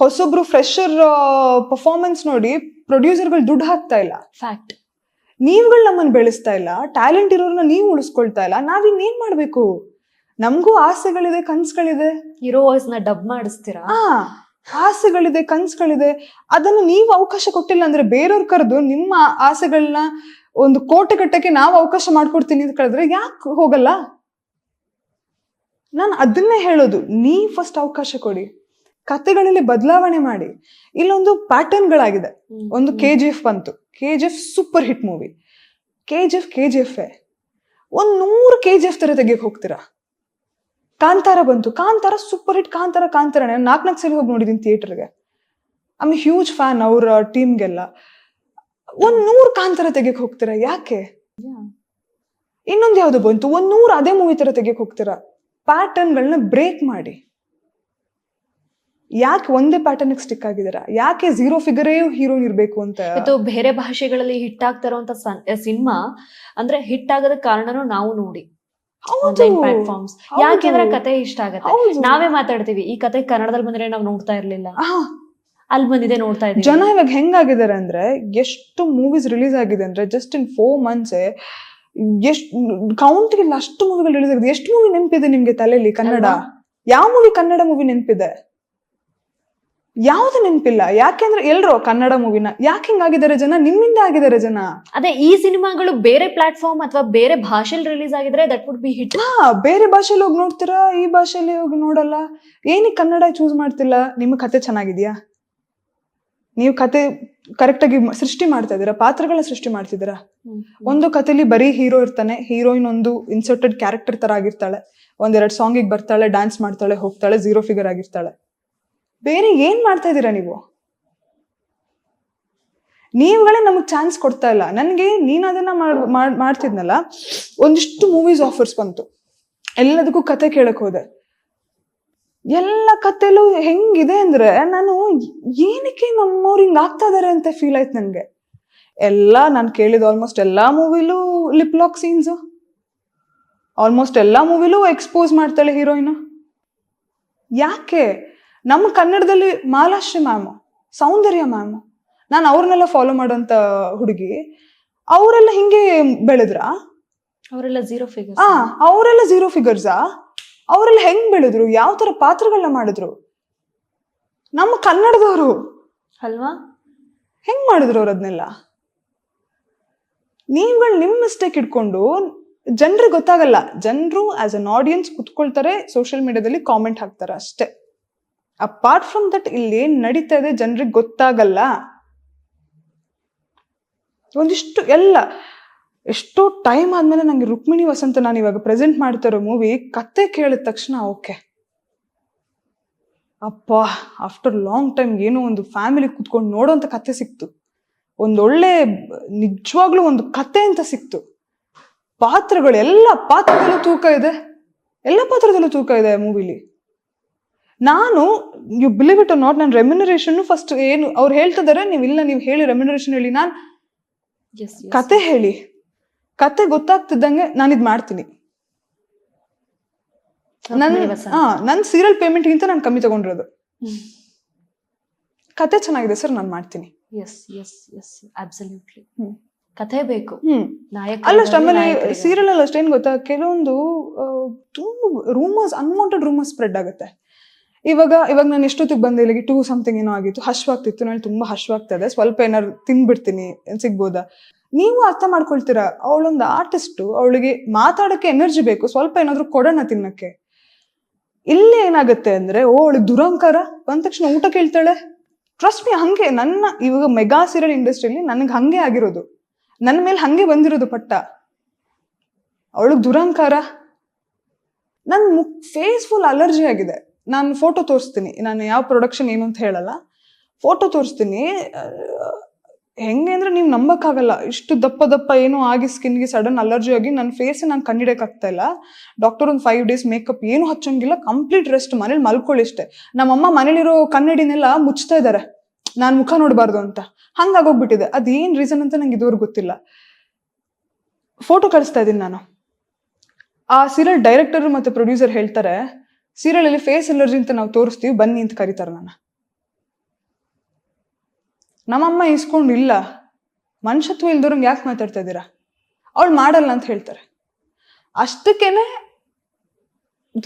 ಹೊಸಬ್ರು ಫ್ರೆಶರ್ ಪರ್ಫಾರ್ಮೆನ್ಸ್ ನೋಡಿ ಪ್ರೊಡ್ಯೂಸರ್ಗಳು ದುಡ್ಡು ಹಾಕ್ತಾ ಇಲ್ಲ. ಫ್ಯಾಕ್ಟ್. ನೀವುಗಳು ನಮ್ಮನ್ನು ಬೆಳೆಸ್ತಾ ಇಲ್ಲ, ಟ್ಯಾಲೆಂಟ್ ಇರೋರ್ನ ನೀವು ಉಳಿಸ್ಕೊಳ್ತಾ ಇಲ್ಲ. ನಾವಿನ್ನೇನ್ ಮಾಡ್ಬೇಕು? ನಮಗೂ ಆಸೆಗಳಿದೆ, ಕನ್ಸುಗಳಿದೆ. ಹೀರೋ ವಾಯ್ಸ್ ನ ಡಬ್ ಮಾಡಿಸ್ತೀರಾ? ಆಸೆಗಳಿದೆ, ಕನ್ಸುಗಳಿದೆ. ಅದನ್ನು ನೀವು ಅವಕಾಶ ಕೊಟ್ಟಿಲ್ಲ ಅಂದ್ರೆ ಬೇರೆಯವ್ರು ಕರೆದು ನಿಮ್ಮ ಆಸೆಗಳನ್ನ ಒಂದು ಕೋಟೆ ಕಟ್ಟಕ್ಕೆ ನಾವು ಅವಕಾಶ ಮಾಡ್ಕೊಡ್ತೀನಿ ಅಂತ ಕರೆದ್ರೆ ಯಾಕೆ ಹೋಗಲ್ಲ? ನಾನು ಅದನ್ನೇ ಹೇಳೋದು, ನೀವ್ ಫಸ್ಟ್ ಅವಕಾಶ ಕೊಡಿ, ಕತೆಗಳಲ್ಲಿ ಬದಲಾವಣೆ ಮಾಡಿ. ಇಲ್ಲೊಂದು ಪ್ಯಾಟರ್ನ್ಗಳಾಗಿದೆ. ಒಂದು KGF ಬಂತು, KGF super hit movie. KGF ಒಂದ್ 100 KGF ತರ ತೆಗಿಯಕ್ ಹೋಗ್ತೀರಾ. ಕಾಂತಾರ ಬಂತು, ಕಾಂತಾರ ಸೂಪರ್ ಹಿಟ್. ಕಾಂತಾರನೇ 4 ಸಲ ಹೋಗಿ ನೋಡಿದೀನಿ ಥಿಯೇಟರ್ಗೆ. ಐ ಆಮ್ ಹ್ಯೂಜ್ ಫ್ಯಾನ್ ಅವ್ರ ಟೀಮ್ಗೆಲ್ಲ. ಒಂದ್ 100 ಕಾಂತಾರ ತೆಗಿಯಕ್ ಹೋಗ್ತೀರಾ, ಯಾಕೆ? ಇನ್ನೊಂದು ಯಾವ್ದು ಬಂತು, 100 ಅದೇ ಮೂವಿ ತರ ತೆಗಿಯಕ್ ಹೋಗ್ತೀರಾ. ಪ್ಯಾಟರ್ನ್ಗಳನ್ನ ಬ್ರೇಕ್ ಮಾಡಿ. ಯಾಕೆ ಒಂದೇ ಪ್ಯಾಟರ್ನ್ ಸ್ಟಿಕ್ ಆಗಿದಾರ? ಯಾಕೆ 0 ಫಿಗರೇ ಹೀರೋನ್ ಇರ್ಬೇಕು ಅಂತ? ಇದು ಬೇರೆ ಭಾಷೆಗಳಲ್ಲಿ ಹಿಟ್ ಆಗ್ತಾ ಇರುವಂತ ಸಿನಿಮಾ ಅಂದ್ರೆ ಹಿಟ್ ಆಗೋದಕ್ಕೆ ಕಾರಣನೂ ನಾವು ನೋಡಿ ಆನ್ಲೈನ್ ಪ್ಲಾಟ್ಫಾರ್ಮ್ಸ್. ಯಾಕೆಂದ್ರೆ ಕತೆ ಇಷ್ಟ ಆಗತ್ತೆ, ನಾವೇ ಮಾತಾಡ್ತೀವಿ. ಈ ಕತೆ ಕನ್ನಡದಲ್ಲಿ ಬಂದ್ರೆ ನಾವು ನೋಡ್ತಾ ಇರ್ಲಿಲ್ಲ, ಅಲ್ಲಿ ಬಂದಿದೆ ನೋಡ್ತಾ ಇದ್ದೀವಿ. ಜನ ಇವಾಗ ಹೆಂಗಾಗಿದ್ದಾರೆ ಅಂದ್ರೆ, ಎಷ್ಟು ಮೂವೀಸ್ ರಿಲೀಸ್ ಆಗಿದೆ ಅಂದ್ರೆ ಜಸ್ಟ್ ಇನ್ 4 months ಎಷ್ಟು ಕೌಂಟ್ಗಿಲ್ಲ ಅಷ್ಟು ಮೂವಿಗಳು ರಿಲೀಸ್ ಆಗಿದೆ. ಎಷ್ಟು ಮೂವಿ ನೆನಪಿದೆ ನಿಮ್ಗೆ ತಲೆಯಲ್ಲಿ ಕನ್ನಡ? ಯಾವ ಮೂವಿ ಕನ್ನಡ ಮೂವಿ ನೆನಪಿದೆ? ಯಾವ್ದು ನೆನಪಿಲ್ಲ. ಯಾಕೆಂದ್ರೆ ಎಲ್ರು ಕನ್ನಡ ಮೂವಿನ ಯಾಕೆ ಹಿಂಗಾಗಿದ್ದಾರೆ ಜನ? ನಿಮ್ಮಿಂದ ಆಗಿದ್ದಾರೆ ಜನ. ಅದೇ ಈ ಸಿನಿಮಾಗಳು ಬೇರೆ ಪ್ಲಾಟ್ಫಾರ್ಮ್ ಅಥವಾ ಬೇರೆ ಭಾಷೆಯಲ್ಲಿ ರಿಲೀಸ್ ಆಗಿದ್ರೆ ದಟ್ ವುಡ್ ಬಿ ಹಿಟ್. ಬೇರೆ ಭಾಷೆಲಿ ಹೋಗಿ ನೋಡ್ತೀರಾ, ಈ ಭಾಷೆಲಿ ಹೋಗಿ ನೋಡಲ್ಲ. ಏನಕ್ಕೆ ಕನ್ನಡ ಚೂಸ್ ಮಾಡ್ತಿಲ್ಲ? ನಿಮ್ಮ ಕತೆ ಚೆನ್ನಾಗಿದ್ಯಾ? ನೀವು ಕತೆ ಕರೆಕ್ಟ್ ಆಗಿ ಸೃಷ್ಟಿ ಮಾಡ್ತಾ ಇದೀರಾ, ಪಾತ್ರಗಳನ್ನ ಸೃಷ್ಟಿ ಮಾಡ್ತಿದ್ದೀರಾ? ಒಂದು ಕಥೆಲಿ ಬರೀ ಹೀರೋ ಇರ್ತಾನೆ, ಹೀರೋಯಿನ್ ಒಂದು ಇನ್ಸರ್ಟೆಡ್ ಕ್ಯಾರೆಕ್ಟರ್ ತರ ಆಗಿರ್ತಾಳೆ, 1-2 ಸಾಂಗಿಗೆ ಬರ್ತಾಳೆ, ಡ್ಯಾನ್ಸ್ ಮಾಡ್ತಾಳೆ, ಹೋಗ್ತಾಳೆ, 0 ಫಿಗರ್ ಆಗಿರ್ತಾಳೆ. ಬೇರೆ ಏನ್ ಮಾಡ್ತಾ ಇದ್ದೀರಾ ನೀವು? ನೀವುಗಳೇ ನಮಗ್ ಚಾನ್ಸ್ ಕೊಡ್ತಾ ಇಲ್ಲ. ನನ್ಗೆ ನೀನ್ ಅದನ್ನ ಮಾಡ್ತಿದ್ನಲ್ಲ, ಒಂದಿಷ್ಟು ಮೂವೀಸ್ ಆಫರ್ಸ್ ಬಂತು, ಎಲ್ಲದಕ್ಕೂ ಕತೆ ಕೇಳಕ್ ಹೋದೆ. ಎಲ್ಲ ಕತೆಲೂ ಹೆಂಗಿದೆ ಅಂದ್ರೆ, ನಾನು ಏನಕ್ಕೆ ನಮ್ಮವ್ರು ಹಿಂಗ್ ಆಗ್ತಾ ಇದಾರೆ ಅಂತ ಫೀಲ್ ಆಯ್ತು ನನ್ಗೆ. ನಾನು ಕೇಳಿದ ಆಲ್ಮೋಸ್ಟ್ ಎಲ್ಲಾ ಮೂವಿಲೂ ಲಿಪ್ ಲಾಕ್ ಸೀನ್ಸ್, ಆಲ್ಮೋಸ್ಟ್ ಎಲ್ಲಾ ಮೂವಿಲೂ ಎಕ್ಸ್ಪೋಸ್ ಮಾಡ್ತಾಳೆ ಹೀರೋಯಿನ್. ಯಾಕೆ? ನಮ್ಮ ಕನ್ನಡದಲ್ಲಿ ಮಾಲಾಶ್ರೀ ಮ್ಯಾಮ್, ಸೌಂದರ್ಯ ಮ್ಯಾಮ್, ನಾನು ಅವ್ರನ್ನೆಲ್ಲ ಫಾಲೋ ಮಾಡೋಂತ ಹುಡುಗಿ, ಅವರೆಲ್ಲ ಹಿಂಗೆ ಬೆಳೆದ್ರ? ಅವರೆಲ್ಲ 0 ಫಿಗರ್. ಅವರೆಲ್ಲ 0 ಫಿಗರ್ಸಾ? ಅವರೆಲ್ಲ ಹೆಂಗ್ ಬೆಳೆದ್ರು? ಯಾವ ತರ ಪಾತ್ರಗಳನ್ನ ಮಾಡಿದ್ರು? ನಮ್ಮ ಕನ್ನಡದವರು ಅಲ್ವಾ? ಹೆಂಗ್ ಮಾಡಿದ್ರು ಅವ್ರು ಅದನ್ನೆಲ್ಲ? ನೀವುಗಳು ನಿಮ್ ಮಿಸ್ಟೇಕ್ ಇಟ್ಕೊಂಡು ಜನರಿಗೆ ಗೊತ್ತಾಗಲ್ಲ. ಜನರು ಆಸ್ ಅನ್ ಆಡಿಯನ್ಸ್ ಕುತ್ಕೊಳ್ತಾರೆ, ಸೋಷಿಯಲ್ ಮೀಡಿಯಾದಲ್ಲಿ ಕಾಮೆಂಟ್ ಹಾಕ್ತಾರೆ ಅಷ್ಟೇ. ಅಪಾರ್ಟ್ ಫ್ರಮ್ ದಟ್ ಇಲ್ಲಿ ಏನ್ ನಡೀತಾ ಇದೆ ಜನರಿಗೆ ಗೊತ್ತಾಗಲ್ಲ. ಒಂದಿಷ್ಟು ಎಷ್ಟೋ ಟೈಮ್ ಆದ್ಮೇಲೆ ನಂಗೆ ರುಕ್ಮಿಣಿ ವಸಂತ ನಾನು ಇವಾಗ ಪ್ರೆಸೆಂಟ್ ಮಾಡ್ತಾ ಇರೋ ಮೂವಿ ಕತೆ ಕೇಳಿದ ತಕ್ಷಣ ಓಕೆ ಅಪ್ಪ, ಆಫ್ಟರ್ ಲಾಂಗ್ ಟೈಮ್ ಏನೋ ಒಂದು ಫ್ಯಾಮಿಲಿ ಕುತ್ಕೊಂಡು ನೋಡೋಂತ ಕತೆ ಸಿಕ್ತು. ಒಂದೊಳ್ಳೆ ನಿಜವಾಗ್ಲೂ ಒಂದು ಕತೆ ಅಂತ ಸಿಕ್ತು. ಪಾತ್ರಗಳು, ಎಲ್ಲ ಪಾತ್ರದಲ್ಲೂ ತೂಕ ಇದೆ, ಎಲ್ಲ ಪಾತ್ರದಲ್ಲೂ ತೂಕ ಇದೆ ಮೂವಿಲಿ. ನಾನು, you believe it or not, ನಾನು ರೆಮ್ಯುನರೇಷನ್ ಫಸ್ಟ್ ಏನು ಅವ್ರು ಹೇಳ್ತಿದ್ದಾರೆ, ನೀವು ಹೇಳಿ ರೆಮ್ಯುನರೇಷನ್ ಹೇಳಿ, ನಾನು ಕತೆ ಹೇಳಿ, ಕತೆ ಗೊತ್ತಾಗ್ತಿದ್ದಂಗೆ ನಾನು ಇದು ಮಾಡ್ತೀನಿ. ನನ್ನ ಸೀರಿಯಲ್ ಪೇಮೆಂಟ್ಗಿಂತ ನಾನು ಕಮ್ಮಿ ತಗೊಂಡಿರೋದು. ಕತೆ ಚೆನ್ನಾಗಿದೆ ಸರ್, ನಾನು ಮಾಡ್ತೀನಿ. ಕಥೆ ಬೇಕು. ಅಲ್ಲಷ್ಟು ಆಮೇಲೆ ಸೀರಿಯಲ್ ಅಲ್ಲಿ ಅಷ್ಟೇನ್ ಗೊತ್ತಾ, ಕೆಲವೊಂದು ತುಂಬಾ ರೂಮರ್ಸ್, ಅನ್ವಾಂಟೆಡ್ ರೂಮರ್ಸ್ ಸ್ಪ್ರೆಡ್ ಆಗುತ್ತೆ. ಇವಾಗ ನಾನು ಎಷ್ಟೊತ್ತಿಗೆ ಬಂದೆ ಇಲ್ಲಿಗೆ, 2 something ಏನೋ ಆಗಿತ್ತು, ಹಶ್ವಾಗ್ತಿತ್ತು, ನಾನು ತುಂಬಾ ಹಶ್ವಾಗ್ತದೆ, ಸ್ವಲ್ಪ ಏನಾದ್ರು ತಿನ್ಬಿಡ್ತೀನಿ, ಸಿಗ್ಬೋದಾ? ನೀವು ಅರ್ಥ ಮಾಡ್ಕೊಳ್ತೀರಾ, ಅವಳೊಂದು ಆರ್ಟಿಸ್ಟು, ಅವಳಿಗೆ ಮಾತಾಡಕ್ಕೆ ಎನರ್ಜಿ ಬೇಕು, ಸ್ವಲ್ಪ ಏನಾದ್ರು ಕೊಡೋಣ ತಿನ್ನಕ್ಕೆ. ಇಲ್ಲಿ ಏನಾಗುತ್ತೆ ಅಂದ್ರೆ, ಅವಳಿಗೆ ದುರಂಕಾರ ಬಂದ ತಕ್ಷಣ ಊಟ ಕೇಳ್ತಾಳೆ. ಟ್ರಸ್ಟ್ ಮೀ, ಹಂಗೆ ಇವಾಗ ಮೆಗಾ ಸೀರಿಯಲ್ ಇಂಡಸ್ಟ್ರಿಯಲ್ಲಿ ನನಗೆ ಹಂಗೆ ಆಗಿರೋದು, ನನ್ನ ಮೇಲೆ ಹಂಗೆ ಬಂದಿರೋದು ಪಟ್ಟ. ಅವಳಿಗೆ ದುರಂಕಾರ, ನನ್ನ ಫೇಸ್ ಫುಲ್ ಅಲರ್ಜಿ ಆಗಿದೆ. ನಾನು ಫೋಟೋ ತೋರಿಸ್ತೀನಿ, ನಾನು ಯಾವ ಪ್ರೊಡಕ್ಷನ್ ಏನು ಅಂತ ಹೇಳಲ್ಲ, ಫೋಟೋ ತೋರಿಸ್ತೀನಿ. ಹೆಂಗೆ ಅಂದ್ರೆ ನೀವು ನಂಬಕ್ಕಾಗಲ್ಲ, ಇಷ್ಟು ದಪ್ಪ ಏನೋ ಆಗಿ ಸ್ಕಿನ್ಗೆ ಸಡನ್ ಅಲರ್ಜಿ ಆಗಿ ನನ್ನ ಫೇಸ್ ನಾನು ಕಂಡಿಡಕ್ಕಾಗ್ತಾ ಇಲ್ಲ. ಡಾಕ್ಟರ್ ಒಂದು 5 days ಮೇಕಪ್ ಏನು ಹಚ್ಚಂಗಿಲ್ಲ, ಕಂಪ್ಲೀಟ್ ರೆಸ್ಟ್, ಮನೇಲಿ ಮಲ್ಕೊಳ್ಳಿ ಇಷ್ಟೇ. ನಮ್ಮಮ್ಮ ಮನೇಲಿರೋ ಕನ್ನಡಿನೆಲ್ಲ ಮುಚ್ತಾ ಇದ್ದಾರೆ, ನಾನು ಮುಖ ನೋಡಬಾರ್ದು ಅಂತ. ಹಂಗಾಗೋಗ್ಬಿಟ್ಟಿದೆ. ಅದೇನ್ ರೀಸನ್ ಅಂತ ನಂಗೆ ಇದುವರೆಗೂ ಗೊತ್ತಿಲ್ಲ. ಫೋಟೋ ಕಳಿಸ್ತಾ ಇದ್ದೀನಿ ನಾನು. ಆ ಸೀರಿಯಲ್ ಡೈರೆಕ್ಟರ್ ಮತ್ತೆ ಪ್ರೊಡ್ಯೂಸರ್ ಹೇಳ್ತಾರೆ, ಸೀರಿಯಲ್ ಅಲ್ಲಿ ಫೇಸ್ ಅಲರ್ಜಿ ಅಂತ ನಾವು ತೋರಿಸ್ತೀವಿ, ಬನ್ನಿ ಅಂತ ಕರೀತಾರೆ ನನ್ನ. ನಮ್ಮಮ್ಮ ಇಸ್ಕೊಂಡಿಲ್ಲ, ಮನುಷ್ಯತ್ವ ಇಲ್ದವ್ರಂಗೆ ಯಾಕೆ ಮಾತಾಡ್ತಾ ಇದ್ದೀರಾ, ಅವಳು ಮಾಡಲ್ಲ ಅಂತ ಹೇಳ್ತಾರೆ. ಅಷ್ಟಕ್ಕೇನೆ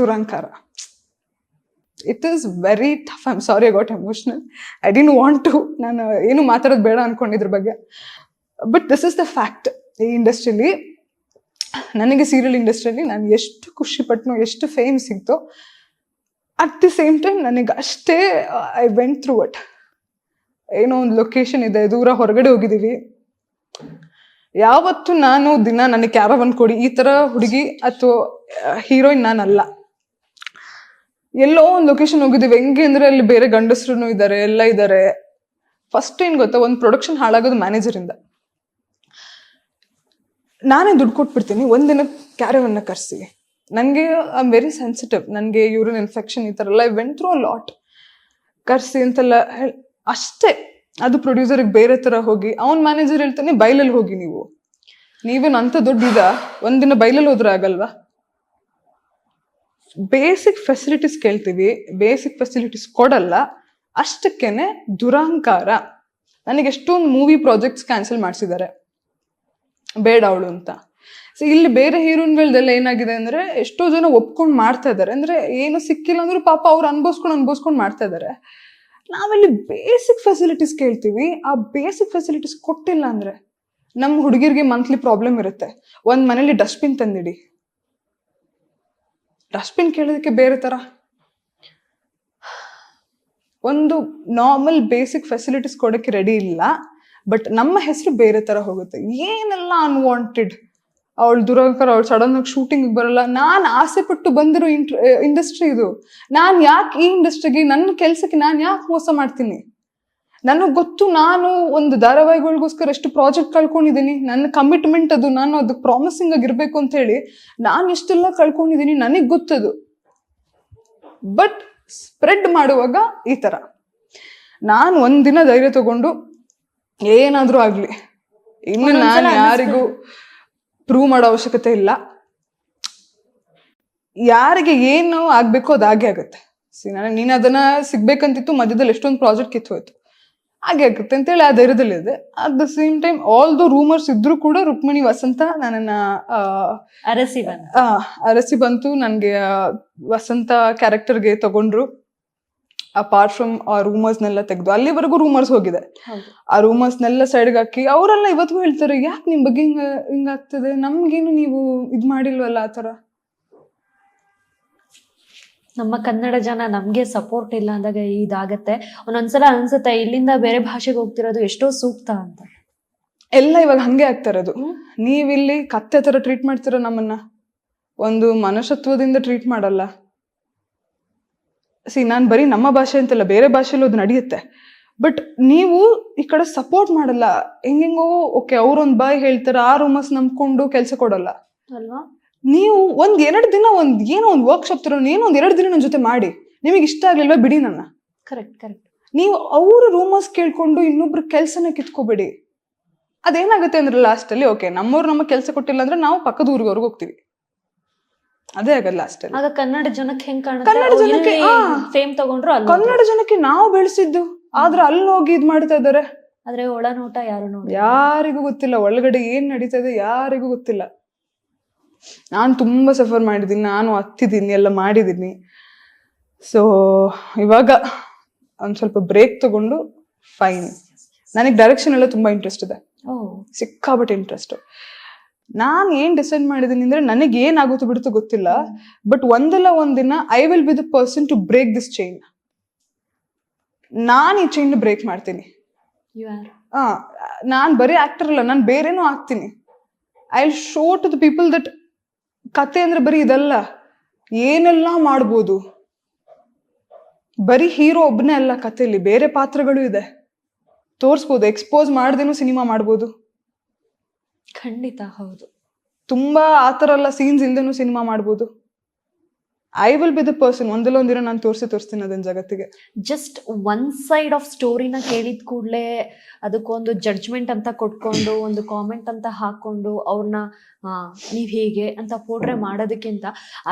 ದುರಂಕಾರ. It is very tough. I am sorry, I got emotional. I didn't want to, ನಾನು ಏನು ಮಾತಾಡೋದು ಬೇಡ ಅನ್ಕೊಂಡಿದ್ರ ಬಗ್ಗೆ. But this is the fact. ಈ ಇಂಡಸ್ಟ್ರಿಲಿ, ನನಗೆ ಸೀರಿಯಲ್ ಇಂಡಸ್ಟ್ರಿಯಲ್ಲಿ ನಾನು ಎಷ್ಟು ಖುಷಿ ಪಟ್ನೋ, ಎಷ್ಟು ಫೇಮ್ ಸಿಗ್ತೋ, ಅಟ್ ದಿ ಸೇಮ್ ಟೈಮ್ ನನಗೆ ಅಷ್ಟೇ ಐ ವೆಂಟ್ ಥ್ರೂ ಇಟ್. ಏನೋ ಒಂದು ಲೊಕೇಶನ್ ಇದೆ, ದೂರ ಹೊರಗಡೆ ಹೋಗಿದ್ದೀವಿ, ಯಾವತ್ತು ನಾನು ದಿನ ನನಗೆ ಕ್ಯಾರವನ್ ಕೊಡಿ ಈ ಥರ ಹುಡುಗಿ ಅಥವಾ ಹೀರೋಯಿನ್ ನಾನಲ್ಲ. ಎಲ್ಲೋ ಒಂದು ಲೊಕೇಶನ್ ಹೋಗಿದ್ದೀವಿ, ಹೆಂಗೆ ಅಂದರೆ ಅಲ್ಲಿ ಬೇರೆ ಗಂಡಸರು ಇದ್ದಾರೆ, ಎಲ್ಲ ಇದ್ದಾರೆ. ಫಸ್ಟ್ ಏನು ಗೊತ್ತಾ, ಒಂದು ಪ್ರೊಡಕ್ಷನ್ ಹಾಳಾಗೋದು ಮ್ಯಾನೇಜರಿಂದ. ನಾನೇ ದುಡ್ಡು ಕೊಟ್ಬಿಡ್ತೀನಿ, ಒಂದಿನ ಕ್ಯಾರವನ್ನ ಕರೆಸಿ. ನನಗೆ ಐ ಆಮ್ ವೆರಿ ಸೆನ್ಸಿಟಿವ್, ನನಗೆ ಯೂರಿನ್ ಇನ್ಫೆಕ್ಷನ್ ಈ ಥರ ಎಲ್ಲ I went through a lot. ಕರೆಸಿ ಅಂತೆಲ್ಲ ಅಷ್ಟೇ. ಅದು ಪ್ರೊಡ್ಯೂಸರ್ಗೆ ಬೇರೆ ಥರ ಹೋಗಿ, ಅವ್ನ ಮ್ಯಾನೇಜರ್ ಹೇಳ್ತಾನೆ ಬೈಲಲ್ಲಿ ಹೋಗಿ, ನೀವೇನು ಅಂಥ ದೊಡ್ಡ ಒಂದಿನ ಬೈಲಲ್ಲಿ ಹೋದ್ರೆ ಆಗಲ್ವಾ? ಬೇಸಿಕ್ ಫೆಸಿಲಿಟೀಸ್ ಕೇಳ್ತೀವಿ, ಬೇಸಿಕ್ ಫೆಸಿಲಿಟೀಸ್ ಕೊಡಲ್ಲ. ಅಷ್ಟಕ್ಕೇನೆ ದುರಂಕಾರ. ನನಗೆ ಎಷ್ಟೊಂದು ಮೂವಿ ಪ್ರಾಜೆಕ್ಟ್ಸ್ ಕ್ಯಾನ್ಸಲ್ ಮಾಡಿಸಿದ್ದಾರೆ, ಬೇಡ ಅವಳು ಅಂತ. ಸೊ ಇಲ್ಲಿ ಬೇರೆ ಹೀರೋಯಿನ್ಗಳ್ದೆಲ್ಲ ಏನಾಗಿದೆ ಅಂದ್ರೆ, ಎಷ್ಟೋ ಜನ ಒಪ್ಕೊಂಡು ಮಾಡ್ತಾ ಇದ್ದಾರೆ, ಅಂದ್ರೆ ಏನು ಸಿಕ್ಕಿಲ್ಲ ಅಂದ್ರೂ ಪಾಪ ಅವ್ರು ಅನ್ಭವಿಸ್ಕೊಂಡು ಮಾಡ್ತಾ ಇದ್ದಾರೆ. ನಾವಿಲ್ಲಿ ಬೇಸಿಕ್ ಫೆಸಿಲಿಟೀಸ್ ಕೇಳ್ತೀವಿ, ಆ ಬೇಸಿಕ್ ಫೆಸಿಲಿಟೀಸ್ ಕೊಟ್ಟಿಲ್ಲ ಅಂದ್ರೆ ನಮ್ಮ ಹುಡುಗಿರಿಗೆ ಮಂತ್ಲಿ ಪ್ರಾಬ್ಲಮ್ ಇರುತ್ತೆ. ಒಂದ್ ಮನೇಲಿ ಡಸ್ಟ್ಬಿನ್ ತಂದಿಡಿ, ಡಸ್ಟ್ಬಿನ್ ಕೇಳೋದಕ್ಕೆ ಬೇರೆ ತರ. ಒಂದು ನಾರ್ಮಲ್ ಬೇಸಿಕ್ ಫೆಸಿಲಿಟೀಸ್ ಕೊಡೋಕ್ಕೆ ರೆಡಿ ಇಲ್ಲ, ಬಟ್ ನಮ್ಮ ಹೆಸರು ಬೇರೆ ತರ ಹೋಗುತ್ತೆ. ಏನೆಲ್ಲ ಅನ್ವಾಂಟೆಡ್. ಅವಳು ದುರಂಕಾರ, ಅವಳು ಸಡನ್ ಆಗಿ ಶೂಟಿಂಗ್ ಬರಲ್ಲ. ನಾನು ಆಸೆ ಪಟ್ಟು ಬಂದಿರೋ ಇಂಡಸ್ಟ್ರಿ ಇದು. ನಾನು ಯಾಕೆ ಈ ಇಂಡಸ್ಟ್ರಿಗೆ, ನನ್ನ ಕೆಲಸಕ್ಕೆ ನಾನು ಯಾಕೆ ಮೋಸ ಮಾಡ್ತೀನಿ? ನನಗೆ ಗೊತ್ತು, ನಾನು ಒಂದು ಧಾರಾವಾಹಿಗಳಿಗೋಸ್ಕರ ಎಷ್ಟು ಪ್ರಾಜೆಕ್ಟ್ ಕಳ್ಕೊಂಡಿದ್ದೀನಿ. ನನ್ನ ಕಮಿಟ್ಮೆಂಟ್ ಅದು, ನಾನು ಅದಕ್ಕೆ ಪ್ರಾಮಿಸಿಂಗ್ ಆಗಿರ್ಬೇಕು ಅಂತ ಹೇಳಿ ನಾನು ಎಷ್ಟೆಲ್ಲ ಕಳ್ಕೊಂಡಿದ್ದೀನಿ, ನನಗೆ ಗೊತ್ತದು. ಬಟ್ ಸ್ಪ್ರೆಡ್ ಮಾಡುವಾಗ ಈ ಥರ. ನಾನು ಒಂದಿನ ಧೈರ್ಯ ತಗೊಂಡು ಏನಾದರೂ ಆಗಲಿ, ಇನ್ನು ನಾನು ಯಾರಿಗೂ ಪ್ರೂವ್ ಮಾಡೋ ಅವಶ್ಯಕತೆ ಇಲ್ಲ. ಯಾರಿಗೆ ಏನು ಆಗ್ಬೇಕೋ ಅದಾಗೆ ಆಗುತ್ತೆ. ನೀನು ಅದನ್ನ ಸಿಗ್ಬೇಕಂತಿತ್ತು, ಮಧ್ಯದಲ್ಲಿ ಎಷ್ಟೊಂದು ಪ್ರಾಜೆಕ್ಟ್ ಕಿತ್ತೋಯ್ತು, ಹಾಗೆ ಆಗುತ್ತೆ ಅಂತೇಳಿ ಆ ಧೈರ್ಯದಲ್ಲಿದೆ. At the same time all the rumours ಇದ್ರೂ ಕೂಡ ರುಕ್ಮಿಣಿ ವಸಂತ ನನ್ನನ್ನ ಅರಸಿ ಬಂತು. ನನಗೆ ವಸಂತ ಕ್ಯಾರೆಕ್ಟರ್ಗೆ ತಗೊಂಡ್ರು. ಅಪಾರ್ಟ್ ಫ್ರಮ್ ಆ ರೂಮರ್ಸ್ನೆಲ್ಲ ತೆಗೆದು, ಅಲ್ಲಿವರೆಗೂ ರೂಮರ್ಸ್ ಹೋಗಿದೆ, ಆ ರೂಮರ್ಸ್ನೆಲ್ಲ ಸೈಡ್ಗೆ ಹಾಕಿ ಅವರೆಲ್ಲ ಇವತ್ತಿಗೂ ಹೇಳ್ತಾರೆ, ಯಾಕೆ ನಿಮ್ ಬಗ್ಗೆ ಹಿಂಗಾಗ್ತದೆ, ನಮ್ಗೇನು ನೀವು ಇದ್ ಮಾಡಿಲ್ವಲ್ಲ ಆ ಥರ. ನಮ್ಮ ಕನ್ನಡ ಜನ ನಮ್ಗೆ ಸಪೋರ್ಟ್ ಇಲ್ಲ ಅಂದಾಗ ಇದಾಗತ್ತೆ. ಒಂದೊಂದ್ಸಲ ಅನ್ಸುತ್ತೆ, ಇಲ್ಲಿಂದ ಬೇರೆ ಭಾಷೆಗೆ ಹೋಗ್ತಿರೋದು ಎಷ್ಟೋ ಸೂಕ್ತ ಅಂತ. ಎಲ್ಲ ಇವಾಗ ಹಂಗೆ ಆಗ್ತಾ ಇರೋದು. ನೀವಿಲ್ಲಿ ಕತ್ತೆ ತರ ಟ್ರೀಟ್ ಮಾಡ್ತೀರ ನಮ್ಮನ್ನ, ಒಂದು ಮನುಷ್ಯತ್ವದಿಂದ ಟ್ರೀಟ್ ಮಾಡಲ್ಲ. ನಾನು ಬರೀ ನಮ್ಮ ಭಾಷೆ ಅಂತಲ್ಲ, ಬೇರೆ ಭಾಷೆಯಲ್ಲೂ ಅದು ನಡೆಯುತ್ತೆ. ಬಟ್ ನೀವು ಈ ಕಡೆ ಸಪೋರ್ಟ್ ಮಾಡಲ್ಲ. ಹೆಂಗೆಂಗೋ ಓಕೆ, ಅವ್ರೊಂದು ಬಾಯ್ ಹೇಳ್ತಾರೆ, ಆ ರೂಮರ್ಸ್ ನಂಬ್ಕೊಂಡು ಕೆಲಸ ಕೊಡಲ್ಲ. ಅಲ್ವಾ? ನೀವು ಒಂದ್ 2 ದಿನ ಏನೋ ಒಂದು ವರ್ಕ್ಶಾಪ್ ತರ ಏನೋ 2 ದಿನ ನನ್ನ ಜೊತೆ ಮಾಡಿ, ನಿಮಗೆ ಇಷ್ಟ ಆಗ್ಲಿಲ್ವಾ ಬಿಡಿ ನನ್ನ. ಕರೆಕ್ಟ್. ನೀವು ಅವ್ರ ರೂಮರ್ಸ್ ಕೇಳ್ಕೊಂಡು ಇನ್ನೊಬ್ರ ಕೆಲ್ಸನ ಕಿತ್ಕೋಬೇಡಿ. ಅದೇನಾಗುತ್ತೆ ಅಂದ್ರೆ ಲಾಸ್ಟ್ ಅಲ್ಲಿ ಓಕೆ ನಮ್ಮವ್ರು ನಮಗೆ ಕೆಲಸ ಕೊಟ್ಟಿಲ್ಲ ಅಂದ್ರೆ ನಾವು ಪಕ್ಕದ ಊರಿಗವ್ರಿಗೆ ಹೋಗ್ತೀವಿ, ಅದೇ ಆಗಲ್ಲ ಲಾಸ್ಟ್ ಅಲ್ಲಿ. ಆಗ ಕನ್ನಡ ಜನಕ್ಕೆ ಹೆಂಗ್ ಕನ್ನಡ ಜನಕ್ಕೆ ಫೇಮ್ ತಗೊಂಡ್ರು ಅಲ್ಲ, ಕನ್ನಡ ಜನಕ್ಕೆ ನಾವು ಬೆಳೆಸಿದ್ದು ಆದ್ರೆ ಅಲ್ಲಿ ಹೋಗಿ ಇದ್ ಮಾಡ್ತಾ ಇದಾರೆ. ಆದ್ರೆ ಒಳನೋಟ ಯಾರು ನೋಡಿ ಯಾರಿಗೂ ಗೊತ್ತಿಲ್ಲ, ಒಳಗಡೆ ಏನ್ ನಡೀತಾ ಇದೆ ಯಾರಿಗೂ ಗೊತ್ತಿಲ್ಲ. ನಾನು ತುಂಬಾ ಸಫರ್ ಮಾಡಿದ್ದೀನಿ, ನಾನು ಹತ್ತಿದ್ದೀನಿ, ಎಲ್ಲ ಮಾಡಿದ್ದೀನಿ. ಸೊ ಇವಾಗ ಒಂದ್ ಸ್ವಲ್ಪ ಬ್ರೇಕ್ ತಗೊಂಡು ಫೈನ್. ನನಗೆ ಡೈರೆಕ್ಷನ್ ಎಲ್ಲ ತುಂಬಾ ಇಂಟ್ರೆಸ್ಟ್ ಇದೆ, ಸಿಕ್ಕಾಬಟ್ಟೆ ಇಂಟ್ರೆಸ್ಟ್. ನಾನು ಏನ್ ಡಿಸೈಡ್ ಮಾಡಿದೀನಿ ಅಂದ್ರೆ ನನಗೆ ಏನಾಗುತ್ತೋ ಬಿಡುತ್ತೋ ಗೊತ್ತಿಲ್ಲ, ಬಟ್ ಒಂದಲ್ಲ ಒಂದಿನ I will be the person to break this chain. ನಾನು ಈ ಚೈನ್ ಬ್ರೇಕ್ ಮಾಡ್ತೀನಿ. ನಾನ್ ಬರೀ ಆಕ್ಟರ್ ಅಲ್ಲ, ನಾನು ಬೇರೆನೂ ಆಗ್ತೀನಿ. I will show to the people that ಕತೆ ಅಂದ್ರೆ ಬರೀ ಇದಲ್ಲ, ಏನೆಲ್ಲ ಮಾಡ್ಬೋದು. ಬರೀ ಹೀರೋ ಒಬ್ಬನೇ ಅಲ್ಲ ಕಥೆಯಲ್ಲಿ, ಬೇರೆ ಪಾತ್ರಗಳು ಇದೆ, ತೋರಿಸ್ಬೋದು. ಎಕ್ಸ್ಪೋಸ್ ಮಾಡ್ದೇನು ಸಿನಿಮಾ ಮಾಡ್ಬೋದು. ಖಂಡಿತ ಹೌದು. ತುಂಬಾ ಆತರ ಎಲ್ಲ ಸೀನ್ಸ್ ಇಲ್ದೇನು ಸಿನಿಮಾ ಮಾಡ್ಬೋದು. I will be the person, ಒಂದಲ್ಲ ಒಂದಿನ ನಾನು ತೋರಿಸ್ತೀನಿ ಅದನ್ನ ಜಗತ್ತಿಗೆ. ಜಸ್ಟ್ ಒನ್ ಸೈಡ್ ಆಫ್ ಸ್ಟೋರಿನ ಕೇಳಿದ ಕೂಡಲೇ ಅದಕ್ಕೊಂದು ಜಡ್ಜ್ಮೆಂಟ್ ಅಂತ ಕೊಟ್ಕೊಂಡು ಒಂದು ಕಾಮೆಂಟ್ ಅಂತ ಹಾಕೊಂಡು ಅವ್ರನ್ನ ನೀವ್ ಹೇಗೆ ಅಂತ ಪೋಟ್ರೆ ಮಾಡೋದಕ್ಕಿಂತ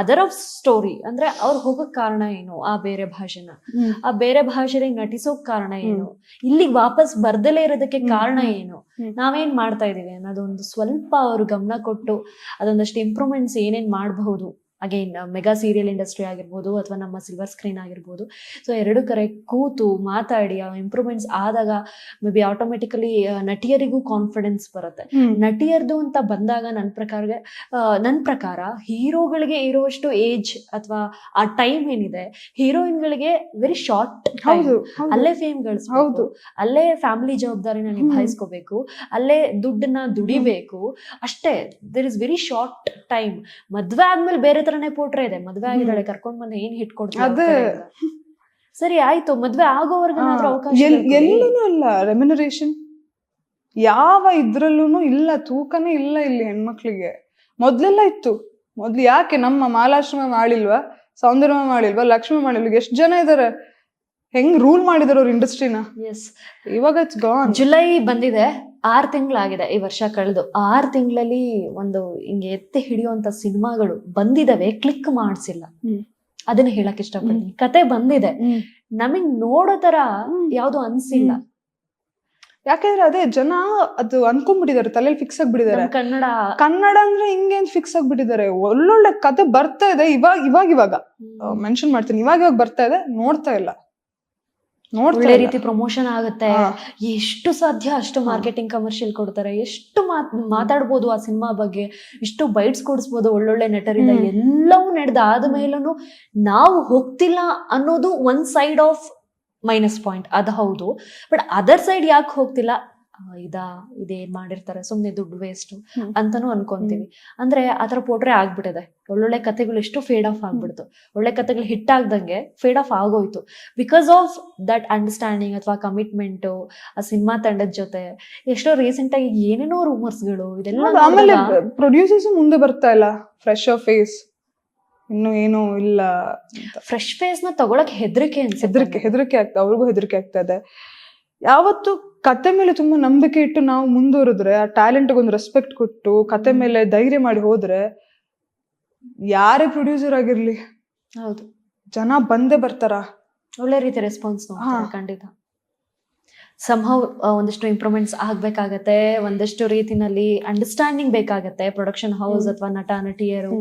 ಅದರ್ ಆಫ್ ಸ್ಟೋರಿ ಅಂದ್ರೆ ಅವ್ರು ಹೋಗಕ್ ಕಾರಣ ಏನು, ಆ ಬೇರೆ ಭಾಷೆನ ಆ ಬೇರೆ ಭಾಷೆಗೆ ನಟಿಸೋಕ್ ಕಾರಣ ಏನು, ಇಲ್ಲಿಗೆ ವಾಪಸ್ ಬರ್ದಲೇ ಇರೋದಕ್ಕೆ ಕಾರಣ ಏನು, ನಾವೇನ್ ಮಾಡ್ತಾ ಇದೀವಿ ಅನ್ನೋದೊಂದು ಸ್ವಲ್ಪ ಅವ್ರು ಗಮನ ಕೊಟ್ಟು ಅದೊಂದಷ್ಟು ಇಂಪ್ರೂವ್ಮೆಂಟ್ಸ್ ಏನೇನ್ ಮಾಡಬಹುದು. ಅಗೈನ್ ಮೆಗಾ ಸೀರಿಯಲ್ ಇಂಡಸ್ಟ್ರಿ ಆಗಿರ್ಬೋದು ಅಥವಾ ನಮ್ಮ ಸಿಲ್ವರ್ ಸ್ಕ್ರೀನ್ ಆಗಿರ್ಬೋದು, ಸೊ ಎರಡು ಕಡೆ ಕೂತು ಮಾತಾಡಿ ಆ ಇಂಪ್ರೂವ್ಮೆಂಟ್ಸ್ ಆದಾಗ ಮೇ ಬಿ ಆಟೋಮೆಟಿಕಲಿ ನಟಿಯರಿಗೂ ಕಾನ್ಫಿಡೆನ್ಸ್ ಬರುತ್ತೆ. ನಟಿಯರ್ದು ಅಂತ ಬಂದಾಗ ನನ್ನ ಪ್ರಕಾರ ಹೀರೋಗಳಿಗೆ ಇರುವಷ್ಟು ಏಜ್ ಅಥವಾ ಆ ಟೈಮ್ ಏನಿದೆ ಹೀರೋಯಿನ್ಗಳಿಗೆ ವೆರಿ ಶಾರ್ಟ್ ಟೈಮ್. ಅಲ್ಲೇ ಫೇಮ್ ಗಳಿಸ್ಬೋದು, ಅಲ್ಲೇ ಫ್ಯಾಮಿಲಿ ಜವಾಬ್ದಾರಿನ ನಿಭಾಯಿಸ್ಕೋಬೇಕು, ಅಲ್ಲೇ ದುಡ್ಡನ್ನ ದುಡಿಬೇಕು ಅಷ್ಟೇ. There is very short time. ಮದ್ವೆ ಆದ್ಮೇಲೆ ಬೇರೆ ತರನೇ ಪೋಟ್ರೆ ಇದೆ. ಮದ್ವೆ ಆಗಿದ್ದಾಳೆ, ಕರ್ಕೊಂಡ್ ಬಂದು ಏನ್ ಹಿಟ್ ಕೊಡ್ತಾರೆ, ಸರಿ ಆಯ್ತು, ಮದ್ವೆ ಆಗೋವರ್ಗನಾದ್ರೂ ಅವಕಾಶ ಎಲ್ಲೂ ಇಲ್ಲ. ರೆಮ್ಯುನರೇಷನ್ ಯಾವ ಇದ್ರಲ್ಲೂ ಇಲ್ಲ, ತೂಕನೇ ಇಲ್ಲ ಇಲ್ಲಿ ಹೆಣ್ಮಕ್ಳಿಗೆ. ಮೊದ್ಲೆಲ್ಲ ಇತ್ತು. ಮೊದ್ಲು ಯಾಕೆ ನಮ್ಮ ಮಾಲಾಶ್ರಮ ಮಾಡಿಲ್ವಾ, ಸೌಂದರ್ಯ ಮಾಡಿಲ್ವಾ, ಲಕ್ಷ್ಮಿ ಮಾಡಿಲ್ವಾ, ಎಷ್ಟು ಜನ ಇದಾರೆ, ಹೆಂಗ್ ರೂಲ್ ಮಾಡಿದಾರೆ ಅವ್ರ ಇಂಡಸ್ಟ್ರಿನ. ಇವಾಗ ಇಟ್ಸ್ ಗಾನ್. ಜುಲೈ ಬಂದಿದೆ, 6 ತಿಂಗಳಾಗಿದೆ ಈ ವರ್ಷ ಕಳೆದು. 6 ತಿಂಗಳಲ್ಲಿ ಒಂದು ಹಿಂಗೆ ಎತ್ತಿ ಹಿಡಿಯುವಂತ ಸಿನಿಮಾಗಳು ಬಂದಿದಾವೆ, ಕ್ಲಿಕ್ ಮಾಡ್ಸಿಲ್ಲ. ಅದನ್ನ ಹೇಳಕ್ ಇಷ್ಟಪಡ್ತೀನಿ. ಕತೆ ಬಂದಿದೆ, ನಮಗ್ ನೋಡೋ ತರ ಯಾವ್ದು ಅನ್ಸಿಲ್ಲ. ಯಾಕಂದ್ರೆ ಅದೇ ಜನ ಅದು ಅನ್ಕೊಂಡ್ಬಿಟ್ಟಿದ್ದಾರೆ, ತಲೆಯಲ್ಲಿ ಫಿಕ್ಸ್ ಆಗ್ಬಿಟ್ಟಿದ್ದಾರೆ. ಕನ್ನಡ ಅಂದ್ರೆ ಹಿಂಗೆ ಫಿಕ್ಸ್ ಆಗ್ಬಿಟ್ಟಿದ್ದಾರೆ. ಒಳ್ಳೊಳ್ಳೆ ಕತೆ ಬರ್ತಾ ಇದೆ, ಇವಾಗ ಮೆನ್ಷನ್ ಮಾಡ್ತೀನಿ, ಇವಾಗ ಬರ್ತಾ ಇದೆ, ನೋಡ್ತಾ ಇಲ್ಲ. ಒಳ್ಳೆ ರೀತಿ ಪ್ರಮೋಷನ್ ಆಗುತ್ತೆ, ಎಷ್ಟು ಸಾಧ್ಯ ಅಷ್ಟು ಮಾರ್ಕೆಟಿಂಗ್ ಕಮರ್ಷಿಯಲ್ ಕೊಡ್ತಾರೆ, ಎಷ್ಟು ಮಾತಾಡ್ಬೋದು ಆ ಸಿನಿಮಾ ಬಗ್ಗೆ, ಎಷ್ಟು ಬೈಟ್ಸ್ ಕೊಡಿಸ್ಬೋದು ಒಳ್ಳೊಳ್ಳೆ ನಟರಿಂದ. ಎಲ್ಲವೂ ನಡೆದಾದ ಮೇಲೂ ನಾವು ಹೋಗ್ತಿಲ್ಲ ಅನ್ನೋದು one side of minus point, ಅದು ಹೌದು. ಬಟ್ ಅದರ್ ಸೈಡ್ ಯಾಕೆ ಹೋಗ್ತಿಲ್ಲ, ಇದೇನ್ ಮಾಡಿರ್ತಾರೆ ಸುಮ್ನೆ ದುಡ್ಡು ವೇಸ್ಟ್ ಅಂತಾನು ಅನ್ಕೊಂತೀವಿ. ಅಂದ್ರೆ ಆತರ ಪೋಟ್ರೆ ಆಗ್ಬಿಟ್ಟಿದೆ. ಒಳ್ಳೊಳ್ಳೆ ಕಥೆಗಳು ಎಷ್ಟು ಫೇಡ್ ಆಫ್ ಆಗ್ಬಿಡ್ತು, ಒಳ್ಳೆ ಕಥೆಗಳು ಹಿಟ್ ಆಗ್ದಂಗೆ ಫೇಡ್ ಆಫ್ ಆಗೋಯ್ತು. ಬಿಕಾಸ್ ಆಫ್ ದಟ್ ಅಂಡರ್ಸ್ಟ್ಯಾಂಡಿಂಗ್ ಅಥವಾ ಕಮಿಟ್ಮೆಂಟ್ ಆ ಸಿನಿಮಾ ತಂಡದ ಜೊತೆ. ಎಷ್ಟೋ ರೀಸೆಂಟ್ ಆಗಿ ಏನೇನೋ ರೂಮರ್ಸ್ಗಳು ಇದೆಲ್ಲ. ಆಮೇಲೆ ಪ್ರೊಡ್ಯೂಸರ್ಸ್ ಮುಂದೆ ಬರ್ತಾ ಇಲ್ಲ, ಫ್ರೆಶ್ ಫೇಸ್ ಇನ್ನು ಏನೂ ಇಲ್ಲ. ಫ್ರೆಶ್ ಫೇಸ್ ನ ತಗೊಳಕ್ ಹೆದರಿಕೆ ಆಗ್ತಾ, ಅವ್ರಿಗೂ ಹೆದರಿಕೆ ಆಗ್ತಾ ಇದೆ. ಯಾವತ್ತು ಕತೆ ಮೇಲೆ ತುಂಬಾ ನಂಬಿಕೆ ಇಟ್ಟು ನಾವು ಮುಂದುವರೆದ್ರೆ, ಆ ಟ್ಯಾಲೆಂಟ್ ಒಂದು ರೆಸ್ಪೆಕ್ಟ್ ಕೊಟ್ಟು ಕತೆ ಮೇಲೆ ಧೈರ್ಯ ಮಾಡಿ ಹೋದ್ರೆ, ಯಾರೇ ಪ್ರೊಡ್ಯೂಸರ್ ಆಗಿರ್ಲಿ ಹೌದು ಜನ ಬಂದೇ ಬರ್ತಾರ. ಒಳ್ಳೆ ರೀತಿ ರೆಸ್ಪಾನ್ಸ್ ಖಂಡಿತ. ಸಂಹವ್ ಒಂದಷ್ಟು ಇಂಪ್ರೂವ್ಮೆಂಟ್ಸ್ ಆಗ್ಬೇಕಾಗತ್ತೆ, ಒಂದಷ್ಟು ರೀತಿನಲ್ಲಿ ಅಂಡರ್ಸ್ಟ್ಯಾಂಡಿಂಗ್ ಬೇಕಾಗತ್ತೆ. ಪ್ರೊಡಕ್ಷನ್ ಹೌಸ್ ಅಥವಾ ನಟ ನಟಿಯರು,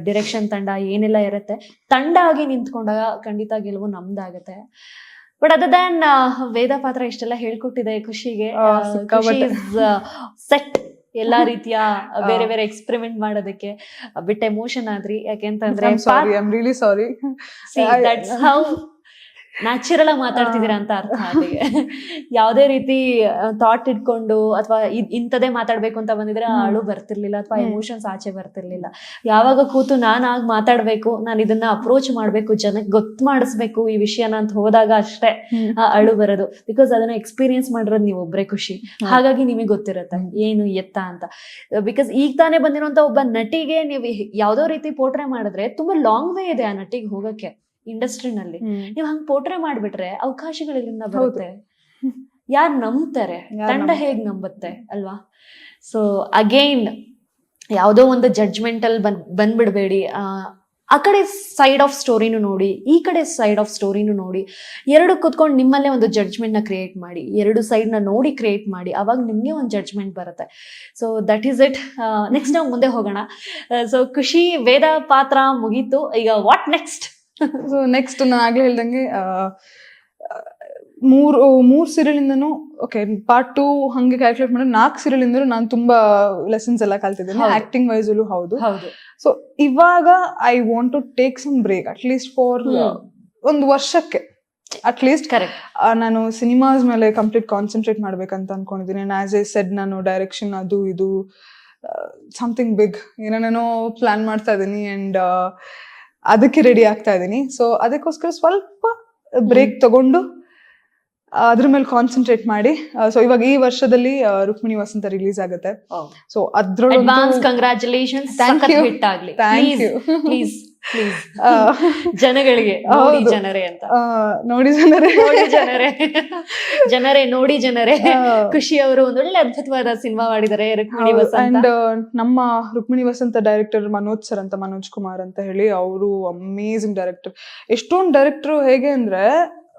ಡಿರೆಕ್ಷನ್ ತಂಡ ಏನೆಲ್ಲ ಇರುತ್ತೆ, ತಂಡ ಆಗಿ ನಿಂತ್ಕೊಂಡಾಗ ಖಂಡಿತ ಗೆಲುವು ನಮ್ದಾಗತ್ತೆ. ಬಟ್ ಅದರ್ ದ್ಯಾನ್ ವೇದ ಪಾತ್ರ ಇಷ್ಟೆಲ್ಲ ಹೇಳ್ಕೊಟ್ಟಿದೆ ಖುಷಿಗೆ. ಸೆಟ್ ಎಲ್ಲಾ ರೀತಿಯ ಬೇರೆ ಬೇರೆ ಎಕ್ಸ್ಪೆರಿಮೆಂಟ್ ಮಾಡೋದಕ್ಕೆ ಬಿಟ್ ಎಮೋಷನ್ ಆದ್ರಿ. ಯಾಕೆಂತಂದ್ರೆ ನ್ಯಾಚುರಲ್ ಆಗಿ ಮಾತಾಡ್ತಿದ್ದೀರಾ ಅಂತ ಅರ್ಥ ಅಲ್ಲಿಗೆ. ಯಾವುದೇ ರೀತಿ ಥಾಟ್ ಇಟ್ಕೊಂಡು ಅಥವಾ ಇಂಥದೇ ಮಾತಾಡ್ಬೇಕು ಅಂತ ಬಂದಿದ್ರೆ ಅಳು ಬರ್ತಿರ್ಲಿಲ್ಲ ಅಥವಾ ಎಮೋಷನ್ಸ್ ಆಚೆ ಬರ್ತಿರ್ಲಿಲ್ಲ. ಯಾವಾಗ ಕೂತು ನಾನಾಗಿ ಮಾತಾಡ್ಬೇಕು, ನಾನು ಇದನ್ನ ಅಪ್ರೋಚ್ ಮಾಡ್ಬೇಕು, ಜನಕ್ಕೆ ಗೊತ್ತು ಮಾಡಿಸ್ಬೇಕು ಈ ವಿಷಯನ ಅಂತ ಹೋದಾಗ ಅಷ್ಟೇ ಅಳು ಬರೋದು. ಬಿಕಾಸ್ ಅದನ್ನ ಎಕ್ಸ್ಪೀರಿಯನ್ಸ್ ಮಾಡಿರೋದು ನೀವು ಒಬ್ರೇ ಖುಷಿ, ಹಾಗಾಗಿ ನಿಮಗೆ ಗೊತ್ತಿರತ್ತೆ ಏನು ಎತ್ತ ಅಂತ. ಬಿಕಾಸ್ ಈಗ ತಾನೇ ಬಂದಿರುವಂತ ಒಬ್ಬ ನಟಿಗೆ ನೀವು ಯಾವ್ದೋ ರೀತಿ ಪೋಟ್ರೆ ಮಾಡಿದ್ರೆ ತುಂಬಾ ಲಾಂಗ್ ವೇ ಇದೆ ಆ ನಟಿಗೆ ಹೋಗಕ್ಕೆ ಇಂಡಸ್ಟ್ರಿನಲ್ಲಿ. ನೀವ್ ಹಂಗ್ ಪೋಟ್ರೆ ಮಾಡ್ಬಿಟ್ರೆ ಅವಕಾಶಗಳಿಂದ ಬರುತ್ತೆ, ಯಾರು ನಂಬ್ತಾರೆ, ತಂಡ ಹೇಗ್ ನಂಬುತ್ತೆ ಅಲ್ವಾ? ಸೊ ಅಗೈನ್ ಯಾವುದೋ ಒಂದು ಜಡ್ಜ್ಮೆಂಟ್ ಅಲ್ಲಿ ಬಂದ್ಬಿಡ್ಬೇಡಿ. ಆ ಕಡೆ ಸೈಡ್ ಆಫ್ ಸ್ಟೋರಿನೂ ನೋಡಿ, ಈ ಕಡೆ ಸೈಡ್ ಆಫ್ ಸ್ಟೋರಿನೂ ನೋಡಿ, ಎರಡು ಕುತ್ಕೊಂಡು ನಿಮ್ಮಲ್ಲೇ ಒಂದು ಜಡ್ಜ್ಮೆಂಟ್ ನ ಕ್ರಿಯೇಟ್ ಮಾಡಿ, ಎರಡು ಸೈಡ್ ನ ನೋಡಿ ಕ್ರಿಯೇಟ್ ಮಾಡಿ, ಅವಾಗ ನಿಮ್ಗೆ ಒಂದು ಜಡ್ಜ್ಮೆಂಟ್ ಬರುತ್ತೆ. So that is it. Next ನಾವು ಮುಂದೆ ಹೋಗೋಣ. ಸೊ ಖುಷಿ ವೇದ ಪಾತ್ರ ಮುಗೀತು, ಈಗ ವಾಟ್ ನೆಕ್ಸ್ಟ್? ಸೊ ನೆಕ್ಸ್ಟ್ ನಾನು ಆಗ್ಲೇ ಹೇಳ್ದಂಗೆ ಮೂರ್ ಸೀರಿಯಲ್ ಇಂದನು ಓಕೆ ಪಾರ್ಟ್ 2 ಹಂಗೆ ಕ್ಯಾಲ್ಕುಲೇಟ್ ಮಾಡಿದ್ರೆ 4 ಸೀರಿಯಲ್ ಇಂದನು ನಾನು ತುಂಬಾ ಲೆಸನ್ಸ್ ಎಲ್ಲ ಕಲ್ತಿದ್ದೇನೆ, ಆಕ್ಟಿಂಗ್ ವೈಸ್ ಅಲ್ಲೂ ಹೌದು. ಸೊ ಇವಾಗ I want to take some break at least for ಒಂದು ವರ್ಷಕ್ಕೆ ಅಟ್ಲೀಸ್ಟ್. ನಾನು ಸಿನಿಮಾಸ್ ಮೇಲೆ ಕಂಪ್ಲೀಟ್ ಕಾನ್ಸಂಟ್ರೇಟ್ ಮಾಡ್ಬೇಕಂತ ಅನ್ಕೊಂಡಿದ್ದೀನಿ. ಆಸ್ ಎ ಸೆಡ್ ನಾನು ಡೈರೆಕ್ಷನ್ ಅದು ಇದು ಸಮಥಿಂಗ್ ಬಿಗ್ ಏನೇನೋ ಪ್ಲಾನ್ ಮಾಡ್ತಾ ಇದ್ದೀನಿ ಅಂಡ್ ಅದಕ್ಕೆ ರೆಡಿ ಆಗ್ತಾ ಇದ್ದೀನಿ. ಸೊ ಅದಕ್ಕೋಸ್ಕರ ಸ್ವಲ್ಪ ಬ್ರೇಕ್ ತಗೊಂಡು ಅದ್ರ ಮೇಲೆ ಕಾನ್ಸಂಟ್ರೇಟ್ ಮಾಡಿ. ಸೊ ಇವಾಗ ಈ ವರ್ಷದಲ್ಲಿ ರುಕ್ಮಿಣಿ ವಸಂತ ರಿಲೀಸ್ ಆಗುತ್ತೆ. So advance congratulations. ಪ್ಲೀಸ್ ಜನಗಳಿಗೆ ಜನರೇ ಅಂತ ನೋಡಿ ಜನರೇ ಖುಷಿ ಅವರು ಒಂದೊಳ್ಳೆ ಅದ್ಭುತವಾದ ಸಿನಿಮಾ ಮಾಡಿದ್ದಾರೆ ರುಕ್ಮಿಣಿ ವಸಂತ. ಅಂಡ್ ನಮ್ಮ ರುಕ್ಮಿಣಿ ವಸಂತ ಡೈರೆಕ್ಟರ್ ಮನೋಜ್ ಸರ್ ಅಂತ, ಮನೋಜ್ ಕುಮಾರ್ ಅಂತ ಹೇಳಿ, ಅವರು ಅಮೇಸಿಂಗ್ ಡೈರೆಕ್ಟರ್. ಎಷ್ಟೊಂದು ಡೈರೆಕ್ಟರ್ ಹೇಗೆ ಅಂದ್ರೆ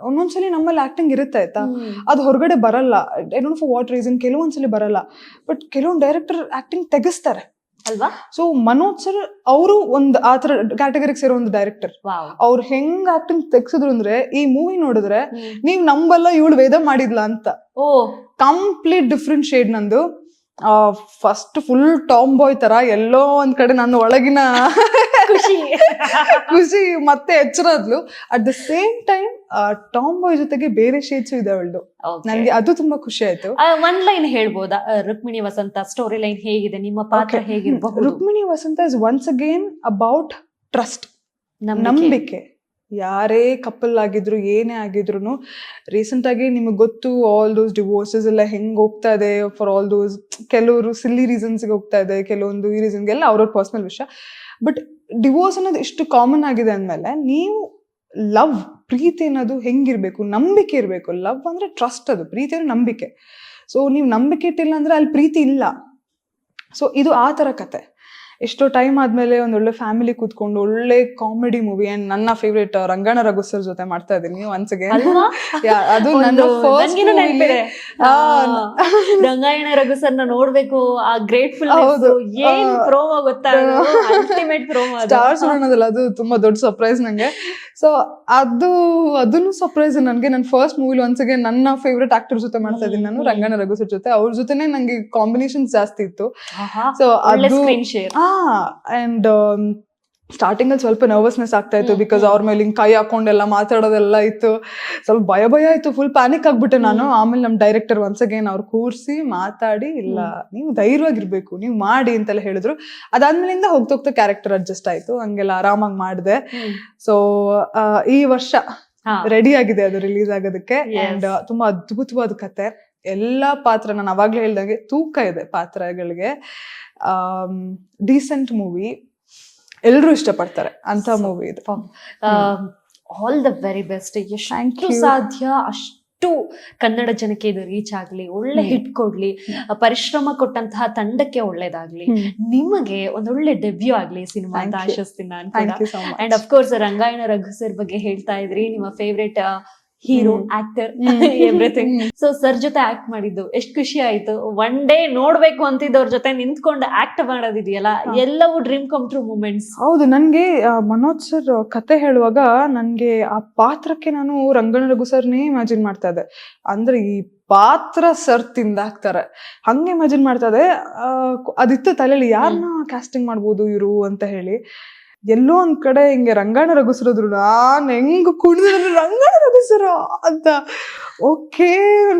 ಒಂದೊಂದ್ಸಲಿ ನಮ್ಮಲ್ಲಿ ಆಕ್ಟಿಂಗ್ ಇರುತ್ತೆ ಆಯ್ತಾ, ಅದು ಹೊರಗಡೆ ಬರಲ್ಲ. I don't know for what reason, ಕೆಲವೊಂದ್ಸಲಿ ಬರಲ್ಲ, ಬಟ್ ಕೆಲವೊಂದು ಡೈರೆಕ್ಟರ್ ಆಕ್ಟಿಂಗ್ ತೆಗಿಸ್ತಾರೆ ಅಲ್ವಾ. ಸೊ ಮನೋಜ್ ಸರ್ ಅವರು ಒಂದು ಆತರ ಕ್ಯಾಟಗರಿಗೆ ಸೇರೋ ಒಂದು ಡೈರೆಕ್ಟರ್. ಅವ್ರು ಹೆಂಗ್ ಆಕ್ಟಿಂಗ್ ತೆಗ್ಸಿದ್ರು ಅಂದ್ರೆ ಈ ಮೂವಿ ನೋಡಿದ್ರೆ ನೀವ್ ನಂಬಲ್ಲ ಇವಳು ವೇದ ಮಾಡಿದ್ಲಾ ಅಂತ. ಕಂಪ್ಲೀಟ್ ಡಿಫ್ರೆಂಟ್ ಶೇಡ್ ನಂದು. ಫಸ್ಟ್ ಫುಲ್ ಟಾಮ್ ಬಾಯ್ ತರ ಎಲ್ಲೋ ಒಂದ್ ಕಡೆ ನನ್ನ ಒಳಗಿನ ಖುಷಿ ಮತ್ತೆ ಎಚ್ಚರದ್ಲು. At the same time tomboy ಜೊತೆಗೆ ಬೇರೆ ಶೇಡ್ಸ್ ಇದೆ ಅವಳ್ದು. ನನ್ಗೆ ಅದು ತುಂಬಾ ಖುಷಿ ಆಯ್ತು. ಒಂದ್ ಲೈನ್ ಹೇಳ್ಬೋದಾ ರುಕ್ಮಿಣಿ ವಸಂತ ಸ್ಟೋರಿ ಲೈನ್ ಹೇಗಿದೆ, ನಿಮ್ಮ ಪಾತ್ರ ಹೇಗಿರಬಹುದು? Rukmini Vasanta is once again about trust, ನಂಬಿಕೆ. ಯಾರೇ ಕಪಲ್ ಆಗಿದ್ರು ಏನೇ ಆಗಿದ್ರು ರೀಸೆಂಟ್ ಆಗಿ ನಿಮಗೆ ಗೊತ್ತು ಆಲ್ ದೋಸ್ ಡಿವೋರ್ಸಸ್ ಎಲ್ಲ ಹೆಂಗ್ ಹೋಗ್ತಾ ಇದೆ. ಫಾರ್ ಆಲ್ ದೋಸ್ ಕೆಲವರು ಸಿಲ್ಲಿ ರೀಸನ್ಸ್ಗೆ ಹೋಗ್ತಾ ಇದೆ, ಕೆಲವೊಂದು ಈ ರೀಸನ್ಗೆಲ್ಲ ಅವ್ರವ್ರ ಪರ್ಸನಲ್ ವಿಷಯ. ಬಟ್ ಡಿವೋರ್ಸ್ ಅನ್ನೋದು ಇಷ್ಟು ಕಾಮನ್ ಆಗಿದೆ ಅಂದ್ಮೇಲೆ ನೀವು ಲವ್, ಪ್ರೀತಿ ಅನ್ನೋದು ಹೆಂಗಿರ್ಬೇಕು, ನಂಬಿಕೆ ಇರಬೇಕು. ಲವ್ ಅಂದ್ರೆ ಟ್ರಸ್ಟ್, ಅದು ಪ್ರೀತಿ ಅಂದ್ರೆ ನಂಬಿಕೆ. ಸೊ ನೀವು ನಂಬಿಕೆ ಇಟ್ಟಿಲ್ಲ ಅಂದ್ರೆ ಅಲ್ಲಿ ಪ್ರೀತಿ ಇಲ್ಲ. ಸೊ ಇದು ಆ ತರ ಕತೆ. ಎಷ್ಟೋ ಟೈಮ್ ಆದ್ಮೇಲೆ ಒಂದೊಳ್ಳೆ ಫ್ಯಾಮಿಲಿ ಕೂತ್ಕೊಂಡು ಒಳ್ಳೆ ಕಾಮಿಡಿ ಮೂವಿ. ಅಂಡ್ ನನ್ನ ಫೇವ್ರೇಟ್ ರಂಗಣ ರಘು ಸರ್ ಜೊತೆ ಮಾಡ್ತಾ ಇದೀನಿ ಒನ್ಸ್ ಅಗೇನ್. ಅದು ನನ್ನ ಫಸ್ಟ್ ರಂಗಾಯಣ ರಘು ಸರ್ ನ ನೋಡ್ಬೇಕು. ಆ ಗ್ರೇಟ್ಫುಲ್ ಏನ್ ಪ್ರೋಮೋ ಗೊತ್ತಾ, ಅಲ್ಟಿಮೇಟ್ ಪ್ರೋಮೋ. ಸ್ಟಾರ್ಸ್ ಅನ್ನೋದಲ್ಲ, ಅದು ತುಂಬಾ ದೊಡ್ಡ ಸರ್ಪ್ರೈಸ್ ನಂಗೆ. ಸೊ ಅದನ್ನು ಸರ್ಪ್ರೈಸ್ ನನ್ಗೆ. ನನ್ನ ಫಸ್ಟ್ ಮೂವಿಲಿ ಒನ್ಸ್ ಅಗೇನ್ ನನ್ನ ಫೇವ್ರೇಟ್ ಆಕ್ಟರ್ ಜೊತೆ ಮಾಡ್ತಾ ಇದೀನಿ ನಾನು, ರಂಗಣ ರಘು ಸರ್ ಜೊತೆ. ಅವ್ರ ಜೊತೆನೆ ನಂಗೆ ಕಾಂಬಿನೇಷನ್ಸ್ ಜಾಸ್ತಿ ಇತ್ತು. ಸೊ ಅದು ಅಂಡ್ ಸ್ಟಾರ್ಟಿಂಗ್ ಅಲ್ಲಿ ಸ್ವಲ್ಪ ನರ್ವಸ್ನೆಸ್ ಆಗ್ತಾ ಇತ್ತು, ಬಿಕಾಸ್ ಅವ್ರ ಮೇಲೆ ಹಿಂಗ್ ಕೈ ಹಾಕೊಂಡೆಲ್ಲ ಮಾತಾಡೋದೆಲ್ಲ ಇತ್ತು. ಸ್ವಲ್ಪ ಭಯ ಆಯ್ತು, ಫುಲ್ ಪ್ಯಾನಿಕ್ ಆಗ್ಬಿಟ್ಟೆ ನಾನು. ಆಮೇಲೆ ನಮ್ ಡೈರೆಕ್ಟರ್ ಒನ್ಸ್ ಅಗೇನ್ ಅವ್ರು ಕೂರ್ಸಿ ಮಾತಾಡಿ, ಇಲ್ಲ ನೀವು ಧೈರ್ಯವಾಗಿರ್ಬೇಕು, ನೀವು ಮಾಡಿ ಅಂತೆಲ್ಲ ಹೇಳಿದ್ರು. ಅದಾದ್ಮೇಲಿಂದ ಹೋಗ್ತಾ ಕ್ಯಾರೆಕ್ಟರ್ ಅಡ್ಜಸ್ಟ್ ಆಯ್ತು, ಹಂಗೆಲ್ಲ ಆರಾಮಾಗಿ ಮಾಡಿದೆ. ಸೊ ಈ ವರ್ಷ ರೆಡಿ ಆಗಿದೆ ಅದು ರಿಲೀಸ್ ಆಗೋದಕ್ಕೆ. ಅಂಡ್ ತುಂಬಾ ಅದ್ಭುತವಾದ ಕತೆ. ಎಲ್ಲಾ ಪಾತ್ರ ನಾನು ಅವಾಗ್ಲೇ ಹೇಳ್ದಂಗೆ ತೂಕ ಇದೆ ಪಾತ್ರಗಳಿಗೆ. ಡೀಸೆಂಟ್ ಮೂವಿ, ಎಲ್ರು ಇಷ್ಟಪಡ್ತಾರೆ ಅಂತ ಮೂವಿ ಇದು. All the very best. ಎಷ್ಟು ಸಾಧ್ಯ ಅಷ್ಟು ಕನ್ನಡ ಜನಕ್ಕೆ ಇದು ರೀಚ್ ಆಗ್ಲಿ, ಒಳ್ಳೆ ಹಿಟ್ ಕೊಡ್ಲಿ, ಪರಿಶ್ರಮ ಕೊಟ್ಟಂತಹ ತಂಡಕ್ಕೆ ಒಳ್ಳೇದಾಗ್ಲಿ, ನಿಮಗೆ ಒಂದೊಳ್ಳೆ ಡೆಬ್ಯೂ ಆಗ್ಲಿ ಸಿನಿಮಾ ಅಂತ ಆಶಿಸ್ತೀನಿ ನಾನು ಕೂಡ. And of course Rangayana Raghu sir ಬಗ್ಗೆ ಹೇಳ್ತಾ ಇದ್ರಿ, ನಿಮ್ಮ favourite hero, actor, everything. So sir ಜೊತೆ ಆಕ್ಟ್ ಮಾಡಿದ್ದು ಎಷ್ಟು ಖುಷಿ ಆಯ್ತು. ಒನ್ ಡೇ ನೋಡ್ಬೇಕು ಅಂತಿದ್ದವ್ರ ಜೊತೆ ನಿಂತ್ಕೊಂಡು ಆಕ್ಟ್ ಮಾಡೋದಿದೆಯಲ್ಲ, ಎಲ್ಲವೂ ಡ್ರೀಮ್ ಕಮ್ ಟ್ರೂ ಮೂಮೆಂಟ್ಸ್. ಹೌದು, ನನ್ಗೆ ಮನೋಜ್ ಸರ್ ಕತೆ ಹೇಳುವಾಗ ನನ್ಗೆ ಆ ಪಾತ್ರಕ್ಕೆ ನಾನು ರಂಗಣ ರಘು ಸರ್ನೇ ಇಮ್ಯಾಜಿನ್ ಮಾಡ್ತಾ ಇದ್ದೆ. ಅಂದ್ರೆ ಈ ಪಾತ್ರ ಸರ್ ತಿಂದಾಕ್ತಾರೆ ಹಂಗೆ ಇಮ್ಯಾಜಿನ್ ಮಾಡ್ತಾ ಇದ್ದೆ. ಅದಿತ್ತು ತಲೆಯಲ್ಲಿ, ಯಾರನ್ನ ಕ್ಯಾಸ್ಟಿಂಗ್ ಮಾಡ್ಬೋದು ಇವರು ಅಂತ ಹೇಳಿ. ಎಲ್ಲೋ ಒಂದ್ ಕಡೆ ಹಿಂಗೆ ರಂಗಾಣ ರಘುಸರಿದ್ರು, ನಾನ್ ಹೆಂಗ್ ಕುಣಿದ್ರೆ ರಂಗಾಣ ರಘುಸರ ಅಂತ. Okay,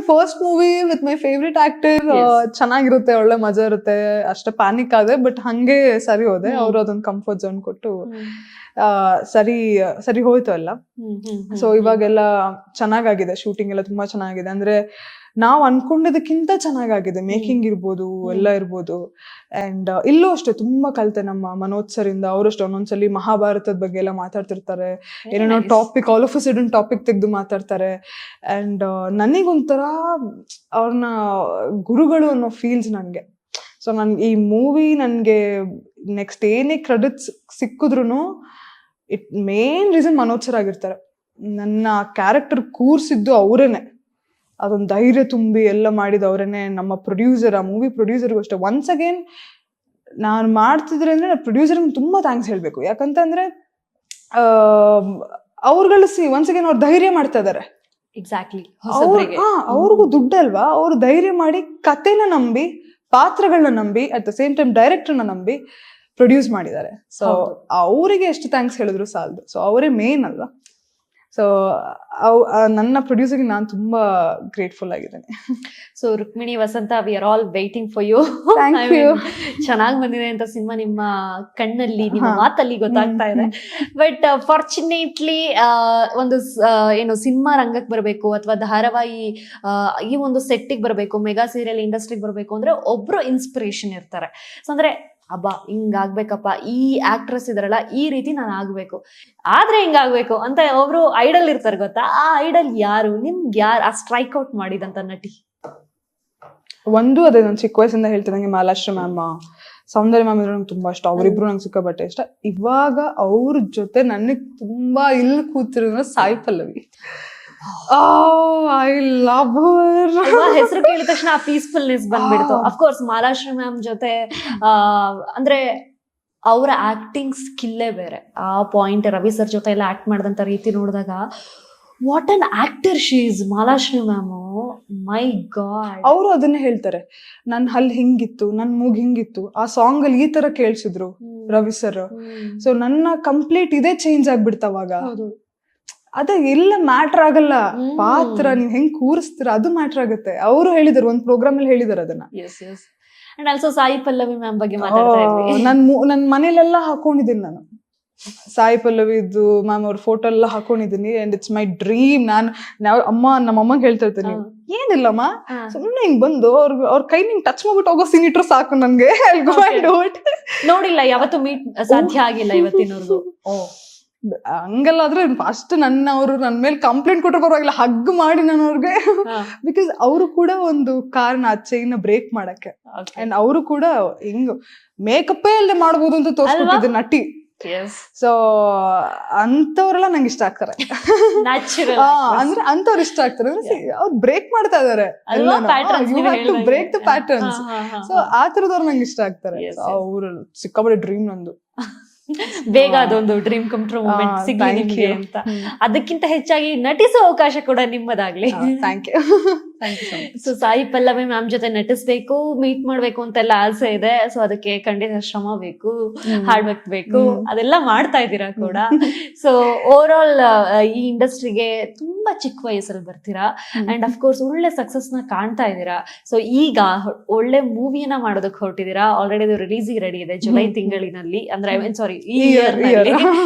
first movie with my favourite actor, ಚೆನ್ನಾಗಿರುತ್ತೆ, ಒಳ್ಳೆ ಮಜಾ ಇರುತ್ತೆ. ಅಷ್ಟೇ ಪ್ಯಾನಿಕ್ ಆದೆ, ಬಟ್ ಹಂಗೆ ಸರಿ ಹೋದೆ. ಅವ್ರು ಅದೊಂದು ಕಂಫರ್ಟ್ ಝೋನ್ ಕೊಟ್ಟು ಸರಿ ಹೋಯ್ತು ಎಲ್ಲ. ಸೊ ಇವಾಗೆಲ್ಲ ಚೆನ್ನಾಗಾಗಿದೆ, ಶೂಟಿಂಗ್ ಎಲ್ಲ ತುಂಬಾ ಚೆನ್ನಾಗಿದೆ. ಅಂದ್ರೆ ನಾವ್ ಅನ್ಕೊಂಡಿದ್ದಕ್ಕಿಂತ ಚೆನ್ನಾಗಾಗಿದೆ, ಮೇಕಿಂಗ್ ಇರ್ಬೋದು, ಎಲ್ಲ ಇರ್ಬೋದು. ಅಂಡ್ ಇಲ್ಲೂ ಅಷ್ಟೇ ತುಂಬಾ ಕಲಿತೆ ನಮ್ಮ ಮನೋಜ್ ಸರ್ ಇಂದ. ಅವರಷ್ಟು ಒಂದೊಂದ್ಸಲಿ ಮಹಾಭಾರತದ ಬಗ್ಗೆ ಎಲ್ಲ ಮಾತಾಡ್ತಿರ್ತಾರೆ, ಏನೇನೋ topic all of a sudden topic ತೆಗೆದು ಮಾತಾಡ್ತಾರೆ. ಅಂಡ್ ನನಗೊಂಥರ ಅವ್ರನ್ನ ಗುರುಗಳು ಅನ್ನೋ ಫೀಲ್ಸ್ ನನ್ಗೆ. ಸೊ ಈ ಮೂವಿ ನನ್ಗೆ ನೆಕ್ಸ್ಟ್ ಏನೇ ಕ್ರೆಡಿಟ್ಸ್ ಸಿಕ್ಕಿದ್ರು ಮೇನ್ ರೀಸನ್ ಮನೋಜ್ ಸರ್ ಆಗಿರ್ತಾರೆ. ನನ್ನ ಕ್ಯಾರೆಕ್ಟರ್ ಕೂರ್ಸಿದ್ದು ಅವರೇನೆ, ಅದೊಂದು ಧೈರ್ಯ ತುಂಬಿ ಎಲ್ಲ ಮಾಡಿದ ಅವರೇನೆ. ನಮ್ಮ ಪ್ರೊಡ್ಯೂಸರ್, ಆ ಮೂವಿ ಪ್ರೊಡ್ಯೂಸರ್ಗೂ ಅಷ್ಟೇ. ಒನ್ಸ್ ಅಗೇನ್ ನಾನು ಮಾಡ್ತಿದ್ರೆ ಅಂದ್ರೆ ಪ್ರೊಡ್ಯೂಸರ್ಗೆ ತುಂಬಾ ಥ್ಯಾಂಕ್ಸ್ ಹೇಳ್ಬೇಕು. ಯಾಕಂತಂದ್ರೆ ಅವ್ರುಗಳು ಒನ್ಸ್ ಅಗೇನ್ ಅವ್ರು ಧೈರ್ಯ ಮಾಡ್ತಾ ಇದಾರೆ. ಎಕ್ಸಾಕ್ಟ್ಲಿ, ಅವ್ರಿಗೂ ದುಡ್ಡಲ್ವಾ, ಅವ್ರು ಧೈರ್ಯ ಮಾಡಿ ಕತೆನ ನಂಬಿ, ಪಾತ್ರಗಳನ್ನ ನಂಬಿ, ಅಟ್ ದ ಸೇಮ್ ಟೈಮ್ ಡೈರೆಕ್ಟರ್ನ ನಂಬಿ ಪ್ರೊಡ್ಯೂಸ್ ಮಾಡಿದ್ದಾರೆ. ಸೊ ಅವರಿಗೆ ಎಷ್ಟು ಥ್ಯಾಂಕ್ಸ್ ಹೇಳಿದ್ರು ಸಾಲದು. ಸೊ ಅವರೇ ಮೇನ್ ಅಲ್ವಾ. ಸೊ ನನ್ನ ಪ್ರೊಡ್ಯೂಸರ್ಗೆ ನಾನು ತುಂಬಾ ಗ್ರೇಟ್ಫುಲ್ ಆಗಿದ್ದೇನೆ. So Rukmini Vasanth, we are all waiting for you. ಚೆನ್ನಾಗಿ ಬಂದಿದೆ ಅಂತ ಸಿನಿಮಾ ನಿಮ್ಮ ಕಣ್ಣಲ್ಲಿ, ನಿಮ್ಮ ಮಾತಲ್ಲಿ ಗೊತ್ತಾಗ್ತಾ ಇದೆ. ಬಟ್ ಫಾರ್ಚುನೇಟ್ಲಿ ಒಂದು ಏನು ಸಿನಿಮಾ ರಂಗಕ್ಕೆ ಬರಬೇಕು ಅಥವಾ ಧಾರಾವಾಹಿ ಈ ಒಂದು ಸೆಟ್ಟಿಗೆ ಬರಬೇಕು, ಮೆಗಾ ಸೀರಿಯಲ್ ಇಂಡಸ್ಟ್ರಿಗೆ ಬರಬೇಕು ಅಂದ್ರೆ ಒಬ್ರು ಇನ್ಸ್ಪಿರೇಷನ್ ಇರ್ತಾರೆ. ಸೊ ಅಂದ್ರೆ ಅಬ್ಬಾ ಹಿಂಗಾಗ್ಬೇಕಪ್ಪ, ಈ ಆಕ್ಟ್ರೆಸ್ ಇದಾರಲ್ಲ ಈ ರೀತಿ ನಾನು ಆಗ್ಬೇಕು, ಆದ್ರೆ ಹಿಂಗಾಗ್ಬೇಕು ಅಂತ ಒಬ್ರು ಐಡಲ್ ಇರ್ತಾರೆ ಗೊತ್ತಾ? ಆ ಐಡಲ್ ಯಾರು ನಿಮ್ಗೆ? ಯಾರು ಆ ಸ್ಟ್ರೈಕ್ ಔಟ್ ಮಾಡಿದಂತ ನಟಿ? ಅದೇ ನಾನು ಚಿಕ್ಕ ವಯಸ್ಸಿಂದ ಹೇಳ್ತೀನಿ, ನಂಗೆ ಮಾಲಾಶ್ರೀ ಮ್ಯಾಮ್, ಸೌಂದರ್ಯ ಮ್ಯಾಮ್ ಇದ್ರೆ ನಂಗೆ ತುಂಬಾ ಇಷ್ಟ. ಅವರಿಬ್ರು ನಂಗೆ ಸಿಕ್ಕಾಪಟ್ಟೆ ಇಷ್ಟ. ಇವಾಗ ಅವ್ರ ಜೊತೆ ನನಗ್ ತುಂಬಾ ಇಲ್ಲಿ ಕೂತಿರೋ Sai Pallavi. I love her. ಹೆಸರು ಕೇಳಿದ ತಕ್ಷಣ ಆ ಪೀಸ್ಫುಲ್ನೆಸ್ ಬಂದ್ಬಿಡ್ತು. ಅಫ್ಕೋರ್ಸ್ ಮಾಲಾಶ್ರೀ ಮ್ಯಾಮ್ ಜೊತೆ ಅಂದ್ರೆ ಅವರ ಆಕ್ಟಿಂಗ್ ಸ್ಕಿಲ್ಲೇ ಬೇರೆ. ಆ ಪಾಯಿಂಟ್ ರವಿ ಸರ್ ಜೊತೆ ಎಲ್ಲ ಆಕ್ಟ್ ಮಾಡಿದಂತ ರೀತಿ ನೋಡಿದಾಗ what an actor she is Malashri ma'am. My God, ಅವರು ಅದನ್ನೇ ಹೇಳ್ತಾರೆ, ನನ್ ಹಲ್ ಹಿಂಗಿತ್ತು, ನನ್ ಮೂಗ್ ಹಿಂಗಿತ್ತು, ಆ ಸಾಂಗ್ ಅಲ್ಲಿ ಈ ತರ ಕೇಳ್ಸಿದ್ರು ರವಿ ಸರ್. ಸೊ ನನ್ನ ಕಂಪ್ಲೀಟ್ ಇದೇ ಚೇಂಜ್ ಆಗ್ಬಿಡ್ತವಾಗ. ಅದೇ ಎಲ್ಲ ಮ್ಯಾಟರ್ ಆಗಲ್ಲ, ಪಾತ್ರ ನೀವ್ ಹೆಂಗ್ ಕೂರಿಸ್ತೀರ ಅದು ಮ್ಯಾಟರ್ ಆಗುತ್ತೆ. ಅವರು ಹೇಳಿದಾರೆ, ಒಂದ್ ಪ್ರೋಗ್ರಾಮ್ ಅಲ್ಲಿ ಹೇಳಿದಾರೆ ಅದನ್ನ. And also Sai Pallavi ma'am ಬಗ್ಗೆ ಮಾತಾಡ್ತಾ ಇದ್ವಿ. ನನ್ ಮನೇಲೆಲ್ಲ ಹಾಕೊಂಡಿದ್ದೀನಿ ನಾನು ಸಾಯಿ ಪಲ್ಲವಿದು ಮ್ಯಾಮ್ ಅವ್ರ ಫೋಟೋ ಎಲ್ಲ ಹಾಕೊಂಡಿದ್ದೀನಿ. And it's my dream. ನಮ್ಮಮ್ಮಂಗೆ ಹೇಳ್ತಾ ಇರ್ತೀನಿ, ಏನಿಲ್ಲಮ್ಮ ಸುಮ್ನೆ ಹಿಂಗ್ ಬಂದು ಅವ್ರ ಕೈ ನಿಂಗ್ ಟಚ್ ಮಾಡ್ಬಿಟ್ಟು ಹೋಗೋ ಸೀನ್ ಇಟ್ರು ಸಾಕು ನನ್ಗೆ. ನೋಡಿಲ್ಲ, ಯಾವತ್ತು ಮೀಟ್ ಸಾಧ್ಯ ಆಗಿಲ್ಲ ಇವತ್ತಿನವರೆಗೂ. ಹಂಗಲ್ಲಾದ್ರೆ ಫಸ್ಟ್ ಅವ್ರು ನನ್ ಮೇಲೆ ಕಂಪ್ಲೇಂಟ್ ಕೊಟ್ಟರು ಪರವಾಗಿಲ್ಲ, ಹಗ್ ಮಾಡಿ ನಾನು ಅವ್ರಿಗೆ. ಬಿಕಾಸ್ ಅವರು ಕೂಡ ಒಂದು ಕಾರಣ ಆ ಚೈನ್ ಬ್ರೇಕ್ ಮಾಡಕ್ಕೆ. ಅಂಡ್ ಅವರು ಕೂಡ ಹಿಂಗ್ ಮೇಕಪ್ಪೇ ಅಲ್ಲದೆ ಮಾಡ್ಬೋದು ಅಂತ ತೋರಿಸ್ಕೊಟ್ಟಿದ್ದೆ ನಟಿ. ಸೊ ಅಂತವ್ರೆಲ್ಲ ನಂಗೆ ಇಷ್ಟ ಆಗ್ತಾರೆ. ಅಂದ್ರೆ ಅಂತವ್ರು ಇಷ್ಟ ಆಗ್ತಾರೆ. ಅವ್ರು ಬ್ರೇಕ್ ಮಾಡ್ತಾ ಇದಾರೆ, ಬ್ರೇಕ್ ದ ಪ್ಯಾಟರ್ನ್ಸ್. ಸೊ ಆ ತರದವ್ರು ನಂಗೆ ಇಷ್ಟ ಆಗ್ತಾರೆ. ಅವ್ರು ಸಿಕ್ಕಾಪಟ್ಟೆ ಡ್ರೀಮ್ ನಂದು. ಬೇಗ ಅದೊಂದು ಡ್ರೀಮ್ ಕಮ್ ಟ್ರೂ ಮೂಮೆಂಟ್ ಸಿಗ್ಲಿ ನಿಮ್ಗೆ ಅಂತ. ಅದಕ್ಕಿಂತ ಹೆಚ್ಚಾಗಿ ನಟಿಸೋ ಅವಕಾಶ ಕೂಡ ನಿಮ್ಮದಾಗ್ಲಿ. Thank you. So Sai Pallavi ma'am ಜೊತೆ ನಟಿಸ್ಬೇಕು, ಮೀಟ್ ಮಾಡ್ಬೇಕು ಅಂತೆಲ್ಲ ಆಸೆ ಇದೆ. ಸೊ ಅದಕ್ಕೆ ಖಂಡಿತ ಶ್ರಮ ಬೇಕು, ಹಾರ್ಡ್ ವರ್ಕ್ ಬೇಕು, ಅದೆಲ್ಲ ಮಾಡ್ತಾ ಇದ್ದೀರಾ ಕೂಡ. ಸೊ ಓವರ್ ಆಲ್ ಈ ಇಂಡಸ್ಟ್ರಿಗೆ ತುಂಬಾ ಚಿಕ್ಕ ವಯಸ್ಸಲ್ಲಿ ಬರ್ತೀರಾ. ಅಂಡ್ ಅಫ್ಕೋರ್ಸ್ ಒಳ್ಳೆ ಸಕ್ಸಸ್ ನ ಕಾಣ್ತಾ ಇದ್ದೀರಾ. ಸೊ ಈಗ ಒಳ್ಳೆ ಮೂವಿಯನ್ನ ಮಾಡೋದಕ್ಕೆ ಹೊರಟಿದ್ದೀರಾ. ಆಲ್ರೆಡಿ ಅದು ರಿಲೀಸಿಗೆ ರೆಡಿ ಇದೆ ಜುಲೈ ತಿಂಗಳಿನಲ್ಲಿ, ಅಂದ್ರೆ ಸಾರಿ ಈ ಇಯರ್ ನಲ್ಲಿ.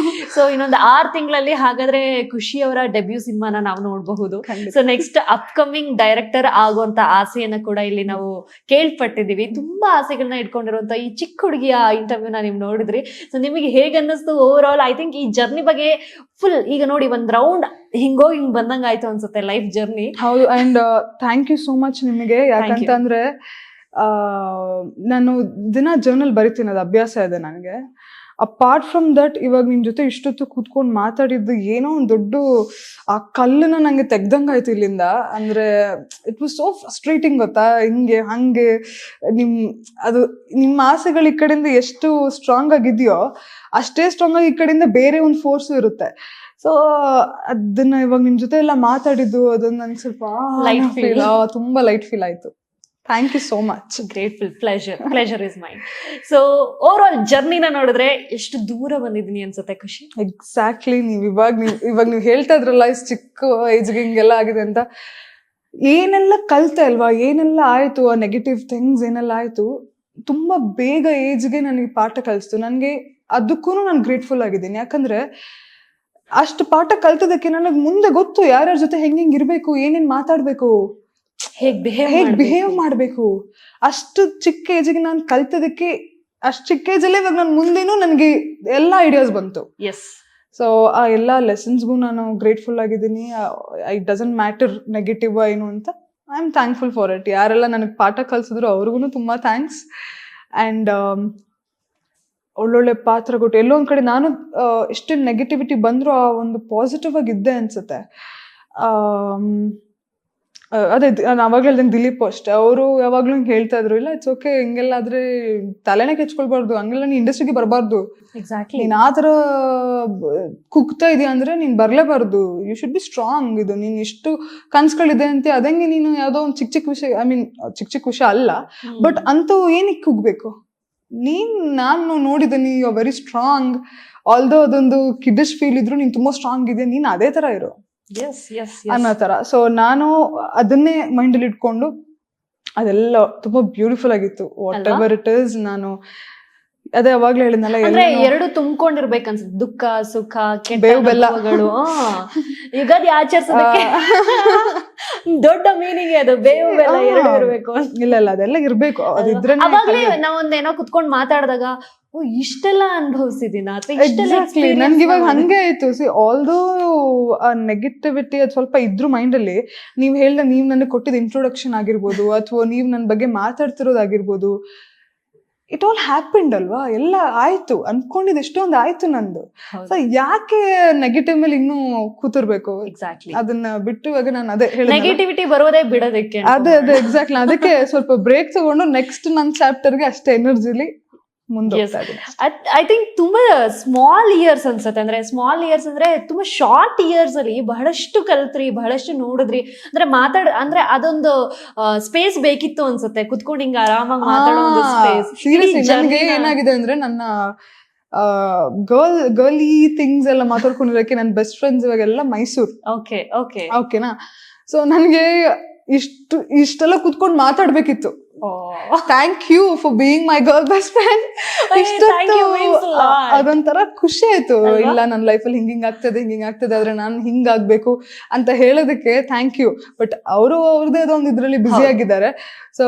ಸೊ ಇನ್ನೊಂದು 6 ತಿಂಗಳಲ್ಲಿ ಹಾಗಾದ್ರೆ ಖುಷಿ ಅವರ ಡೆಬ್ಯೂ ಸಿನಿಮಾನ ನಾವು ನೋಡಬಹುದು. ಸೊ ನೆಕ್ಸ್ಟ್ ಅಪ್ಕಮಿಂಗ್ ಡೈರೆಕ್ಟರ್ ಆಗುವಂತ ಆಸೆಯನ್ನ ಕೂಡ ಇಲ್ಲಿ ನಾವು ಕೇಳ್ಪಟ್ಟಿದೀವಿ. ತುಂಬಾ ಆಸೆಗಳನ್ನ ಇಟ್ಕೊಂಡಿರುವಂತ ಈ ಚಿಕ್ಕ ಹುಡುಗಿಯ ಇಂಟರ್ವ್ಯೂನ ನೀವು ನೋಡಿದ್ರಿ. ಸೊ ನಿಮಗೆ ಹೇಗೆ ಅನ್ನಿಸ್ತು ಓವರ್ ಆಲ್? ಐ ಥಿಂಕ್ ಈ ಜರ್ನಿ ಬಗ್ಗೆ ಫುಲ್ ಈಗ ನೋಡಿ ಒಂದ್ ರೌಂಡ್ ಹಿಂಗ್ ಬಂದಂಗ ಆಯ್ತು ಅನ್ಸುತ್ತೆ ಲೈಫ್ ಜರ್ನಿ. ಹೌದು. And thank you so much ನಿಮಗೆ. ಯಾಕಂತಂದ್ರೆ ನಾನು ದಿನ ಜರ್ನಲ್ ಬರಿತೀನಿ, ಅದು ಅಭ್ಯಾಸ ಇದೆ ನನಗೆ. ಅಪಾರ್ಟ್ ಫ್ರಮ್ ದಟ್ ಇವಾಗ ನಿಮ್ ಜೊತೆ ಇಷ್ಟೊತ್ತು ಕೂತ್ಕೊಂಡು ಮಾತಾಡಿದ್ದು ಏನೋ ಒಂದು ದೊಡ್ಡ ಆ ಕಲ್ಲನ್ನ ನಂಗೆ ತೆಗ್ದಂಗಾಯ್ತು ಇಲ್ಲಿಂದ. ಅಂದ್ರೆ ಇಟ್ ವಾಸ್ ಸೋ ಫ್ರಸ್ಟ್ರೇಟಿಂಗ್ ಗೊತ್ತಾ, ಹಿಂಗೆ ಹಂಗೆ ಅದು ನಿಮ್ಮ ಆಸೆಗಳು ಈ ಕಡೆಯಿಂದ ಎಷ್ಟು ಸ್ಟ್ರಾಂಗ್ ಆಗಿದೆಯೋ ಅಷ್ಟೇ ಸ್ಟ್ರಾಂಗ್ ಆಗಿ ಈ ಕಡೆಯಿಂದ ಬೇರೆ ಒಂದು ಫೋರ್ಸು ಇರುತ್ತೆ. ಸೊ ಅದನ್ನ ಇವಾಗ ನಿಮ್ ಜೊತೆ ಎಲ್ಲ ಮಾತಾಡಿದ್ದು ಅದನ್ನ ನನ್ಗೆ ಸ್ವಲ್ಪ ತುಂಬಾ ಲೈಟ್ ಫೀಲ್ ಆಯ್ತು. Thank you so much. Grateful, pleasure is mine. So over all ಜರ್ನಿನ ನೋಡಿದ್ರೆ ಎಷ್ಟು ದೂರ ಬಂದಿದ್ದೀನಿ ಅನ್ಸುತ್ತೆ ಖುಷಿ. ಎಕ್ಸಾಕ್ಟ್ಲಿ. ಇವಾಗ ನೀವು ಹೇಳ್ತಾ ಇದ್ರಲ್ಲ ಇಷ್ಟು ಚಿಕ್ಕ ಏಜ್ಗೆ ಹಿಂಗೆಲ್ಲ ಆಗಿದೆ ಅಂತ, ಏನೆಲ್ಲ ಕಲ್ತೆ ಅಲ್ವಾ, ಏನೆಲ್ಲ ಆಯ್ತು, ಆ ನೆಗೆಟಿವ್ ಥಿಂಗ್ಸ್ ಏನೆಲ್ಲ ಆಯ್ತು, ತುಂಬಾ ಬೇಗ ಏಜ್ಗೆ ನನಗೆ ಪಾಠ ಕಲಿಸ್ತು. ನನಗೆ ಅದಕ್ಕೂ ನಾನು ಗ್ರೇಟ್ಫುಲ್ ಆಗಿದ್ದೀನಿ. ಯಾಕಂದ್ರೆ ಅಷ್ಟು ಪಾಠ ಕಲ್ತದಕ್ಕೆ ನನಗೆ ಮುಂದೆ ಗೊತ್ತು ಯಾರ್ಯಾರ ಜೊತೆ ಹೆಂಗ್ ಇರ್ಬೇಕು, ಏನೇನ್ ಮಾತಾಡ್ಬೇಕು, ಹೇಗ್ ಬಿಹೇವ್ ಮಾಡ್ಬೇಕು. ಅಷ್ಟು ಚಿಕ್ಕ ಏಜಿಗೆ ನಾನು ಕಲ್ತದಕ್ಕೆ, ಅಷ್ಟು ಚಿಕ್ಕ ಏಜಲ್ಲೇ ಇವಾಗ ನಾನು ಮುಂದೇನು ನನಗೆ ಎಲ್ಲ ಐಡಿಯಾಸ್ ಬಂತು. ಎಸ್. ಸೊ ಆ ಎಲ್ಲ ಲೆಸನ್ಸ್ಗೂ ನಾನು ಗ್ರೇಟ್ಫುಲ್ ಆಗಿದ್ದೀನಿ. ಇಟ್ ಡಸಂಟ್ ಮ್ಯಾಟರ್ ನೆಗೆಟಿವ್ ಏನು ಅಂತ, I am thankful for it. ಯಾರೆಲ್ಲ ನನಗೆ ಪಾಠ ಕಲಿಸಿದ್ರು ಅವ್ರಿಗೂ ತುಂಬ ಥ್ಯಾಂಕ್ಸ್. ಆ್ಯಂಡ್ ಒಳ್ಳೊಳ್ಳೆ ಪಾತ್ರ ಕೊಟ್ಟು ಎಲ್ಲೋ ಒಂದು ಕಡೆ ನಾನು ಎಷ್ಟೇ ನೆಗೆಟಿವಿಟಿ ಬಂದರೂ ಆ ಒಂದು ಪಾಸಿಟಿವ್ ಆಗಿದ್ದೆ ಅನ್ಸುತ್ತೆ. ಅದೇ ನಾನು ಅವಾಗ ಹೇಳ್ದಂಗೆ ದಿಲೀಪ್ ಅಷ್ಟೇ, ಅವರು ಯಾವಾಗ್ಲೂ ಹಿಂಗೆ ಹೇಳ್ತಾ ಇದ್ರು, ಇಲ್ಲ ಇಟ್ಸ್ ಓಕೆ, ಹಿಂಗೆಲ್ಲ ಆದ್ರೆ ತಲೆನೇ ಕೆಚ್ಕೊಳ್ಬಾರ್ದು, ಹಂಗೆಲ್ಲ ನೀನ್ ಇಂಡಸ್ಟ್ರಿಗೆ ಬರಬಾರ್ದು, ಎಕ್ಸಾಕ್ಟ್ಲಿ, ನೀನ್ ಆ ಥರ ಕುಗ್ತಾ ಇದೆಯಾ ಅಂದ್ರೆ ನೀನ್ ಬರ್ಲೇಬಾರ್ದು, ಯು ಶುಡ್ ಬಿ ಸ್ಟ್ರಾಂಗ್. ಇದು ನೀನ್ ಎಷ್ಟು ಕನ್ಸ್ಗಳಿದೆ ಅಂತ ಅದಂಗೆ ನೀನು ಯಾವ್ದೋ ಒಂದು ಚಿಕ್ಕ ಚಿಕ್ಕ ವಿಷಯ, ಐ ಮೀನ್ ಚಿಕ್ಕ ಚಿಕ್ಕ ವಿಷಯ ಅಲ್ಲ, ಬಟ್ ಅಂತೂ ಏನಕ್ಕೆ ಕುಗ್ಬೇಕು, ನಾನು ನೋಡಿದ್ದೀನಿ you are very strong. Although ಅದೊಂದು ಕಿಡ್ಡಿಶ್ ಫೀಲ್ ಇದ್ರು ನೀನ್ ತುಂಬಾ ಸ್ಟ್ರಾಂಗ್ ಇದೆ, ನೀನ್ ಅದೇ ತರ ಇರೋ ಅನ್ನೋ ತರ. ಸೊ ನಾನು ಅದನ್ನೇ ಮೈಂಡಲ್ಲಿ ಇಟ್ಕೊಂಡು ಅದೆಲ್ಲ ತುಂಬಾ ಬ್ಯೂಟಿಫುಲ್ ಆಗಿತ್ತು. ವಾಟ್ ಎವರ್ ಇಟ್ ಇಸ್, ನಾನು ಅದೇ ಅವಾಗ್ಲೇ ಹೇಳಿದ್ನಲ್ಲ, ಎರಡು ತುಂಬಿಕೊಂಡಿರ್ಬೇಕು ಅನ್ಸುತ್ತೆ, ದುಃಖ ಸುಖ ಬೇವು ಬೆಲ್ಲ. ಯುಗಾದಿ ಆಚರಿಸೋದಕ್ಕೆ ದೊಡ್ಡ ಮೀನಿಂಗ್ ಅದು, ಬೇವು ಬೆಲ್ಲ ಎರಡು ಇರ್ಬೇಕು. ಇಲ್ಲ ಅದೆಲ್ಲ ಇರ್ಬೇಕು, ಅದಿದ್ರೆ ಅವಾಗ್ಲೇ ನಾವೊಂದೇನೋ ಕುತ್ಕೊಂಡು ಮಾತಾಡಿದಾಗ ಓ ಇಷ್ಟೆಲ್ಲ ಅನುಭವಿಸಿದೀನ ಅಥವಾ ಎಕ್ಸಾಕ್ಟ್ಲಿ ನನ್ಗೆ ಇವಾಗ ಹಂಗೆ ಆಯ್ತು. ಸಿ ಆಲ್ದೋ ಆ ನೆಗೆಟಿವಿಟಿ ಅದು ಸ್ವಲ್ಪ ಇದ್ರು ಮೈಂಡಲ್ಲಿ, ನೀವ್ ಹೇಳ್ದ ನೀವ್ ನನಗೆ ಕೊಟ್ಟಿದ್ದ ಇಂಟ್ರೊಡಕ್ಷನ್ ಆಗಿರ್ಬೋದು, ಅಥವಾ ನೀವ್ ನನ್ನ ಬಗ್ಗೆ ಮಾತಾಡ್ತಿರೋದಾಗಿರ್ಬೋದು, ಇಟ್ ಆಲ್ ಹ್ಯಾಪೆಂಡ್ ಅಲ್ವಾ, ಎಲ್ಲ ಆಯ್ತು, ಅನ್ಕೊಂಡಿದ್ ಎಷ್ಟೊಂದು ಆಯ್ತು ನಂದು. ಸೊ ಯಾಕೆ ನೆಗೆಟಿವ್ ಮೇಲೆ ಇನ್ನೂ ಕೂತಿರ್ಬೇಕು? ಎಕ್ಸಾಕ್ಟ್ಲಿ, ಅದನ್ನ ಬಿಟ್ಟು ಇವಾಗ ನಾನು ಅದೇ ಹೇಳಿದೆ, ನೆಗೆಟಿವಿಟಿ ಬರೋದೇ ಬಿಡೋದಕ್ಕೆ. ಅದೇ ಎಕ್ಸಾಕ್ಟ್ಲಿ, ಅದಕ್ಕೆ ಸ್ವಲ್ಪ ಬ್ರೇಕ್ ತಗೊಂಡು ನೆಕ್ಸ್ಟ್ ನನ್ನ ಚಾಪ್ಟರ್ಗೆ ಅಷ್ಟೇ ಎನರ್ಜಿಲಿ ಮುಂದೆ. ಐ ಥಿಂಕ್ ತುಂಬಾ ಸ್ಮಾಲ್ ಇಯರ್ಸ್ ಅನ್ಸುತ್ತೆ, ಅಂದ್ರೆ ಸ್ಮಾಲ್ ಇಯರ್ಸ್ ಅಂದ್ರೆ ತುಂಬಾ ಶಾರ್ಟ್ ಇಯರ್ಸ್ ಅಲ್ಲಿ ಬಹಳಷ್ಟು ಕಲ್ತ್ರಿ, ಬಹಳಷ್ಟು ನೋಡಿದ್ರಿ, ಅಂದ್ರೆ ಅದೊಂದು ಸ್ಪೇಸ್ ಬೇಕಿತ್ತು ಅನ್ಸುತ್ತೆ, ಕುತ್ಕೊಂಡು ಹಿಂಗ ಆರಾಮಾಗಿ ಮಾತಾಡೋ ಒಂದು ಸ್ಪೇಸ್. ಸೀರಿಯಸ್ಲಿ ನನಗೆ ಏನಾಗಿದೆ ಅಂದ್ರೆ, ನನ್ನ ಗರ್ಲಿ ಥಿಂಗ್ಸ್ ಎಲ್ಲ ಮಾತಾಡ್ಕೊಂಡಿರೋಕೆ ನನ್ನ ಬೆಸ್ಟ್ ಫ್ರೆಂಡ್ಸ್ ಇವಾಗೆಲ್ಲ ಮೈಸೂರು. ಓಕೆನಾ? ಸೊ ನನಗೆ ಇಷ್ಟೆಲ್ಲ ಕುತ್ಕೊಂಡು ಮಾತಾಡ್ಬೇಕಿತ್ತು. Thank you for being my girl best friend. ಅದೊಂಥರ ಖುಷಿ ಆಯ್ತು. ಇಲ್ಲ ನನ್ನ ಲೈಫಲ್ಲಿ ಹಿಂಗ್ ಆಗ್ತದೆ ಆದ್ರೆ ನಾನು ಹಿಂಗಾಗ್ಬೇಕು ಅಂತ ಹೇಳೋದಕ್ಕೆ ಥ್ಯಾಂಕ್ ಯು. ಬಟ್ ಅವರು ಅವ್ರದೇ ಅದೊಂದು ಇದ್ರಲ್ಲಿ ಬ್ಯುಸಿ ಆಗಿದ್ದಾರೆ. ಸೊ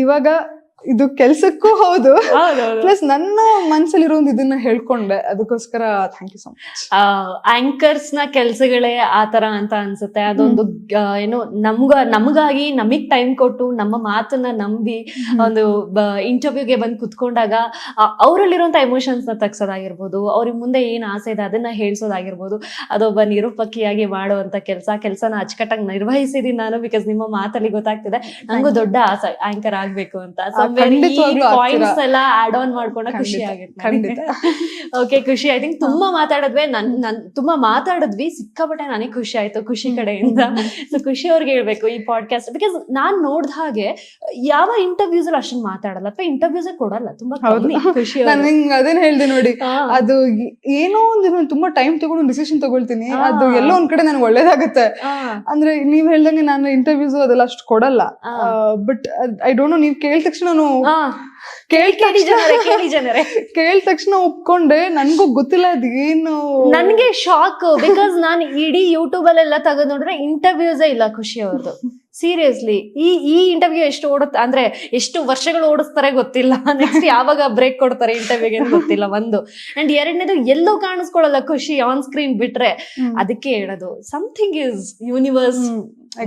ಇವಾಗ ಇದು ಕೆಲ್ಸಕ್ಕೂ ಹೌದು, ಪ್ಲಸ್ ನನ್ನ ಮನ್ಸಲ್ಲಿರೋ ಒಂದು ಇದನ್ನ ಹೇಳ್ಕೊಂಡೆ, ಅದಕ್ಕೋಸ್ಕರ thank you so much. Anchors ನ ಕೆಲ್ಸಗಳೇ ಆತರ ಅಂತ ಅನ್ಸುತ್ತೆ. ಅದೊಂದು ಏನು ನಮಗಾಗಿ ನಮಗ್ ಟೈಮ್ ಕೊಟ್ಟು ನಮ್ಮ ಮಾತನ್ನ ನಂಬಿ ಒಂದು ಇಂಟರ್ವ್ಯೂಗೆ ಬಂದು ಕುತ್ಕೊಂಡಾಗ ಅವರಲ್ಲಿರುವಂತ ಎಮೋಷನ್ಸ್ ನ ತಗ್ಸೋದಾಗಿರ್ಬೋದು, ಅವ್ರಿಗೆ ಮುಂದೆ ಏನ್ ಆಸೆ ಇದೆ ಅದನ್ನ ಹೇಳ್ಸೋದಾಗಿರ್ಬೋದು, ಅದೊಬ್ಬ ನಿರೂಪಕಿಯಾಗಿ ಮಾಡುವಂತ ಕೆಲ್ಸನ ಅಚ್ಚುಕಟ್ಟಾಗಿ ನಿರ್ವಹಿಸಿದೀನಿ ನಾನು. ಬಿಕಾಸ್ ನಿಮ್ಮ ಮಾತಲ್ಲಿ ಗೊತ್ತಾಗ್ತಿದೆ ನಂಗೂ ದೊಡ್ಡ ಆಸೆ ಆಂಕರ್ ಆಗ್ಬೇಕು ಅಂತ. ಪಾಯಿಂಟ್ಸ್ ಎಲ್ಲ ಆಡ್ ಆನ್ ಮಾಡ್ಕೊಂಡ ಖುಷಿ ಆಗುತ್ತೆ. ಓಕೆ ಖುಷಿ, ಐ ಥಿಂಕ್ ತುಂಬಾ ಮಾತಾಡಿದ್ವಿ, ಸಿಕ್ಕಾಪಟ್ಟೆ ನನಗೆ ಖುಷಿ ಆಯ್ತು ಖುಷಿ ಕಡೆಯಿಂದ. ಸೊ ಖುಷಿ ಅವ್ರಿಗೆ ಹೇಳ್ಬೇಕು ಈ ಪಾಡ್ಕಾಸ್ಟ್, ಬಿಕಾಸ್ ನಾನ್ ನೋಡ್ದ ಹಾಗೆ ಯಾವ ಇಂಟರ್ವ್ಯೂಸ್ ಅಲ್ಲಿ ಅಷ್ಟೊಂದು ಮಾತಾಡಲ್ಲ ಅಥವಾ ಇಂಟರ್ವ್ಯೂಸ್ ಕೊಡಲ್ಲ, ತುಂಬಾ ಖುಷಿ. ಅದೇನ್ ಹೇಳ್ದೆ ನೋಡಿ, ಅದು ಏನೋ ಒಂದು ತುಂಬಾ ಟೈಮ್ ತಗೊಂಡು ಡಿಸಿಷನ್ ತಗೊಳ್ತೀನಿ, ಅದು ಎಲ್ಲೋ ಒಂದ್ ಕಡೆ ನನ್ಗೆ ಒಳ್ಳೇದಾಗುತ್ತೆ. ಅಂದ್ರೆ ನೀವ್ ಹೇಳ್ದಂಗೆ ನಾನು ಇಂಟರ್ವ್ಯೂಸ್ ಅದೆಲ್ಲ ಅಷ್ಟು ಕೊಡಲ್ಲ, ಬಟ್ ಐ ಡೋಂಟ್ ನೋ, ನೀವ್ ಕೇಳಿದ ತಕ್ಷಣ ಕೇಳಿದ ತಕ್ಷಣ ಒಪ್ಕೊಂಡೆ. ನನ್ಗೂ ಗೊತ್ತಿಲ್ಲ ಅದೇನು, ನನ್ಗೆ ಶಾಕ್. ಬಿಕಾಸ್ ನಾನು ಇಡೀ ಯೂಟ್ಯೂಬ್ ಅಲ್ಲೆಲ್ಲ ತೆಗೆದು ನೋಡ್ರೆ ಇಂಟರ್ವ್ಯೂಸೇ ಇಲ್ಲ ಖುಷಿ ಅವ್ರದ್ದು. ಸೀರಿಯಸ್ಲಿ ಈ ಇಂಟರ್ವ್ಯೂ ಎಷ್ಟು ಓಡುತ್ತೆ ಅಂದ್ರೆ ಎಷ್ಟು ವರ್ಷಗಳು ಓಡಿಸ್ತಾರೆ ಗೊತ್ತಿಲ್ಲ. ನೆಕ್ಸ್ಟ್ ಯಾವಾಗ ಬ್ರೇಕ್ ಕೊಡ್ತಾರೆ ಇಂಟರ್ವ್ಯೂಗೆ ಗೊತ್ತಿಲ್ಲ. ಒಂದು ಅಂಡ್ ಎರಡನೇದು ಎಲ್ಲೂ ಕಾಣಿಸ್ಕೊಳ್ಳಲ್ಲ ಖುಷಿ ಆನ್ ಸ್ಕ್ರೀನ್ ಬಿಟ್ರೆ. ಅದಕ್ಕೆ ಹೇಳೋದು ಸಮಥಿಂಗ್ ಇಸ್ ಯೂನಿವರ್ಸ್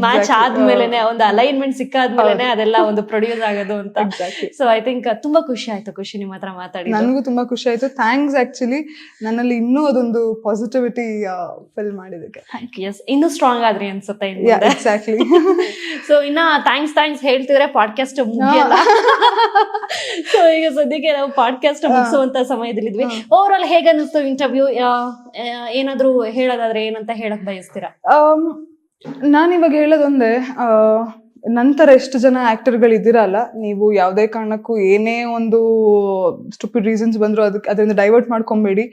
ಮ್ಯಾಚ್ ಆದ್ಮೇಲೆನೆ, ಒಂದು ಅಲೈನ್ಮೆಂಟ್ ಸಿಕ್ಕಾದ್ಮೇಲೆ ಅದೆಲ್ಲ ಒಂದು ಪ್ರೊಡ್ಯೂಸ್ ಆಗೋದು ಅಂತ. ಸೊ ಐ ಥಿಂಕ್ ತುಂಬಾ ಖುಷಿ ಆಯ್ತು ಖುಷಿ ನಿಮ್ಮ ಹತ್ರ ಮಾತಾಡಿ. ನನಗೂ ತುಂಬಾ ಖುಷಿ ಆಯ್ತು. ಥ್ಯಾಂಕ್ಸ್. ಆಕ್ಚುಲಿ ನನ್ನಲ್ಲಿ ಇನ್ನೂ ಅದೊಂದು ಪಾಸಿಟಿವಿಟಿ ಫಿಲ್ ಮಾಡಿದಕ್ಕೆ. ಎಸ್, ಇನ್ನೂ ಸ್ಟ್ರಾಂಗ್ ಆದ್ರಿ ಅನ್ಸುತ್ತೆ. ಎಕ್ಸಾಕ್ಟ್ಲಿ. ಸೊ ಇನ್ನ ಥ್ಯಾಂಕ್ಸ್ ಹೇಳ್ತಿದ್ರೆ ಪಾಡ್ಕಾಸ್ಟ್ ಮುಗಿಯಲ್ಲ. ಸೊ ಈಗ ಸದ್ಯಕ್ಕೆ ನಾವು ಪಾಡ್ಕಾಸ್ಟ್ ಮುಗಿಸುವಂತ ಸಮಯದಲ್ಲಿದ್ವಿ. ಓವರ್ ಆಲ್ ಹೇಗೆ ಅನ್ನಿಸ್ತು ಇಂಟರ್ವ್ಯೂ? ಏನಾದ್ರು ಹೇಳೋದಾದ್ರೆ ಏನಂತ ಹೇಳಕ್ ಬಯಸ್ತೀರಾ? ನಾನಿವಾಗ ಹೇಳೋದೊಂದೇ, ನಂತರ ಎಷ್ಟು ಜನ ಆಕ್ಟರ್ಗಳು ಇದ್ದೀರಲ್ಲ, ನೀವು ಯಾವುದೇ ಕಾರಣಕ್ಕೂ ಏನೇ ಒಂದು ಸ್ಟುಪಿಡ್ ರೀಸನ್ಸ್ ಬಂದ್ರು ಅದರಿಂದ ಡೈವರ್ಟ್ ಮಾಡ್ಕೊಬೇಡಿ.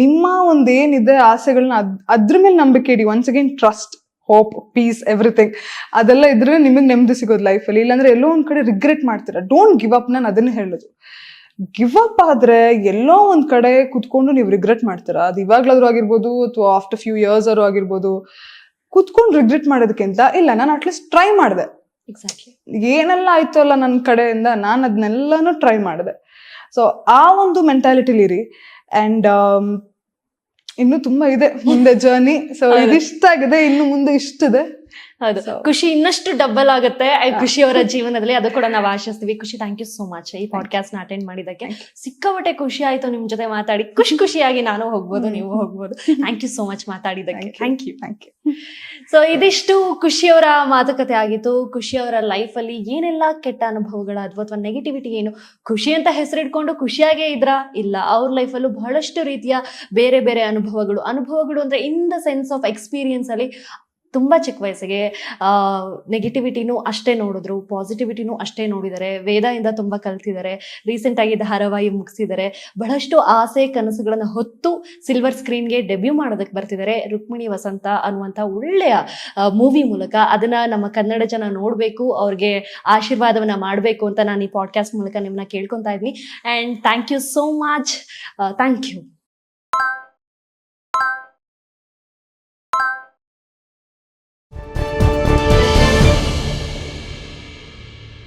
ನಿಮ್ಮ ಒಂದು ಏನಿದೆ ಆಸೆಗಳನ್ನ ಅದ್ರ ಮೇಲೆ ನಂಬಿಕೆ ಇಡಿ. Once again trust, hope, peace, everything ಅದೆಲ್ಲ ಇದ್ರೆ ನಿಮಗೆ ನೆಮ್ಮದಿ ಸಿಗೋದು ಲೈಫಲ್ಲಿ. ಇಲ್ಲಾಂದ್ರೆ ಎಲ್ಲೋ ಒಂದ್ ಕಡೆ ರಿಗ್ರೆಟ್ ಮಾಡ್ತೀರಾ. Don't give up. ನಾನು ಅದನ್ನೇ ಹೇಳೋದು. ಗಿವ್ ಅಪ್ ಆದ್ರೆ ಎಲ್ಲೋ ಒಂದ್ ಕಡೆ ಕುತ್ಕೊಂಡು ನೀವು ರಿಗ್ರೆಟ್ ಮಾಡ್ತೀರಾ. ಅದು ಇವಾಗ್ಲಾದ್ರೂ ಆಗಿರ್ಬೋದು ಅಥವಾ ಆಫ್ಟರ್ ಫ್ಯೂ ಇಯರ್ಸ್ ಆದ್ರೂ ಆಗಿರ್ಬೋದು. ಕುತ್ಕೊಂಡು ರಿಗ್ರೆಟ್ ಮಾಡೋದಕ್ಕಿಂತ ಇಲ್ಲ, ನಾನು ಅಟ್ಲೀಸ್ಟ್ ಟ್ರೈ ಮಾಡಿದೆ. ಎಕ್ಸಾಕ್ಟ್ಲಿ. ಏನೆಲ್ಲ ಆಯ್ತು ಅಲ್ಲ ನನ್ನ ಕಡೆಯಿಂದ, ನಾನು ಅದನ್ನೆಲ್ಲಾನು ಟ್ರೈ ಮಾಡಿದೆ. ಸೊ ಆ ಒಂದು ಮೆಂಟಾಲಿಟಿಲಿರಿ. ಅಂಡ್ ಇನ್ನು ತುಂಬಾ ಇದೆ ಮುಂದೆ ಜರ್ನಿ. ಸೊ ಇದಿಷ್ಟಾಗಿದೆ, ಇನ್ನು ಮುಂದೆ ಇಷ್ಟಿದೆ. ಹೌದು, ಖುಷಿ ಇನ್ನಷ್ಟು ಡಬಲ್ ಆಗುತ್ತೆ ಖುಷಿ ಅವರ ಜೀವನದಲ್ಲಿ, ಅದು ಕೂಡ ನಾವು ಆಶಿಸ್ತೀವಿ. ಖುಷಿ, ಥ್ಯಾಂಕ್ ಯು ಸೋ ಮಚ್ ಈ ಪಾಡ್ಕಾಸ್ಟ್ ನ ಅಟೆಂಡ್ ಮಾಡಿದ್ದಕ್ಕೆ. ಸಿಕ್ಕಾಪಟ್ಟೆ ಖುಷಿ ಆಯ್ತು ನಿಮ್ ಜೊತೆ ಮಾತಾಡಿ. ಖುಷಿಯಾಗಿ ನಾನು ಹೋಗ್ಬೋದು, ನೀವು ಹೋಗ್ಬೋದು. ಥ್ಯಾಂಕ್ ಯು ಸೋ ಮಚ್ ಮಾತಾಡಿದ್ದಕ್ಕೆ. Thank you. ಸೊ ಇದಿಷ್ಟು ಖುಷಿಯವರ ಮಾತುಕತೆ ಆಗಿತ್ತು. ಖುಷಿಯವರ ಲೈಫ್ ಅಲ್ಲಿ ಏನೆಲ್ಲ ಕೆಟ್ಟ ಅನುಭವಗಳಾದ್ವು ಅಥವಾ ನೆಗೆಟಿವಿಟಿ ಏನು, ಖುಷಿ ಅಂತ ಹೆಸರಿಟ್ಕೊಂಡು ಖುಷಿಯಾಗೇ ಇದ್ರಾ? ಇಲ್ಲ, ಅವ್ರ ಲೈಫಲ್ಲೂ ಬಹಳಷ್ಟು ರೀತಿಯ ಬೇರೆ ಬೇರೆ ಅನುಭವಗಳು ಅಂದ್ರೆ in the sense of experience ಅಲ್ಲಿ ತುಂಬಾ ಚಿಕ್ಕ ವಯಸ್ಸಿಗೆ ನೆಗೆಟಿವಿಟಿನೂ ಅಷ್ಟೇ ನೋಡಿದ್ರು, ಪಾಸಿಟಿವಿಟಿನೂ ಅಷ್ಟೇ ನೋಡಿದ್ದಾರೆ. ವೇದದಿಂದ ತುಂಬಾ ಕಲ್ತಿದ್ದಾರೆ. ರೀಸೆಂಟ್ ಆಗಿ ಧಾರಾವಾಹಿ ಮುಗಿಸಿದ್ದಾರೆ. ಬಹಳಷ್ಟು ಆಸೆ ಕನಸುಗಳನ್ನ ಹೊತ್ತು ಸಿಲ್ವರ್ ಸ್ಕ್ರೀನ್ಗೆ ಡೆಬ್ಯೂ ಮಾಡೋದಕ್ಕೆ ಬರ್ತಿದ್ದಾರೆ. ರುಕ್ಮಿಣಿ ವಸಂತ ಅನ್ನುವಂಥ ಒಳ್ಳೆಯ ಮೂವಿ ಮೂಲಕ. ಅದನ್ನ ನಮ್ಮ ಕನ್ನಡ ಜನ ನೋಡ್ಬೇಕು, ಅವ್ರಿಗೆ ಆಶೀರ್ವಾದವನ್ನ ಮಾಡಬೇಕು ಅಂತ ನಾನು ಈ ಪಾಡ್ಕಾಸ್ಟ್ ಮೂಲಕ ನಿಮ್ಮನ್ನ ಕೇಳ್ಕೊತಾ ಇದ್ದೀನಿ. And thank you so much. Thank you.